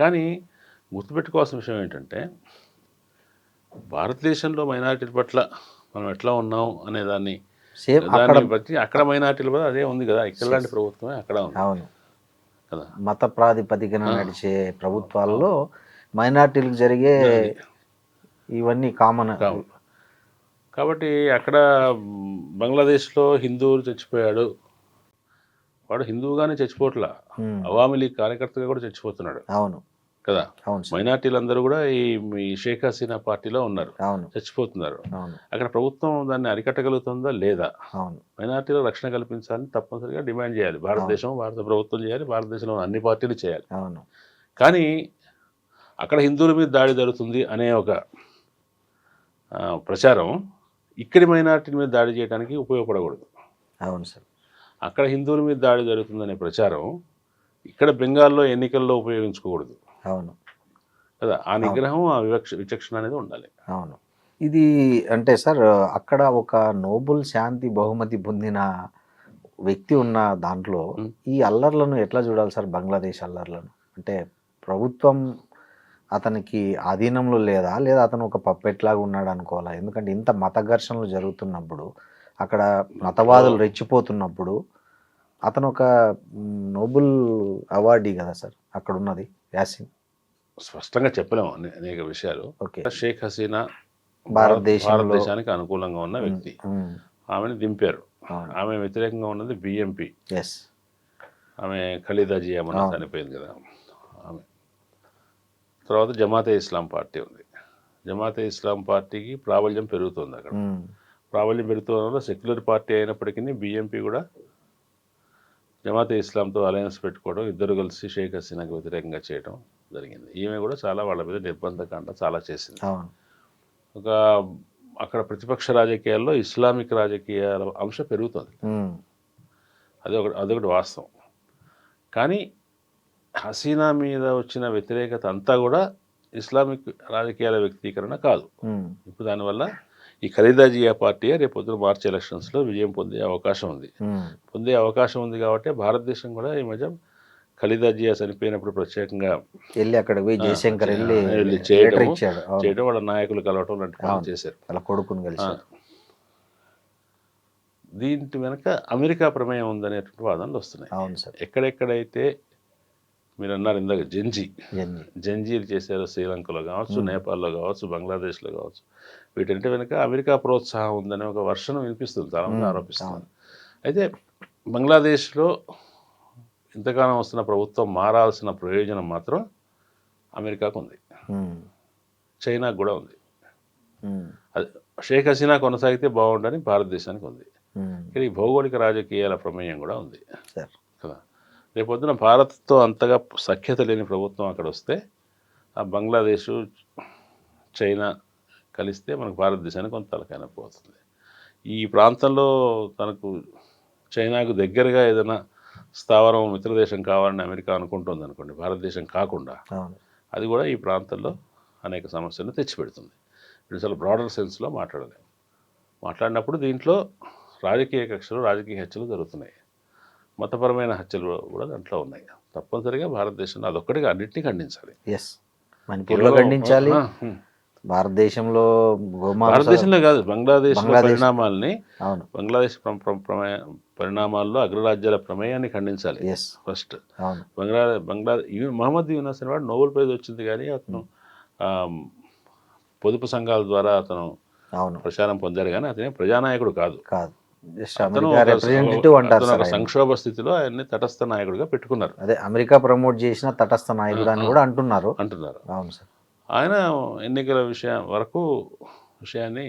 కానీ గుర్తుపెట్టుకోవాల్సిన విషయం ఏంటంటే భారతదేశంలో మైనారిటీల పట్ల మనం ఎట్లా ఉన్నాం అనే దాన్ని బట్టి అక్కడ మైనారిటీల పట్ల అదే ఉంది కదా. ఇక్కడలాంటి ప్రభుత్వమే అక్కడ ఉంది కదా. మత ప్రాతిపదికన నడిచే ప్రభుత్వాల్లో మైనారిటీలకు జరిగే ఇవన్నీ కామన్. కాబట్టి అక్కడ బంగ్లాదేశ్లో హిందువులు చచ్చిపోయాడు, వాడు హిందువుగానే చచ్చిపోవట్లా, అవామీ లీగ్ కార్యకర్తగా కూడా చచ్చిపోతున్నాడు. కదా. అవును సార్. మైనార్టీలందరూ కూడా ఈ షేక్ హసీనా పార్టీలో ఉన్నారు, అవును. చచ్చిపోతున్నారు. అవును. అక్కడ ప్రభుత్వం దాన్ని అరికట్టగలుగుతుందా లేదా? అవును. మైనార్టీలకు రక్షణ కల్పించాలని తప్పనిసరిగా డిమాండ్ చేయాలి. భారత ప్రభుత్వం చేయాలి, భారతదేశంలో అన్ని పార్టీలు చేయాలి. అవును. కానీ అక్కడ హిందువుల మీద దాడి జరుగుతుంది అనే ఒక ప్రచారం ఇక్కడి మైనార్టీ మీద దాడి చేయడానికి ఉపయోగపడకూడదు. అవును సార్. అక్కడ హిందువుల మీద దాడి జరుగుతుందనే ప్రచారం ఇక్కడ బెంగాల్లో ఎన్నికల్లో ఉపయోగించుకోకూడదు అవును. కదా. ఆ నిగ్రహం, ఆ విచక్షణ అనేది ఉండాలి. అవును. ఇది అంటే సార్ అక్కడ ఒక నోబెల్ శాంతి బహుమతి పొందిన వ్యక్తి ఉన్న దాంట్లో ఈ అల్లర్లను ఎట్లా చూడాలి సార్? బంగ్లాదేశ్ అల్లర్లను అంటే ప్రభుత్వం అతనికి ఆధీనంలో లేదా, లేదా అతను ఒక పప్పెట్లాగా ఉన్నాడు అనుకోవాలా? ఎందుకంటే ఇంత మత ఘర్షణలు జరుగుతున్నప్పుడు, అక్కడ మతవాదులు రెచ్చిపోతున్నప్పుడు అతను ఒక నోబెల్ అవార్డీ కదా సార్ అక్కడ ఉన్నది యాసిన్. స్పష్టంగా చెప్పలేము అనేక విషయాలు. ఓకే. షేక్ హసీనా భారతదేశానికి అనుకూలంగా ఉన్న వ్యక్తి. ఆమెను దింపారు. ఆమె వ్యతిరేకంగా ఉన్నది బిఎంపి. ఆమె ఖలీదా జియా మన చనిపోయింది కదా ఆమె. తర్వాత జమాతే ఇస్లాం పార్టీ ఉంది. జమాతే ఇస్లాం పార్టీకి ప్రాబల్యం పెరుగుతుంది అక్కడ. ప్రాబల్యం పెరుగుతున్న వల్ల సెక్యులర్ పార్టీ అయినప్పటికీ బిఎంపి కూడా జమాతే ఇస్లాంతో అలయన్స్ పెట్టుకోవడం, ఇద్దరు కలిసి షేక్ హసీనాకు వ్యతిరేకంగా చేయడం జరిగింది. ఈమె కూడా చాలా వాళ్ళ మీద నిర్బంధకాండ చాలా చేసింది. ఒక అక్కడ రాజకీయాల్లో ఇస్లామిక్ రాజకీయాల అంశం పెరుగుతుంది. అదొకటి వాస్తవం. కానీ హసీనా మీద వచ్చిన వ్యతిరేకత అంతా కూడా ఇస్లామిక్ రాజకీయాల వ్యక్తీకరణ కాదు. ఇప్పుడు దానివల్ల ఈ ఖలీదా జియా పార్టీ రేపు పొద్దున మార్చి ఎలక్షన్స్లో విజయం పొందే అవకాశం ఉంది కాబట్టి భారతదేశం కూడా ఈ మధ్య ఖలీదా జియా చనిపోయినప్పుడు ప్రత్యేకంగా వెళ్ళి అక్కడ జయశంకర్ వెళ్ళి చేయడం, వాళ్ళ నాయకులు కలవటం లాంటి పనులు చేశారు. వాళ్ళ కొడుకుని కలిసి. దీంట్ వెనక అమెరికా ప్రమేయం ఉందనేటువంటి వాదనలు వస్తున్నాయి. అవును సార్. ఎక్కడెక్కడైతే మీరు అన్నారు ఇందాక జంజీలు చేశారు, శ్రీలంకలో కావచ్చు, నేపాల్లో కావచ్చు, బంగ్లాదేశ్లో కావచ్చు, వీటంటే వెనుక అమెరికా ప్రోత్సాహం ఉందనే ఒక వర్షం వినిపిస్తుంది, చాలామంది ఆరోపిస్తున్నారు. అయితే బంగ్లాదేశ్లో ఇంతకాలం వస్తున్న ప్రభుత్వం మారాల్సిన ప్రయోజనం మాత్రం అమెరికాకు ఉంది, చైనాకు కూడా ఉంది. అది షేక్ హసీనా కొనసాగితే బాగుండని భారతదేశానికి ఉంది. కానీ భౌగోళిక రాజకీయాల ప్రమేయం కూడా ఉంది కదా. రేపొద్దున భారత్తో అంతగా సఖ్యత లేని ప్రభుత్వం అక్కడ వస్తే ఆ బంగ్లాదేశ్, చైనా కలిస్తే మనకు భారతదేశానికి కొంత తలకాయ పోతుంది. ఈ ప్రాంతంలో తనకు చైనాకు దగ్గరగా ఏదైనా స్థావరం మిత్రదేశం కావాలని అమెరికా అనుకుంటుంది అనుకోండి, భారతదేశం కాకుండా, అది కూడా ఈ ప్రాంతంలో అనేక సమస్యలను తెచ్చిపెడుతుంది. ఇప్పుడు చాలా బ్రాడర్ సెన్స్లో మాట్లాడినప్పుడు దీంట్లో రాజకీయ కక్షలు, రాజకీయ హత్యలు జరుగుతున్నాయి, మతపరమైన హత్యలు కూడా దాంట్లో ఉన్నాయి. తప్పనిసరిగా భారతదేశంలో అదొక్కటిగా అన్నింటినీ ఖండించాలి. మణిపూర్లో ఖండించాలి, భారతదేశంలో కాదు, బంగ్లాదేశ్ పరిణామాలని, బంగ్లాదేశ్ పరిణామాల్లో అగ్రరాజ్యాల ప్రమేయాన్ని ఖండించాలి ఫస్ట్. మహమ్మద్ యూనస్ అనేవాడు నోబెల్ ప్రైజ్ వచ్చింది, కానీ అతను పొదుపు సంఘాల ద్వారా అతను ప్రచారం పొందాడు, కానీ అతనే ప్రజానాయకుడు కాదు. అతను ఒక సంక్షోభ స్థితిలో ఆయన్ని తటస్థ నాయకుడిగా పెట్టుకున్నారు. అదే అమెరికా ప్రమోట్ చేసిన తటస్థ నాయకుడు అని కూడా అంటున్నారు. అవును సార్. ఆయన ఎన్నికల విషయాన్ని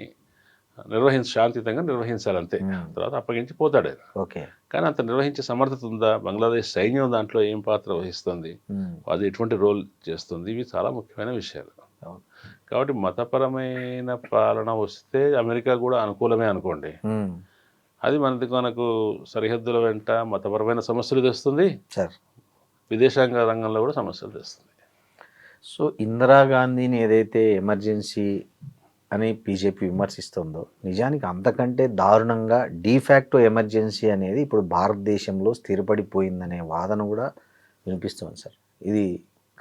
శాంతియుతంగా నిర్వహించాలంతే, తర్వాత అప్పగించి పోతాడు ఆయన. కానీ అంత నిర్వహించే సమర్థత ఉందా? బంగ్లాదేశ్ సైన్యం దాంట్లో ఏం పాత్ర వహిస్తుంది, అది ఎటువంటి రోల్ చేస్తుంది, ఇవి చాలా ముఖ్యమైన విషయాలు. కాబట్టి మతపరమైన పాలన వస్తే అమెరికా కూడా అనుకూలమే అనుకోండి, అది మనకు సరిహద్దుల వెంట మతపరమైన సమస్యలు తెస్తుంది, విదేశాంగ రంగంలో కూడా సమస్యలు తెస్తుంది. సో ఇందిరాగాంధీని ఏదైతే ఎమర్జెన్సీ అని బీజేపీ విమర్శిస్తుందో, నిజానికి అంతకంటే దారుణంగా డీఫాక్టో ఎమర్జెన్సీ అనేది ఇప్పుడు భారతదేశంలో స్థిరపడిపోయిందనే వాదన కూడా వినిపిస్తుంది సార్. ఇది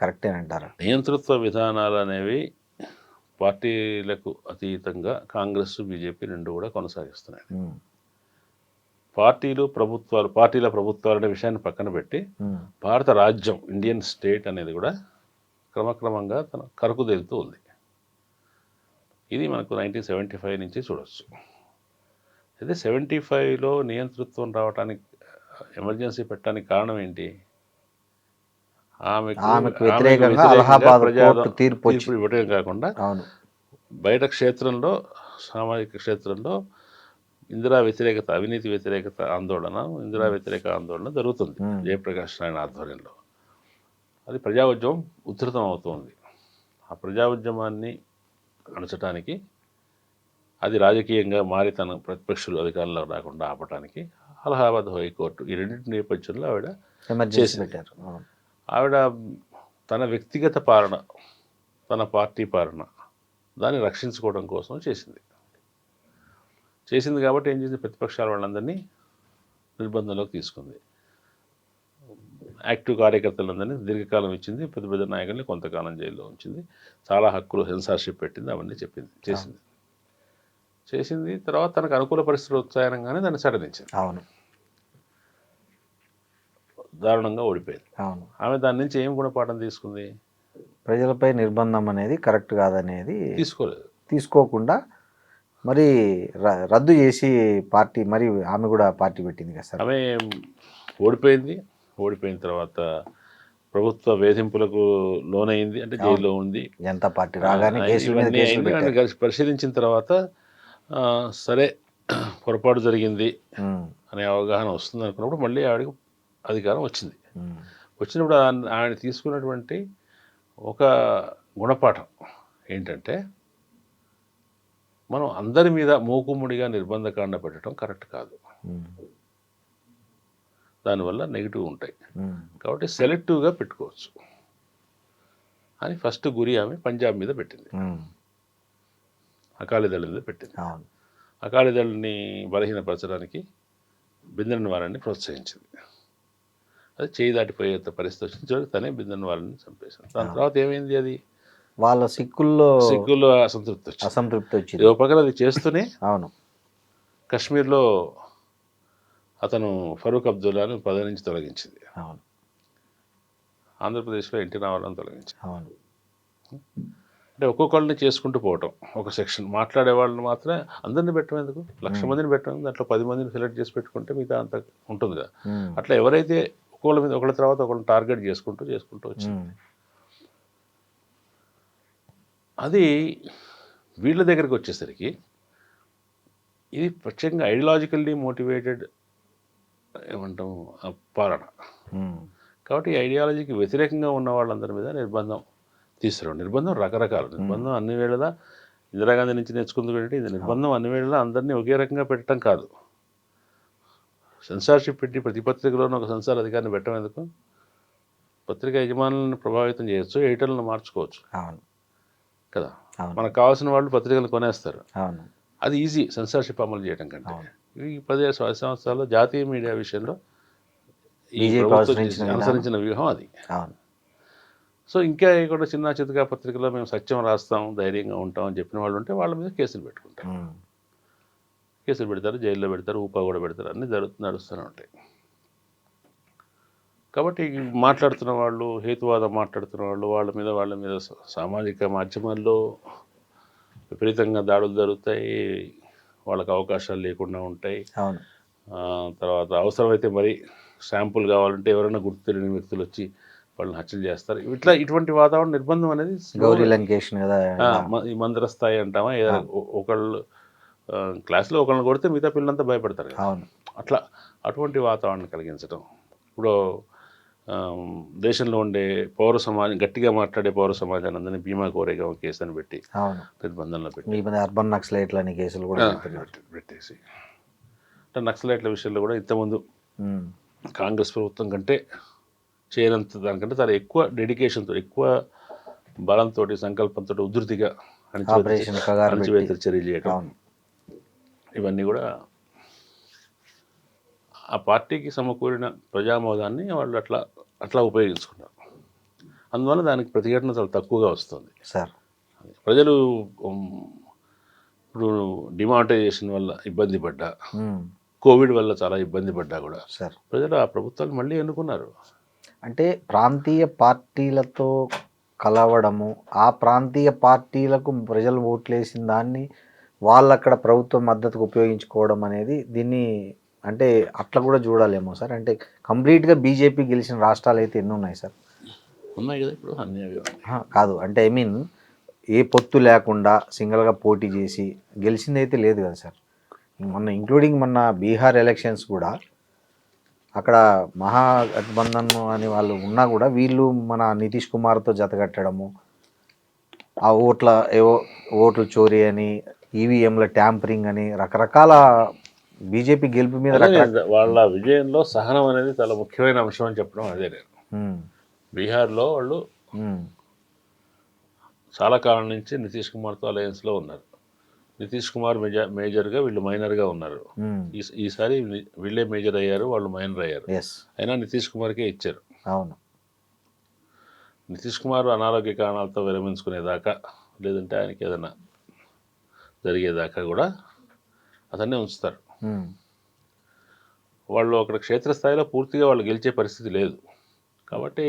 కరెక్టేనంటారా? నియంతృత్వ విధానాలు అనేవి పార్టీలకు అతీతంగా కాంగ్రెస్, బీజేపీ రెండు కూడా కొనసాగిస్తున్నాయి. పార్టీల ప్రభుత్వాలు అనే విషయాన్ని పక్కన పెట్టి భారత రాజ్యం, ఇండియన్ స్టేట్ అనేది కూడా క్రమక్రమంగా తన కరుకుదేలుతూ ఉంది. ఇది మనకు 1975 నుంచి చూడవచ్చు. అయితే 75లో నియంతృత్వం రావడానికి, ఎమర్జెన్సీ పెట్టడానికి కారణం ఏంటి? ఆమెకు వ్యతిరేకంగా అలహాబాద్ కోర్టు తీర్పు ఇవ్వటం కాకుండా అవును బయట క్షేత్రంలో, సామాజిక క్షేత్రంలో ఇందిరా వ్యతిరేకత, అవినీతి వ్యతిరేకత ఆందోళన, ఇందిరా వ్యతిరేక ఆందోళన జరుగుతుంది జయప్రకాష్ నారాయణ ఆధ్వర్యంలో. అది ప్రజా ఉద్యమం ఉధృతం అవుతుంది. ఆ ప్రజా ఉద్యమాన్ని అణచడానికి, అది రాజకీయంగా మారి తన ప్రతిపక్షులు అధికారంలో రాకుండా ఆపడానికి అలహాబాద్ హైకోర్టు ఈ రెండింటి నేపథ్యంలో ఆవిడ ఎమర్జెన్సీ పెట్టారు. ఆవిడ తన వ్యక్తిగత పాలన, తన పార్టీ పాలన దాన్ని రక్షించుకోవడం కోసం చేసింది కాబట్టి ఏం చేసింది, ప్రతిపక్షాల వాళ్ళందరినీ నిర్బంధంలోకి తీసుకుంది. యాక్టివ్ కార్యకర్తలందరినీ దీర్ఘకాలం ఇచ్చింది, పెద్ద పెద్ద నాయకుల్ని కొంతకాలం జైల్లో ఉంచింది, చాలా హక్కులు సెన్సార్షిప్ పెట్టింది, అవన్నీ చేసింది. తర్వాత తనకు అనుకూల పరిస్థితులు వచ్చాయనగానే దాన్ని సడలించింది. అవును, దారుణంగా ఓడిపోయింది. అవును. ఆమె దాని నుంచి ఏం గుణపాఠం తీసుకుంది? ప్రజలపై నిర్బంధం అనేది కరెక్ట్ కాదనేది తీసుకోకుండా మరి రద్దు చేసి పార్టీ, మరి ఆమె కూడా పార్టీ పెట్టింది కదా సార్. ఆమె ఓడిపోయిన తర్వాత ప్రభుత్వ వేధింపులకు లోనైంది, అంటే జైల్లో ఉంది. జనతా పార్టీ రాగానే పరిశీలించిన తర్వాత సరే పొరపాటు జరిగింది అనే అవగాహన వస్తుంది అనుకున్నప్పుడు మళ్ళీ ఆవిడకి అధికారం వచ్చినప్పుడు ఆయన తీసుకున్నటువంటి ఒక గుణపాఠం ఏంటంటే, మనం అందరి మీద మూకుముడిగా నిర్బంధకాండ పెట్టడం కరెక్ట్ కాదు, దానివల్ల నెగిటివ్ ఉంటాయి, కాబట్టి సెలెక్టివ్గా పెట్టుకోవచ్చు అని ఫస్ట్ గురి ఆమె పంజాబ్ మీద పెట్టింది, అకాలీదళ మీద పెట్టింది. అకాలీదళని బలహీనపరచడానికి బిందెన్ వారాన్ని ప్రోత్సహించింది. అది చేయి దాటిపోయే పరిస్థితి వచ్చింది. తనే బిందెన్ వారాన్ని చంపేశారు. దాని తర్వాత ఏమైంది, అది వాళ్ళ సిక్కుల్లో అసంతృప్తి వచ్చింది. ఒక పక్కన అది చేస్తూనే అవును కశ్మీర్లో అతను ఫరూక్ అబ్దుల్లాను పదవి నుంచి తొలగించింది. అవును, ఆంధ్రప్రదేశ్లో ఎన్టీ రామారావును తొలగించింది. అవును, అంటే ఒక్కొక్కరిని చేసుకుంటూ పోవటం, ఒక సెక్షన్ మాట్లాడే వాళ్ళని మాత్రమే అందరినీ పెట్టడం ఎందుకు, 1,00,000 మందిని పెట్టడం, దాంట్లో 10 మందిని సెలెక్ట్ చేసి పెట్టుకుంటే మిగతా అంత ఉంటుంది కదా. అట్లా ఎవరైతే ఒకళ్ళ మీద ఒకళ్ళ తర్వాత ఒకళ్ళని టార్గెట్ చేసుకుంటూ వచ్చింది. అది వీళ్ళ దగ్గరికి వచ్చేసరికి ఇది ప్రత్యేకంగా ఐడియాలజికల్లీ మోటివేటెడ్ ఏమంటాం పాలన. కాబట్టి ఈ ఐడియాలజీకి వ్యతిరేకంగా ఉన్న వాళ్ళందరి మీద నిర్బంధం తీసుకురావడం. నిర్బంధం రకరకాల నిర్బంధం అన్ని వేళలా ఇందిరాగాంధీ నుంచి నేర్చుకుందుకు ఏంటి, ఇది నిర్బంధం అన్ని వేళలా అందరినీ ఒకే రకంగా పెట్టడం కాదు. సెన్సార్షిప్ పెట్టి ప్రతి పత్రికలోనూ ఒక సెన్సార్ అధికారిని పెట్టడం ఎందుకు? పత్రిక యజమానులను ప్రభావితం చేయొచ్చు, ఎడిటర్లను మార్చుకోవచ్చు కదా. మనకు కావాల్సిన వాళ్ళు పత్రికలు కొనేస్తారు, అది ఈజీ ప్రభుత్వం అమలు చేయడం కంటే. ఈ 10 సంవత్సరాల్లో జాతీయ మీడియా విషయంలో ఈ ప్రభుత్వం అనుసరించిన వ్యూహం అది. సో ఇంకా కూడా చిన్న చితకా పత్రికలో మేము సత్యం రాస్తాం, ధైర్యంగా ఉంటాం అని చెప్పిన వాళ్ళు ఉంటే వాళ్ళ మీద కేసులు పెట్టుకుంటారు, కేసులు పెడతారు, జైల్లో పెడతారు, ఊపా కూడా పెడతారు, అన్నీ నడుస్తూనే ఉంటాయి. కాబట్టి మాట్లాడుతున్న వాళ్ళు, హేతువాదం మాట్లాడుతున్న వాళ్ళు, వాళ్ళ మీద సామాజిక మాధ్యమాల్లో విపరీతంగా దాడులు జరుగుతాయి, వాళ్ళకి అవకాశాలు లేకుండా ఉంటాయి. తర్వాత అవసరమైతే మరి శాంపుల్ కావాలంటే ఎవరైనా గుర్తు తెలియని వ్యక్తులు వచ్చి వాళ్ళని హత్యలు చేస్తారు. ఇటువంటి వాతావరణం, నిర్బంధం అనేది ఈ మందర స్థాయి అంటామా, ఏదైనా ఒకళ్ళు క్లాస్లో ఒకళ్ళని కొడితే మిగతా పిల్లలంతా భయపడతారు కదా, అటువంటి వాతావరణం కలిగించడం. ఇప్పుడు దేశంలో ఉండే పౌర సమాజం, గట్టిగా మాట్లాడే పౌర సమాజాన్ని అందరినీ భీమా కోరేగా కేసు అని పెట్టి నిర్బంధంలో పెట్టి అర్బన్ నక్సలైట్లని కేసులు కూడా పెట్టేసి, అంటే నక్సలైట్ల విషయంలో కూడా ఇంతకుముందు కాంగ్రెస్ ప్రభుత్వం కంటే చేయనంత దానికంటే చాలా ఎక్కువ డెడికేషన్తో, ఎక్కువ బలంతో, సంకల్పంతో ఉధృతిగా అణచివేత చర్యలు చేయడం, ఇవన్నీ కూడా ఆ పార్టీకి సమకూరిన ప్రజామోదాన్ని వాళ్ళు అట్లా ఉపయోగించుకున్నారు. అందువల్ల దానికి ప్రతిఘటన చాలా తక్కువగా వస్తుంది సార్. ప్రజలు ఇప్పుడు డిమానిటైజేషన్ వల్ల ఇబ్బంది పడ్డా, కోవిడ్ వల్ల చాలా ఇబ్బంది పడ్డా కూడా సార్ ప్రజలు ఆ ప్రభుత్వాన్ని మళ్ళీ ఎన్నుకున్నారు. అంటే ప్రాంతీయ పార్టీలతో కలవడము, ఆ ప్రాంతీయ పార్టీలకు ప్రజలు ఓట్లేసిన దాన్ని వాళ్ళు అక్కడ ప్రభుత్వ మద్దతుకు ఉపయోగించుకోవడం అనేది, దీన్ని అంటే అట్లా కూడా చూడాలేమో సార్. అంటే కంప్లీట్గా బీజేపీ గెలిచిన రాష్ట్రాలు అయితే ఎన్ని ఉన్నాయి సార్? ఉన్నాయి కదా ఇప్పుడు అన్ని అవి ఉన్నాయి. కాదు అంటే ఐ మీన్ ఏ పొత్తు లేకుండా సింగిల్గా పోటీ చేసి గెలిచింది అయితే లేదు కదా సార్. ఇంక్లూడింగ్ మొన్న బీహార్ ఎలక్షన్స్ కూడా అక్కడ మహాగఠబంధన్ అని వాళ్ళు ఉన్నా కూడా వీళ్ళు మన నితీష్ కుమార్తో జతకట్టడము, ఆ ఓట్లు చోరీ అని, ఈవీఎంల ట్యాంపరింగ్ అని రకరకాల బీజేపీ గెలుపు మీద వాళ్ళ విజయంలో సహనం అనేది చాలా ముఖ్యమైన అంశం అని చెప్పడం అదే నేను. బీహార్లో వాళ్ళు చాలా కాలం నుంచి నితీష్ కుమార్తో అలయన్స్లో ఉన్నారు. నితీష్ కుమార్ మేజర్గా, వీళ్ళు మైనర్గా ఉన్నారు. ఈసారి వీళ్ళే మేజర్ అయ్యారు, వాళ్ళు మైనర్ అయ్యారు. అయినా నితీష్ కుమార్కే ఇచ్చారు. అవును, నితీష్ కుమార్ అనారోగ్య కారణాలతో విరమించుకునేదాకా, లేదంటే ఆయనకి ఏదైనా జరిగేదాకా కూడా అతన్నే ఉంచుతారు. వాళ్ళు అక్కడ క్షేత్రస్థాయిలో పూర్తిగా వాళ్ళు గెలిచే పరిస్థితి లేదు కాబట్టి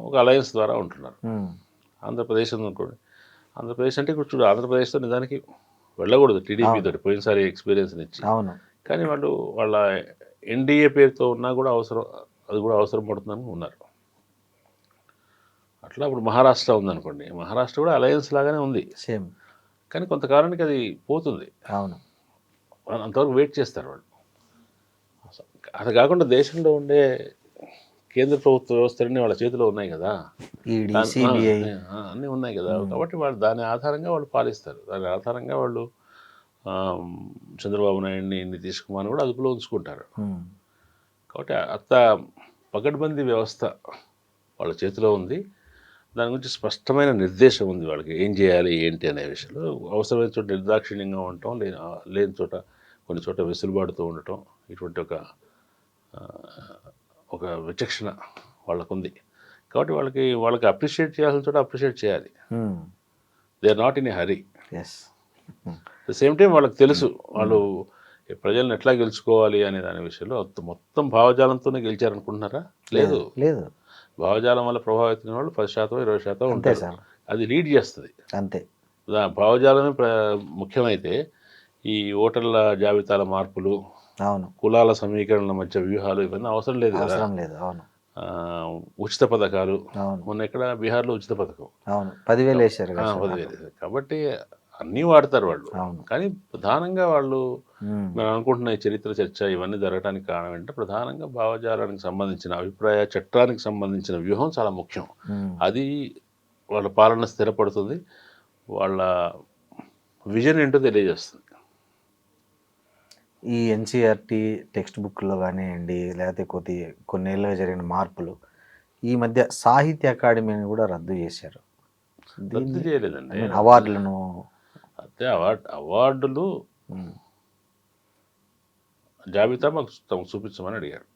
ఒక అలయన్స్ ద్వారా ఉంటున్నారు. ఆంధ్రప్రదేశ్ అనుకోండి, ఆంధ్రప్రదేశ్ అంటే ఇప్పుడు చూడు, ఆంధ్రప్రదేశ్తో నిజానికి వెళ్ళకూడదు టీడీపీ తోటి పోయినసారి ఎక్స్పీరియన్స్ ఇచ్చి. కానీ వాళ్ళు వాళ్ళ ఎన్డీఏ పేరుతో ఉన్నా కూడా అది కూడా అవసరం పడుతుందని ఉన్నారు. అట్లా ఇప్పుడు మహారాష్ట్ర ఉందనుకోండి, మహారాష్ట్ర కూడా అలయన్స్ లాగానే ఉంది సేమ్, కానీ కొంతకాలానికి అది పోతుంది. అవును, అంతవరకు వెయిట్ చేస్తారు వాళ్ళు. అది కాకుండా దేశంలో ఉండే కేంద్ర ప్రభుత్వ వ్యవస్థలన్నీ వాళ్ళ చేతిలో ఉన్నాయి కదా, అన్నీ ఉన్నాయి కదా, కాబట్టి వాళ్ళు దాని ఆధారంగా వాళ్ళు పాలిస్తారు. దాని ఆధారంగా వాళ్ళు చంద్రబాబు నాయుడిని, నితీష్ కుమార్ని కూడా అదుపులో ఉంచుకుంటారు. కాబట్టి అంత పకడ్బందీ వ్యవస్థ వాళ్ళ చేతిలో ఉంది. దాని గురించి స్పష్టమైన నిర్దేశం ఉంది వాళ్ళకి, ఏం చేయాలి ఏంటి అనే విషయంలో. అవసరమైన చోట నిర్దాక్షిణ్యంగా ఉండటం, లేని చోట కొన్ని చోట వెసులుబాటుతో ఉండటం, ఇటువంటి ఒక విచక్షణ వాళ్ళకుంది. కాబట్టి వాళ్ళకి అప్రిషియేట్ చేయాల్సిన చోట అప్రిషియేట్ చేయాలి. They are not in a hurry. The same time వాళ్ళకి తెలుసు వాళ్ళు ప్రజలను ఎట్లా గెలుచుకోవాలి అనే దాని విషయంలో. మొత్తం భావజాలంతోనే గెలిచారనుకుంటున్నారా? లేదు, భావజాలం వల్ల ప్రభావితం వాళ్ళు 10%, 20% ఉంటారు. అది లీడ్ చేస్తుంది అంతే. భావజాలమే ముఖ్యమైతే ఈ ఓటర్ల జాబితాల మార్పులు, కులాల సమీకరణల మధ్య వ్యూహాలు ఇవన్నీ అవసరం లేదు కదా. ఉచిత పథకాలు, మొన్న ఎక్కడ బీహార్లో ఉచిత పథకం 10,000 వేశారు. 10,000. కాబట్టి అన్నీ వాడతారు వాళ్ళు. కానీ ప్రధానంగా వాళ్ళు మనం అనుకుంటున్న ఈ చరిత్ర చర్చ ఇవన్నీ జరగడానికి కారణం ఏంటంటే ప్రధానంగా భావజాలానికి సంబంధించిన, అభిప్రాయ చట్టానికి సంబంధించిన వ్యూహం చాలా ముఖ్యం. అది వాళ్ళ పాలన స్థిరపడుతుంది, వాళ్ళ విజన్ ఏంటో తెలియజేస్తుంది. ఈ ఎన్సీఆర్టీ టెక్స్ట్ బుక్లో కానివ్వండి, లేకపోతే కొన్నేళ్ళుగా జరిగిన మార్పులు, ఈ మధ్య సాహిత్య అకాడమీని కూడా రద్దు చేశారు. రద్దు చేయలేదండి, అవార్డులను. అదే అవార్డులు జాబితా మాకు చూపించమని అడిగారు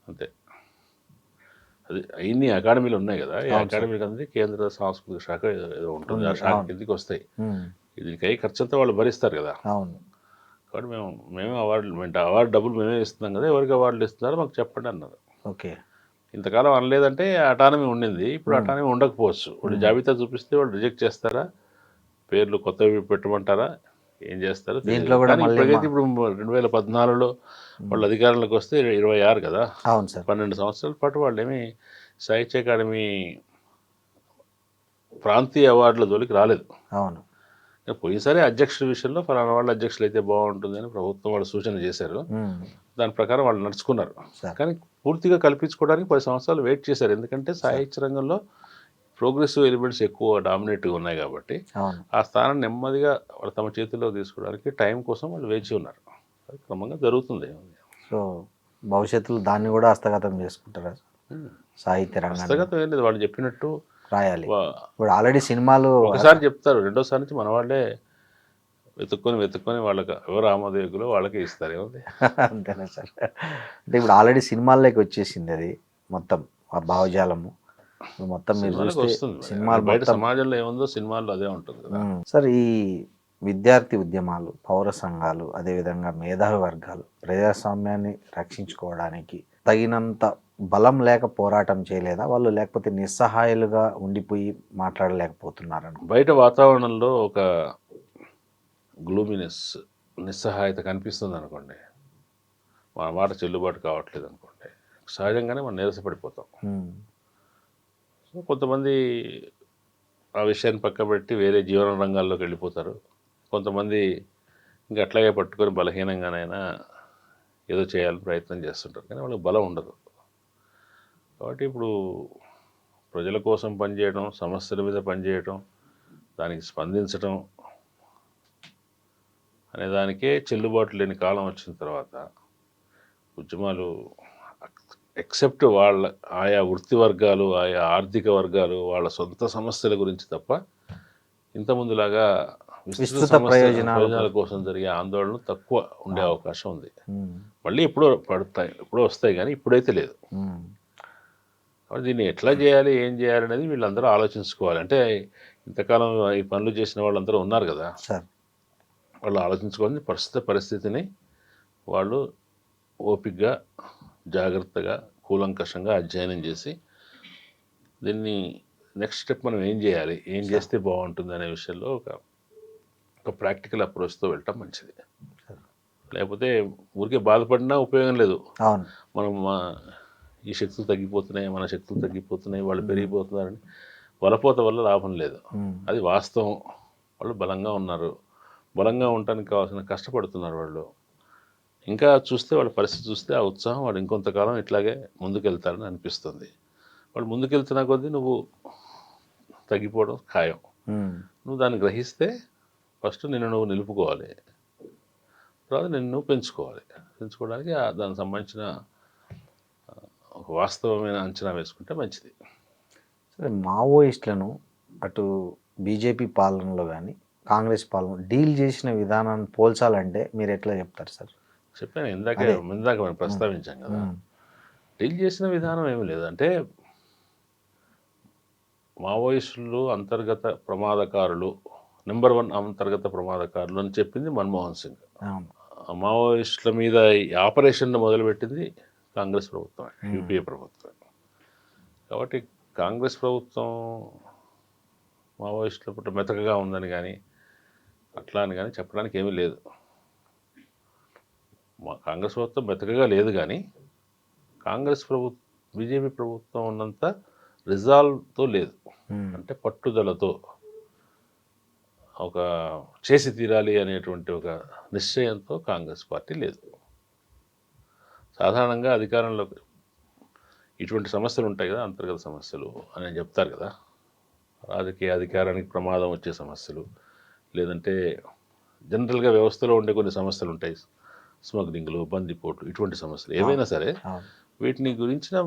అంతే. అది ఇన్ని అకాడమీలు ఉన్నాయి కదా, ఈ అకాడమీకి అందరి కేంద్ర సాంస్కృతిక శాఖ ఏదో ఉంటుంది, ఆ శాఖ కిందకి వస్తాయి. దీనికి అయ్యి ఖర్చు అంతా వాళ్ళు భరిస్తారు కదా. కాబట్టి మేమే అవార్డు డబ్బులు మేమే ఇస్తున్నాం కదా, ఎవరికి అవార్డులు ఇస్తున్నారో మాకు చెప్పండి అన్నారు. ఓకే, ఇంతకాలం అనలేదంటే అటానమీ ఉండింది, ఇప్పుడు అటానమీ ఉండకపోవచ్చు. వాళ్ళు జాబితా చూపిస్తే వాళ్ళు రిజెక్ట్ చేస్తారా, పేర్లు కొత్తవి పెట్టమంటారా, ఏం చేస్తారు? దీంట్లో కూడా ఇప్పుడు 2014లో వాళ్ళు అధికారంలోకి వస్తే 26 కదా. 12 సంవత్సరాల పాటు వాళ్ళు ఏమి సాహిత్య అకాడమీ ప్రాంతీయ అవార్డుల జోలికి రాలేదు. పోయినసారి అధ్యక్షుల విషయంలో ఫలానా వాళ్ళ అధ్యక్షులు అయితే బాగుంటుంది అని ప్రభుత్వం వాళ్ళు సూచన చేశారు. దాని ప్రకారం వాళ్ళు నడుచుకున్నారు. కానీ పూర్తిగా కల్పించుకోవడానికి 10 సంవత్సరాలు వెయిట్ చేశారు. ఎందుకంటే సాహిత్య రంగంలో ప్రోగ్రెసివ్ ఎలిమెంట్స్ ఎక్కువ డామినేట్గా ఉన్నాయి కాబట్టి ఆ స్థానం నెమ్మదిగా వాళ్ళు తమ చేతిలో తీసుకోవడానికి టైం కోసం వాళ్ళు వేచి ఉన్నారు. అది క్రమంగా జరుగుతుంది. సో భవిష్యత్తులో దాన్ని కూడా హస్తగతం చేసుకుంటారా? సాహిత్య రంగం హస్తగతం ఏం లేదు, వాళ్ళు చెప్పినట్టు రాయాలి. ఇప్పుడు ఆల్రెడీ సినిమాలు ఒకసారి చెప్తారు, రెండోసారి నుంచి మన వాళ్ళే వెతుక్కొని వాళ్ళకి ఎవరు ఆమోదయోగులో వాళ్ళకే ఇస్తారు. ఏముంది అంతేనా సార్? అంటే ఇప్పుడు ఆల్రెడీ సినిమాల్లోకి వచ్చేసింది అది మొత్తం ఆ భావజాలము మొత్తం. మీరు చూస్తే సినిమాలు బయట సమాజంలో ఏముందో సినిమాల్లో అదే ఉంటుంది కదా సార్. ఈ విద్యార్థి ఉద్యమాలు, పౌర సంఘాలు, అదేవిధంగా మేధావి వర్గాలు ప్రజాస్వామ్యాన్ని రక్షించుకోవడానికి తగినంత బలం లేక పోరాటం చేయలేదా వాళ్ళు? లేకపోతే నిస్సహాయాలుగా ఉండిపోయి మాట్లాడలేకపోతున్నారని? బయట వాతావరణంలో ఒక గ్లూమినెస్, నిస్సహాయత కనిపిస్తుంది అనుకోండి, మన మాట చెల్లుబాటు కావట్లేదు అనుకోండి, సహజంగానే మనం నీరసపడిపోతాం. ఉమ్, సో కొంతమంది ఆ విషయాన్ని పక్కబెట్టి వేరే జీవన రంగాల్లోకి వెళ్ళిపోతారు. కొంతమంది ఇంకా అట్లాగే పట్టుకొని బలహీనంగానైనా ఏదో చేయాలని ప్రయత్నం చేస్తుంటారు, కానీ వాళ్ళకి బలం ఉండదు. కాబట్టి ఇప్పుడు ప్రజల కోసం పనిచేయడం, సమస్యల మీద పనిచేయడం, దానికి స్పందించడం అనే దానికే చెల్లుబాటు లేని కాలం వచ్చిన తర్వాత ఉద్యమాలు ఎక్సెప్ట్ వాళ్ళ ఆయా వృత్తి వర్గాలు, ఆయా ఆర్థిక వర్గాలు వాళ్ళ సొంత సమస్యల గురించి తప్ప ఇంతకుముందులాగా విస్తృత ప్రయోజనాల కోసం జరిగే ఆందోళనలు తక్కువ ఉండే అవకాశం ఉంది. ఉమ్, మళ్ళీ ఎప్పుడో పడతాయి, ఎప్పుడో వస్తాయి, కానీ ఇప్పుడైతే లేదు. ఉమ్, కాబట్టి దీన్ని ఎట్లా చేయాలి, ఏం చేయాలి అనేది వీళ్ళందరూ ఆలోచించుకోవాలి. అంటే ఇంతకాలం ఈ పనులు చేసిన వాళ్ళందరూ ఉన్నారు కదా, సార్. వాళ్ళు ఆలోచించుకోవాలి. ప్రస్తుత పరిస్థితిని వాళ్ళు ఓపికగా, జాగ్రత్తగా, కూలంకషంగా అధ్యయనం చేసి దీన్ని నెక్స్ట్ స్టెప్ మనం ఏం చేయాలి, ఏం చేస్తే బాగుంటుంది అనే విషయంలో ఒక ప్రాక్టికల్ అప్రోచ్తో వెళ్ళటం మంచిది. లేకపోతే ఊరికే బాధపడినా ఉపయోగం లేదు. అవును. మనం ఈ శక్తులు తగ్గిపోతున్నాయి, మన శక్తులు తగ్గిపోతున్నాయి, వాళ్ళు పెరిగిపోతున్నారని వలపోత వల్ల లాభం లేదు. అది వాస్తవం. వాళ్ళు బలంగా ఉన్నారు, బలంగా ఉండటానికి కావాల్సిన కష్టపడుతున్నారు వాళ్ళు. ఇంకా చూస్తే వాళ్ళ పరిస్థితి చూస్తే ఆ ఉత్సాహం వాడు ఇంకొంతకాలం ఇట్లాగే ముందుకెళ్తారని అనిపిస్తుంది. వాళ్ళు ముందుకెళ్తున్న కొద్దీ నువ్వు తగ్గిపోవడం ఖాయం. నువ్వు దాన్ని గ్రహిస్తే ఫస్ట్ నిన్ను నువ్వు నిలుపుకోవాలి, తర్వాత నిన్ను నువ్వు పెంచుకోవడానికి దానికి సంబంధించిన ఒక వాస్తవమైన అంచనా వేసుకుంటే మంచిది. సరే, మావోయిస్టులను అటు బీజేపీ పాలనలో కానీ కాంగ్రెస్ పాలన డీల్ చేసిన విధానాన్ని పోల్చాలంటే మీరు ఎట్లా చెప్తారు సార్? చెప్పాను ఇందాక మనం ప్రస్తావించాం కదా, డీల్ చేసిన విధానం ఏమీ లేదు. అంటే మావోయిస్టులు అంతర్గత ప్రమాదకారులు, నెంబర్ 1 అంతర్గత ప్రమాదకారులు అని చెప్పింది మన్మోహన్ సింగ్. మావోయిస్టుల మీద ఈ ఆపరేషన్ మొదలుపెట్టింది కాంగ్రెస్ ప్రభుత్వం, యూపీఏ ప్రభుత్వం. కాబట్టి కాంగ్రెస్ ప్రభుత్వం మావోయిస్టుల పట్ల మెతకగా ఉందని కానీ అట్లా అని కానీ చెప్పడానికి ఏమీ లేదు. మా కాంగ్రెస్ ప్రభుత్వం మెతకగా లేదు, కానీ బీజేపీ ప్రభుత్వం ఉన్నంత రిజాల్వ్తో లేదు. అంటే పట్టుదలతో ఒక చేసి తీరాలి అనేటువంటి ఒక నిశ్చయంతో కాంగ్రెస్ పార్టీ లేదు. సాధారణంగా అధికారంలో ఇటువంటి సమస్యలు ఉంటాయి కదా, అంతర్గత సమస్యలు అని చెప్తారు కదా, రాజకీయ అధికారానికి ప్రమాదం వచ్చే సమస్యలు, లేదంటే జనరల్గా వ్యవస్థలో ఉండే కొన్ని సమస్యలు ఉంటాయి, స్మగ్లింగ్లు, బందిపోట్లు, ఇటువంటి సమస్యలు ఏవైనా సరే వీటిని గురించిన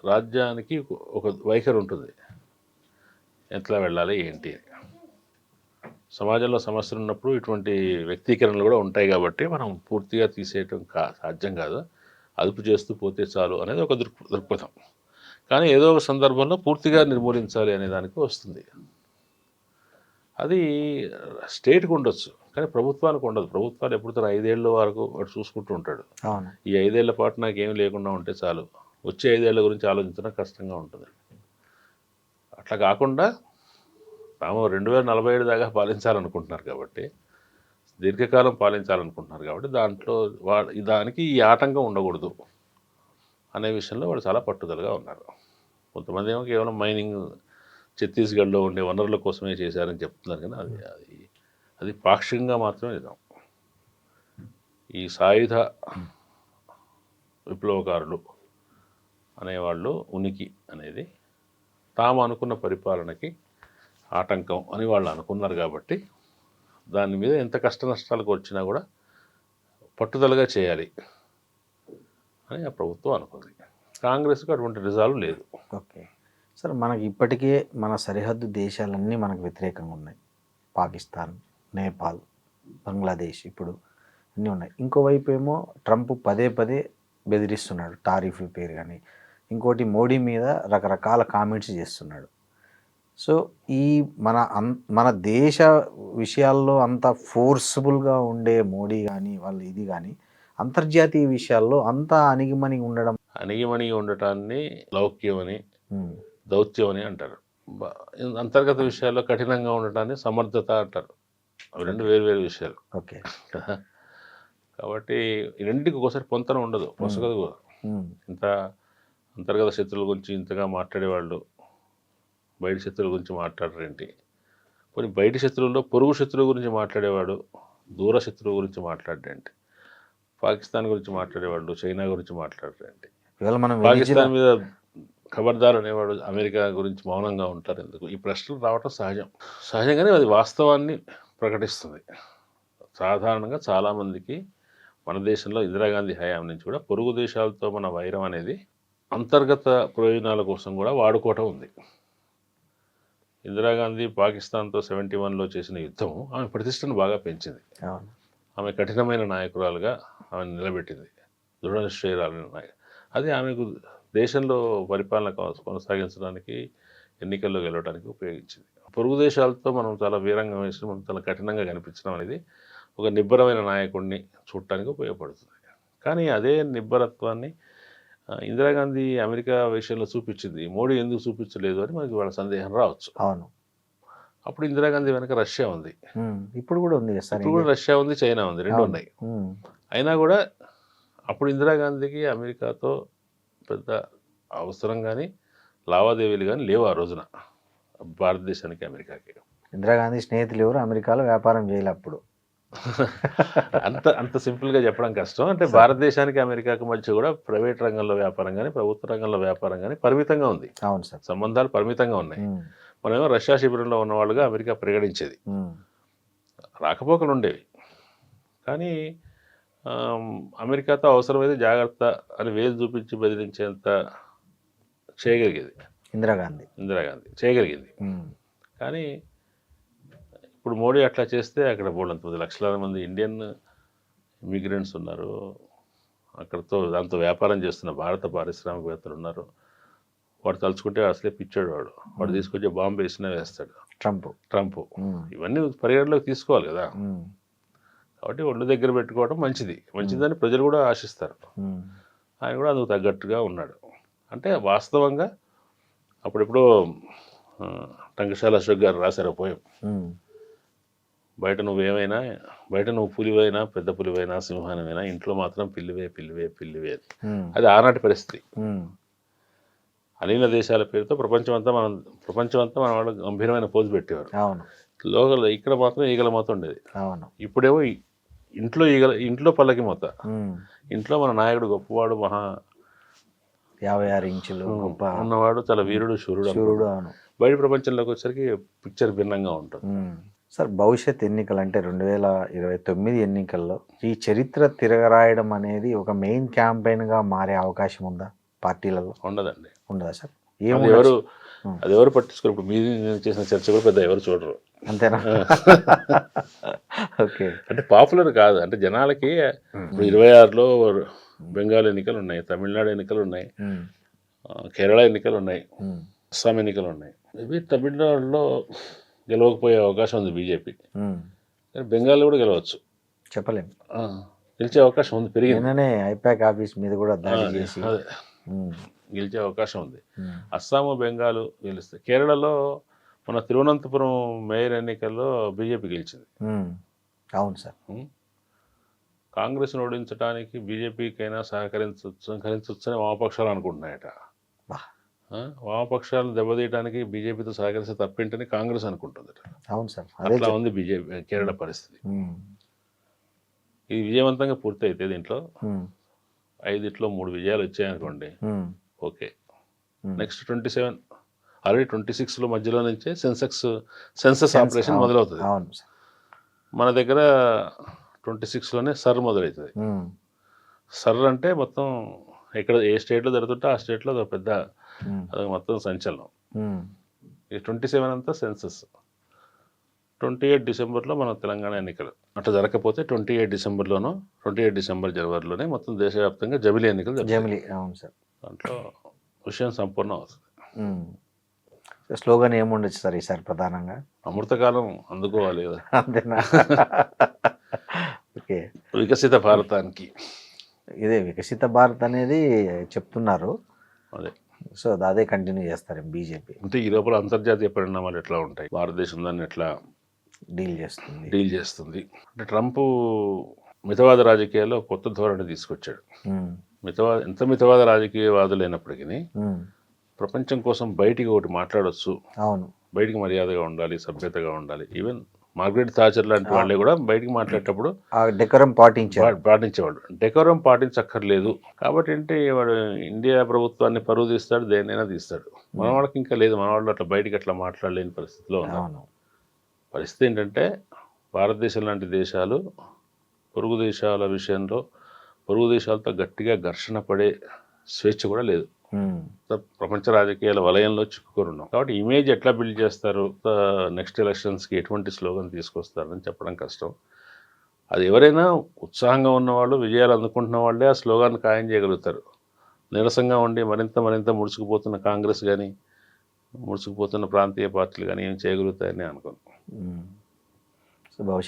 రాజ్యానికి ఒక వైఖరి ఉంటుంది, ఎట్లా వెళ్ళాలి ఏంటి. సమాజంలో సమస్యలు ఉన్నప్పుడు ఇటువంటి వ్యక్తీకరణలు కూడా ఉంటాయి, కాబట్టి మనం పూర్తిగా తీసేయటం సాధ్యం కాదు, అదుపు చేస్తూ పోతే చాలు అనేది ఒక దృక్పథం. కానీ ఏదో ఒక సందర్భంలో పూర్తిగా నిర్మూలించాలి అనే దానికి వస్తుంది. అది స్టేట్కి ఉండొచ్చు, కానీ ప్రభుత్వానికి ఉండదు. ప్రభుత్వాలు ఎప్పుడు 5 ఏళ్ళ వరకు వాడు చూసుకుంటూ ఉంటాడు. ఈ 5 ఏళ్ల పాటు నాకేమీ లేకుండా ఉంటే చాలు, వచ్చే 5 ఏళ్ల గురించి ఆలోచించడం కష్టంగా ఉంటుంది. అట్లా కాకుండా తాము 2047 దాకా పాలించాలనుకుంటున్నారు కాబట్టి, దీర్ఘకాలం పాలించాలనుకుంటున్నారు కాబట్టి దానికి ఈ ఆటంకం ఉండకూడదు అనే విషయంలో వాళ్ళు చాలా పట్టుదలగా ఉన్నారు. కొంతమంది ఏమో కేవలం మైనింగ్, ఛత్తీస్గఢ్లో ఉండే వనరుల కోసమే చేశారని చెప్తున్నారు, కానీ అది పాక్షికంగా మాత్రమే నిజం. ఈ సాయుధ విప్లవకారులు అనేవాళ్ళు ఉనికి అనేది తాము అనుకున్న పరిపాలనకి ఆటంకం అని వాళ్ళు అనుకున్నారు, కాబట్టి దాని మీద ఎంత కష్ట నష్టాలకు వచ్చినా కూడా పట్టుదలగా చేయాలి అని ఆ ప్రభుత్వం అనుకుంది. కాంగ్రెస్కి అటువంటి రిజాల్వ్ లేదు. ఓకే సార్, మనకి ఇప్పటికే మన సరిహద్దు దేశాలన్నీ మనకు వ్యతిరేకంగా ఉన్నాయి. పాకిస్తాన్, నేపాల్, బంగ్లాదేశ్ ఇప్పుడు అన్నీ ఉన్నాయి. ఇంకోవైపు ఏమో ట్రంప్ పదే బెదిరిస్తున్నాడు, టారిఫ్ల పేరు కానీ ఇంకోటి మోడీ మీద రకరకాల కామెంట్స్ చేస్తున్నాడు. సో ఈ మన దేశ విషయాల్లో అంత ఫోర్స్ఫుల్గా ఉండే మోడీ కానీ వాళ్ళు ఇది కానీ అంతర్జాతీయ విషయాల్లో అంతా అణిగిమణిగి ఉండటాన్ని లౌక్యం అని, దౌత్యం అని అంటారు. అంతర్గత విషయాల్లో కఠినంగా ఉండటాన్ని సమర్థత అంటారు. అవి రెండు వేరు విషయాలు. ఓకే. కాబట్టి ఈ రెండింటికి ఒకసారి పొంతన ఉండదు, పొసగదు కూడా. ఇంత అంతర్గత శత్రువుల గురించి ఇంతగా మాట్లాడేవాళ్ళు బయట శత్రువుల గురించి మాట్లాడరేంటి? కొన్ని బయట శత్రువుల్లో పొరుగు శత్రువు గురించి మాట్లాడేవాడు దూర శత్రువు గురించి మాట్లాడేంటి? పాకిస్తాన్ గురించి మాట్లాడేవాళ్ళు చైనా గురించి మాట్లాడరేంటి? ఇవాళ మనం పాకిస్తాన్ మీద ఖబర్దార్ అనేవాడు అమెరికా గురించి మౌనంగా ఉంటారు ఎందుకు? ఈ ప్రశ్నలు రావటం సహజంగానే అది వాస్తవాన్ని ప్రకటిస్తుంది. సాధారణంగా చాలామందికి మన దేశంలో ఇందిరాగాంధీ హయాం నుంచి కూడా పొరుగు దేశాలతో మన వైరం అనేది అంతర్గత ప్రయోజనాల కోసం కూడా వాడుకోవటం ఉంది. ఇందిరాగాంధీ పాకిస్తాన్తో 71లో చేసిన యుద్ధం ఆమె ప్రతిష్టను బాగా పెంచింది. ఆమె కఠినమైన నాయకురాలుగా ఆమె నిలబెట్టింది, దృఢ నిశ్చయురాలైన నాయకు. అది ఆమెకు దేశంలో పరిపాలన కొనసాగించడానికి ఎన్నికల్లో గెలవడానికి ఉపయోగించింది. పొరుగు దేశాలతో మనం చాలా వీరంగా వేసి మనం చాలా కఠినంగా కనిపించడం అనేది ఒక నిబ్బరమైన నాయకుడిని చూడటానికి ఉపయోగపడుతుంది. కానీ అదే నిబ్బరత్వాన్ని ఇందిరాగాంధీ అమెరికా విషయంలో చూపించింది, మోడీ ఎందుకు చూపించలేదు అని మనకి వాళ్ళ సందేహం రావచ్చు. అవును, అప్పుడు ఇందిరాగాంధీ వెనక రష్యా ఉంది, ఇప్పుడు కూడా ఉంది, ఇప్పుడు కూడా రష్యా ఉంది, చైనా ఉంది, రెండు ఉన్నాయి. అయినా కూడా అప్పుడు ఇందిరాగాంధీకి అమెరికాతో పెద్ద అవసరం కానీ లావాదేవీలు కానీ లేవు ఆ రోజున భారతదేశానికి అమెరికాకి. ఇందిరాగాంధీ స్నేహితులు ఎవరు అమెరికాలో వ్యాపారం చేయాలి అప్పుడు? అంత సింపుల్గా చెప్పడం కష్టం. అంటే భారతదేశానికి అమెరికాకి మధ్య కూడా ప్రైవేట్ రంగంలో వ్యాపారం కానీ ప్రభుత్వ రంగంలో వ్యాపారం కానీ పరిమితంగా ఉంది. అవును సార్, సంబంధాలు పరిమితంగా ఉన్నాయి. మనమేమో రష్యా శిబిరంలో ఉన్నవాళ్ళుగా అమెరికా పరిగణించేది, రాకపోకలు ఉండేవి. కానీ అమెరికాతో అవసరమైతే జాగ్రత్త అని వేలు చూపించి బెదిరించేంత చేయగలిగేది ఇందిరాగాంధీ చేయగలిగింది. కానీ ఇప్పుడు మోడీ అట్లా చేస్తే అక్కడ బోళ్ళంత లక్షలాది మంది ఇండియన్ ఇమిగ్రెంట్స్ ఉన్నారు, దాంతో వ్యాపారం చేస్తున్న భారత పారిశ్రామికవేత్తలు ఉన్నారు. వాడు తలుచుకుంటే అసలే పిచ్చాడు, వాడు తీసుకొచ్చి బాంబు వేసినా వేస్తాడు ట్రంప్. ఇవన్నీ పరిగణలోకి తీసుకోవాలి కదా. కాబట్టి ఒళ్ళు దగ్గర పెట్టుకోవడం మంచిదని ప్రజలు కూడా ఆశిస్తారు. ఆయన కూడా అందుకు తగ్గట్టుగా ఉన్నాడు. అంటే వాస్తవంగా అప్పుడెప్పుడో టంకశాల అశోక్ గారు రాశారు పోయం, బయట నువ్వు పులివైనా పెద్ద పులివైనా సింహానమైనా ఇంట్లో మాత్రం పిల్లివే. అది ఆనాటి పరిస్థితి. అలీన దేశాల పేరుతో ప్రపంచం అంతా మన వాళ్ళు గంభీరమైన పోజు పెట్టేవారు. లోకల్ ఇక్కడ మాత్రం ఈగల మూత ఉండేది. ఇప్పుడేమో ఇంట్లో పల్లకి మూత. ఇంట్లో మన నాయకుడు గొప్పవాడు, 56 ఇంచులు ఉన్నవాడు, చాలా వీరుడు శూరుడు. బయట ప్రపంచంలోకి వచ్చేసరికి పిక్చర్ భిన్నంగా ఉంటుంది. సార్, భవిష్యత్ ఎన్నికలు అంటే 2029 ఎన్నికల్లో ఈ చరిత్ర తిరగరాయడం అనేది ఒక మెయిన్ క్యాంపెయిన్గా మారే అవకాశం ఉందా పార్టీలలో? ఉండదా సార్? అది ఎవరు పట్టించుకోరు. ఇప్పుడు మీరు చేసిన చర్చ కూడా పెద్ద ఎవరు చూడరు, అంతేనా? ఓకే, అంటే పాపులర్ కాదు. అంటే జనాలకి ఇప్పుడు 26లో బెంగాల్ ఎన్నికలు ఉన్నాయి, తమిళనాడు ఎన్నికలు ఉన్నాయి, కేరళ ఎన్నికలు ఉన్నాయి, అస్సాం ఎన్నికలు ఉన్నాయి. ఇవి తమిళనాడులో గెలవకపోయే అవకాశం ఉంది బీజేపీ, కానీ బెంగాల్లో కూడా గెలవచ్చు, చెప్పలేము. గెలిచే అవకాశం ఉంది, పెరిగింది. ఐపాక్ ఆఫీస్ మీద కూడా దాడి చేసి గెలిచే అవకాశం ఉంది. అస్సాము బెంగాల్ గెలుస్తాయి. కేరళలో మన తిరువనంతపురం మేయర్ ఎన్నికల్లో బీజేపీ గెలిచింది. అవును సార్. కాంగ్రెస్ను ఓడించడానికి బీజేపీకైనా సహకరించవచ్చని వామపక్షాలు అనుకుంటున్నాయట. వామపక్షాలను దెబ్బతీయడానికి బీజేపీతో సహకరిస్తే తప్పేంటని కాంగ్రెస్ అనుకుంటుంది. అవును సార్, అట్లా ఉంది బీజేపీ కేరళ పరిస్థితి. ఇది విజయవంతంగా పూర్తి అయితే దీంట్లో 5 3 విజయాలు వచ్చాయనుకోండి, ఓకే. నెక్స్ట్ 27 ఆల్రెడీ 26లో మధ్యలో నుంచే సెన్సస్ ఆపరేషన్ మొదలవుతుంది. మన దగ్గర 26లోనే సర్ మొదలవుతుంది. సర్ అంటే మొత్తం ఎక్కడ ఏ స్టేట్లో జరుగుతుంటే ఆ స్టేట్లో అది పెద్ద అది మొత్తం సంచలనం. ఈ 27 అంతా సెన్సస్. 28 డిసెంబర్లో మన తెలంగాణ ఎన్నికలు. అట్లా జరగకపోతే 28 డిసెంబర్లోనో 28 డిసెంబర్ జనవరిలోనే మొత్తం దేశవ్యాప్తంగా జమిలీ ఎన్నికలు జరుగుతాయి. అవును సార్. దాంట్లో విషయం సంపూర్ణం అవుతుంది. స్లోగన్ ఏముండొచ్చు సార్ ఈసారి ప్రధానంగా? అమృతకాలం అందుకోవాలి కదా. అంతేనా? ఓకే. వికసిత భారతానికి. ఇదే వికసిత భారత్ అనేది చెప్తున్నారు. అదే. సో అదే కంటిన్యూ చేస్తారు బీజేపీ. అంటే ఈ లోపల అంతర్జాతీయ పరిణామాలు ఎట్లా ఉంటాయి, భారతదేశం దాన్ని ఎట్లా డీల్ చేస్తుంది. అంటే ట్రంప్ మితవాద రాజకీయాల్లో కొత్త ధోరణి తీసుకొచ్చాడు. ఎంత మితవాద రాజకీయవాదులు అయినప్పటికీ ప్రపంచం కోసం బయటికి ఒకటి మాట్లాడొచ్చు, అవును, బయటికి మర్యాదగా ఉండాలి, సభ్యతగా ఉండాలి. ఈవెన్ మార్గరెట్ థాచర్ లాంటి వాళ్ళే కూడా బయటికి మాట్లాడేటప్పుడు డెకరం పాటించేవాడు. డెకరం పాటించక్కర్లేదు కాబట్టి ఏంటి వాడు ఇండియా ప్రభుత్వాన్ని పరువు తీస్తాడు, దేన్నైనా తీస్తాడు. మన వాళ్ళకి ఇంకా లేదు, మన వాళ్ళు అట్లా బయటికి అట్లా మాట్లాడలేని పరిస్థితిలో ఉన్నారు. పరిస్థితి ఏంటంటే భారతదేశం లాంటి దేశాలు పొరుగు దేశాల విషయంలో పొరుగు దేశాలతో గట్టిగా ఘర్షణ పడే స్వేచ్ఛ కూడా లేదు. ప్రపంచ రాజకీయాల వలయంలో చిక్కుకొని ఉన్నాం కాబట్టి ఇమేజ్ ఎట్లా బిల్డ్ చేస్తారు, నెక్స్ట్ ఎలక్షన్స్కి ఎటువంటి స్లోగన్ తీసుకొస్తారని చెప్పడం కష్టం. అది ఎవరైనా ఉత్సాహంగా ఉన్నవాళ్ళు, విజయాలు అందుకుంటున్న వాళ్ళే ఆ స్లోగాన్ ఖాయం చేయగలుగుతారు. నీరసంగా ఉండి మరింత ముడుచుకుపోతున్న కాంగ్రెస్ కానీ ముడుచుకుపోతున్న ప్రాంతీయ పార్టీలు కానీ ఏం చేయగలుగుతాయని అనుకోను.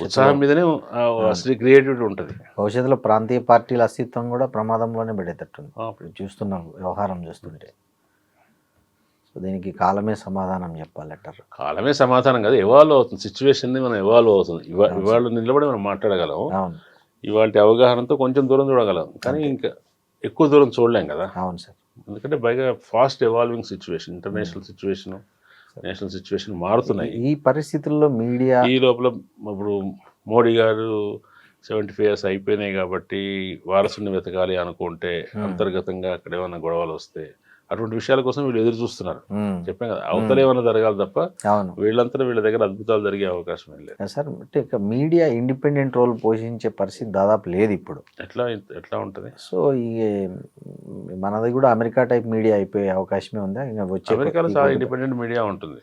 ఉత్సాహం మీదనే అసలు క్రియేటివిటీ ఉంటుంది. భవిష్యత్తులో ప్రాంతీయ పార్టీల అస్తిత్వం కూడా ప్రమాదంలోనే పడేటట్టుంది చూస్తున్నాం వ్యవహారం చూస్తుంటే. సో దీనికి కాలమే సమాధానం చెప్పాలంటారు. కాలమే సమాధానం కాదు, ఎవాల్వ్ అవుతుంది. సిచ్యువేషన్ని మనం ఎవాల్వ్ అవుతుంది. ఇవాళ నిలబడి మనం మాట్లాడగలం, ఇవాళ అవగాహనతో కొంచెం దూరం చూడగలం, కానీ ఇంకా ఎక్కువ దూరం చూడలేం కదా. అవును సార్, ఎందుకంటే పైగా fast evolving situation, international situation, national situation మారుతున్నాయి. ఈ పరిస్థితుల్లో మీడియా ఈ లోపల ఇప్పుడు మోడీ గారు 75 years అయిపోయినాయి కాబట్టి వారసుని వెతకాలి అనుకుంటే అంతర్గతంగా అక్కడ ఏమైనా గొడవలు వస్తే అటువంటి విషయాల కోసం వీళ్ళు ఎదురు చూస్తున్నారు. చెప్పాం కదా, అవతల ఏమైనా జరగాలి తప్ప వీళ్ళంతా వీళ్ళ దగ్గర అద్భుతాలు జరిగే అవకాశం ఏం లేదు సార్. అంటే మీడియా ఇండిపెండెంట్ రోల్ పోషించే పరిస్థితి దాదాపు లేదు ఇప్పుడు. ఎట్లా ఉంటుంది? సో ఈ మనది కూడా అమెరికా టైప్ మీడియా అయిపోయే అవకాశమే ఉందా? అమెరికాలో చాలా ఇండిపెండెంట్ మీడియా ఉంటుంది.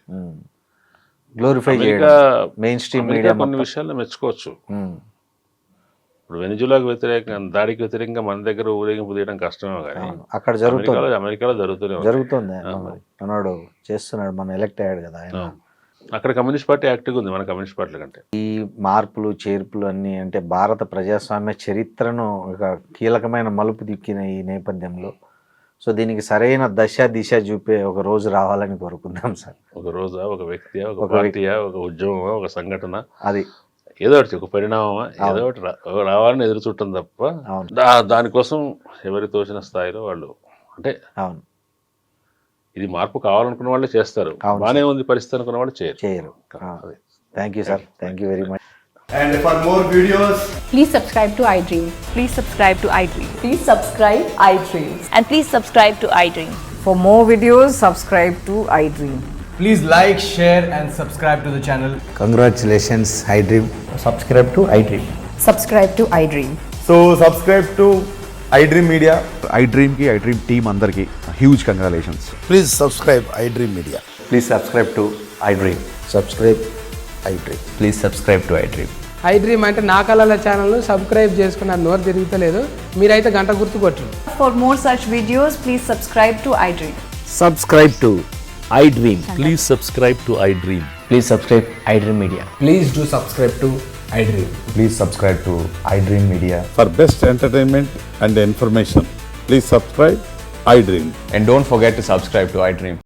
గ్లోరిఫై మెయిన్ స్ట్రీమ్ మీడియా కొన్ని విషయాల్లో మెచ్చుకోవచ్చు. ఇప్పుడు వెనిజులాకు వ్యతిరేకంగా దాడికి వ్యతిరేకంగా మన దగ్గర ఊరేగింపు తీయడం కష్టమే, కానీ అక్కడ జరుగుతుంది, అమెరికాలో జరుగుతుంది. మనోడు చేస్తున్నాడు, మన ఎలక్ట్ అయ్యాడు కదా ఆయన. అక్కడ కమ్యూనిస్ట్ పార్టీ యాక్టివ్గా ఉంది మన కమ్యూనిస్ట్ పార్టీల కంటే. ఈ మార్పులు చేర్పులు అన్నీ అంటే భారత ప్రజాస్వామ్య చరిత్రను ఒక కీలకమైన మలుపు దిక్కిన ఈ నేపథ్యంలో సో దీనికి సరైన దిశ చూపే ఒక రోజు రావాలని కోరుకుందాం సార్. ఒక రోజా, ఒక వ్యక్తియా, ఒక పార్టీయా, ఒక ఉద్యమమా, ఒక సంఘటన, అది ఏదో ఒకటి, ఒక పరిణామమా, ఏదో ఒకటి రావాలని ఎదురు చూడటం తప్ప దానికోసం ఎవరి తోచిన స్థాయిలో వాళ్ళు అంటే ఇది మార్పు కావాలనుకున్న వాళ్ళే చేస్తారు. బాగానే ఉంది పరిస్థితి అనుకున్న వాళ్ళు చేయరు. Thank you sir, thank you very much. And for more videos, please subscribe to iDream. Please subscribe to iDream. Please subscribe iDream. And please subscribe to iDream. For more videos, subscribe to iDream. please like, share and subscribe to the channel. Congratulations, iDream. Subscribe to iDream. Subscribe to iDream. So subscribe to iDream Media. iDream ki iDream team andarki huge congratulations. Please subscribe iDream Media. Please subscribe to iDream. Subscribe iDream. Please subscribe to iDream. iDream అంటే నా కళల ఛానల్ను subscribe చేసుకున్న నోరు తిరుగుతలేదు, మీరైతే గంట గుర్తు కొట్టండి. For more such videos, please subscribe to iDream. Subscribe to iDream. Please subscribe to iDream. Please subscribe iDream Media. Please do subscribe to iDream. Please subscribe to iDream Media. For best entertainment and information, please subscribe iDream. And don't forget to subscribe to iDream.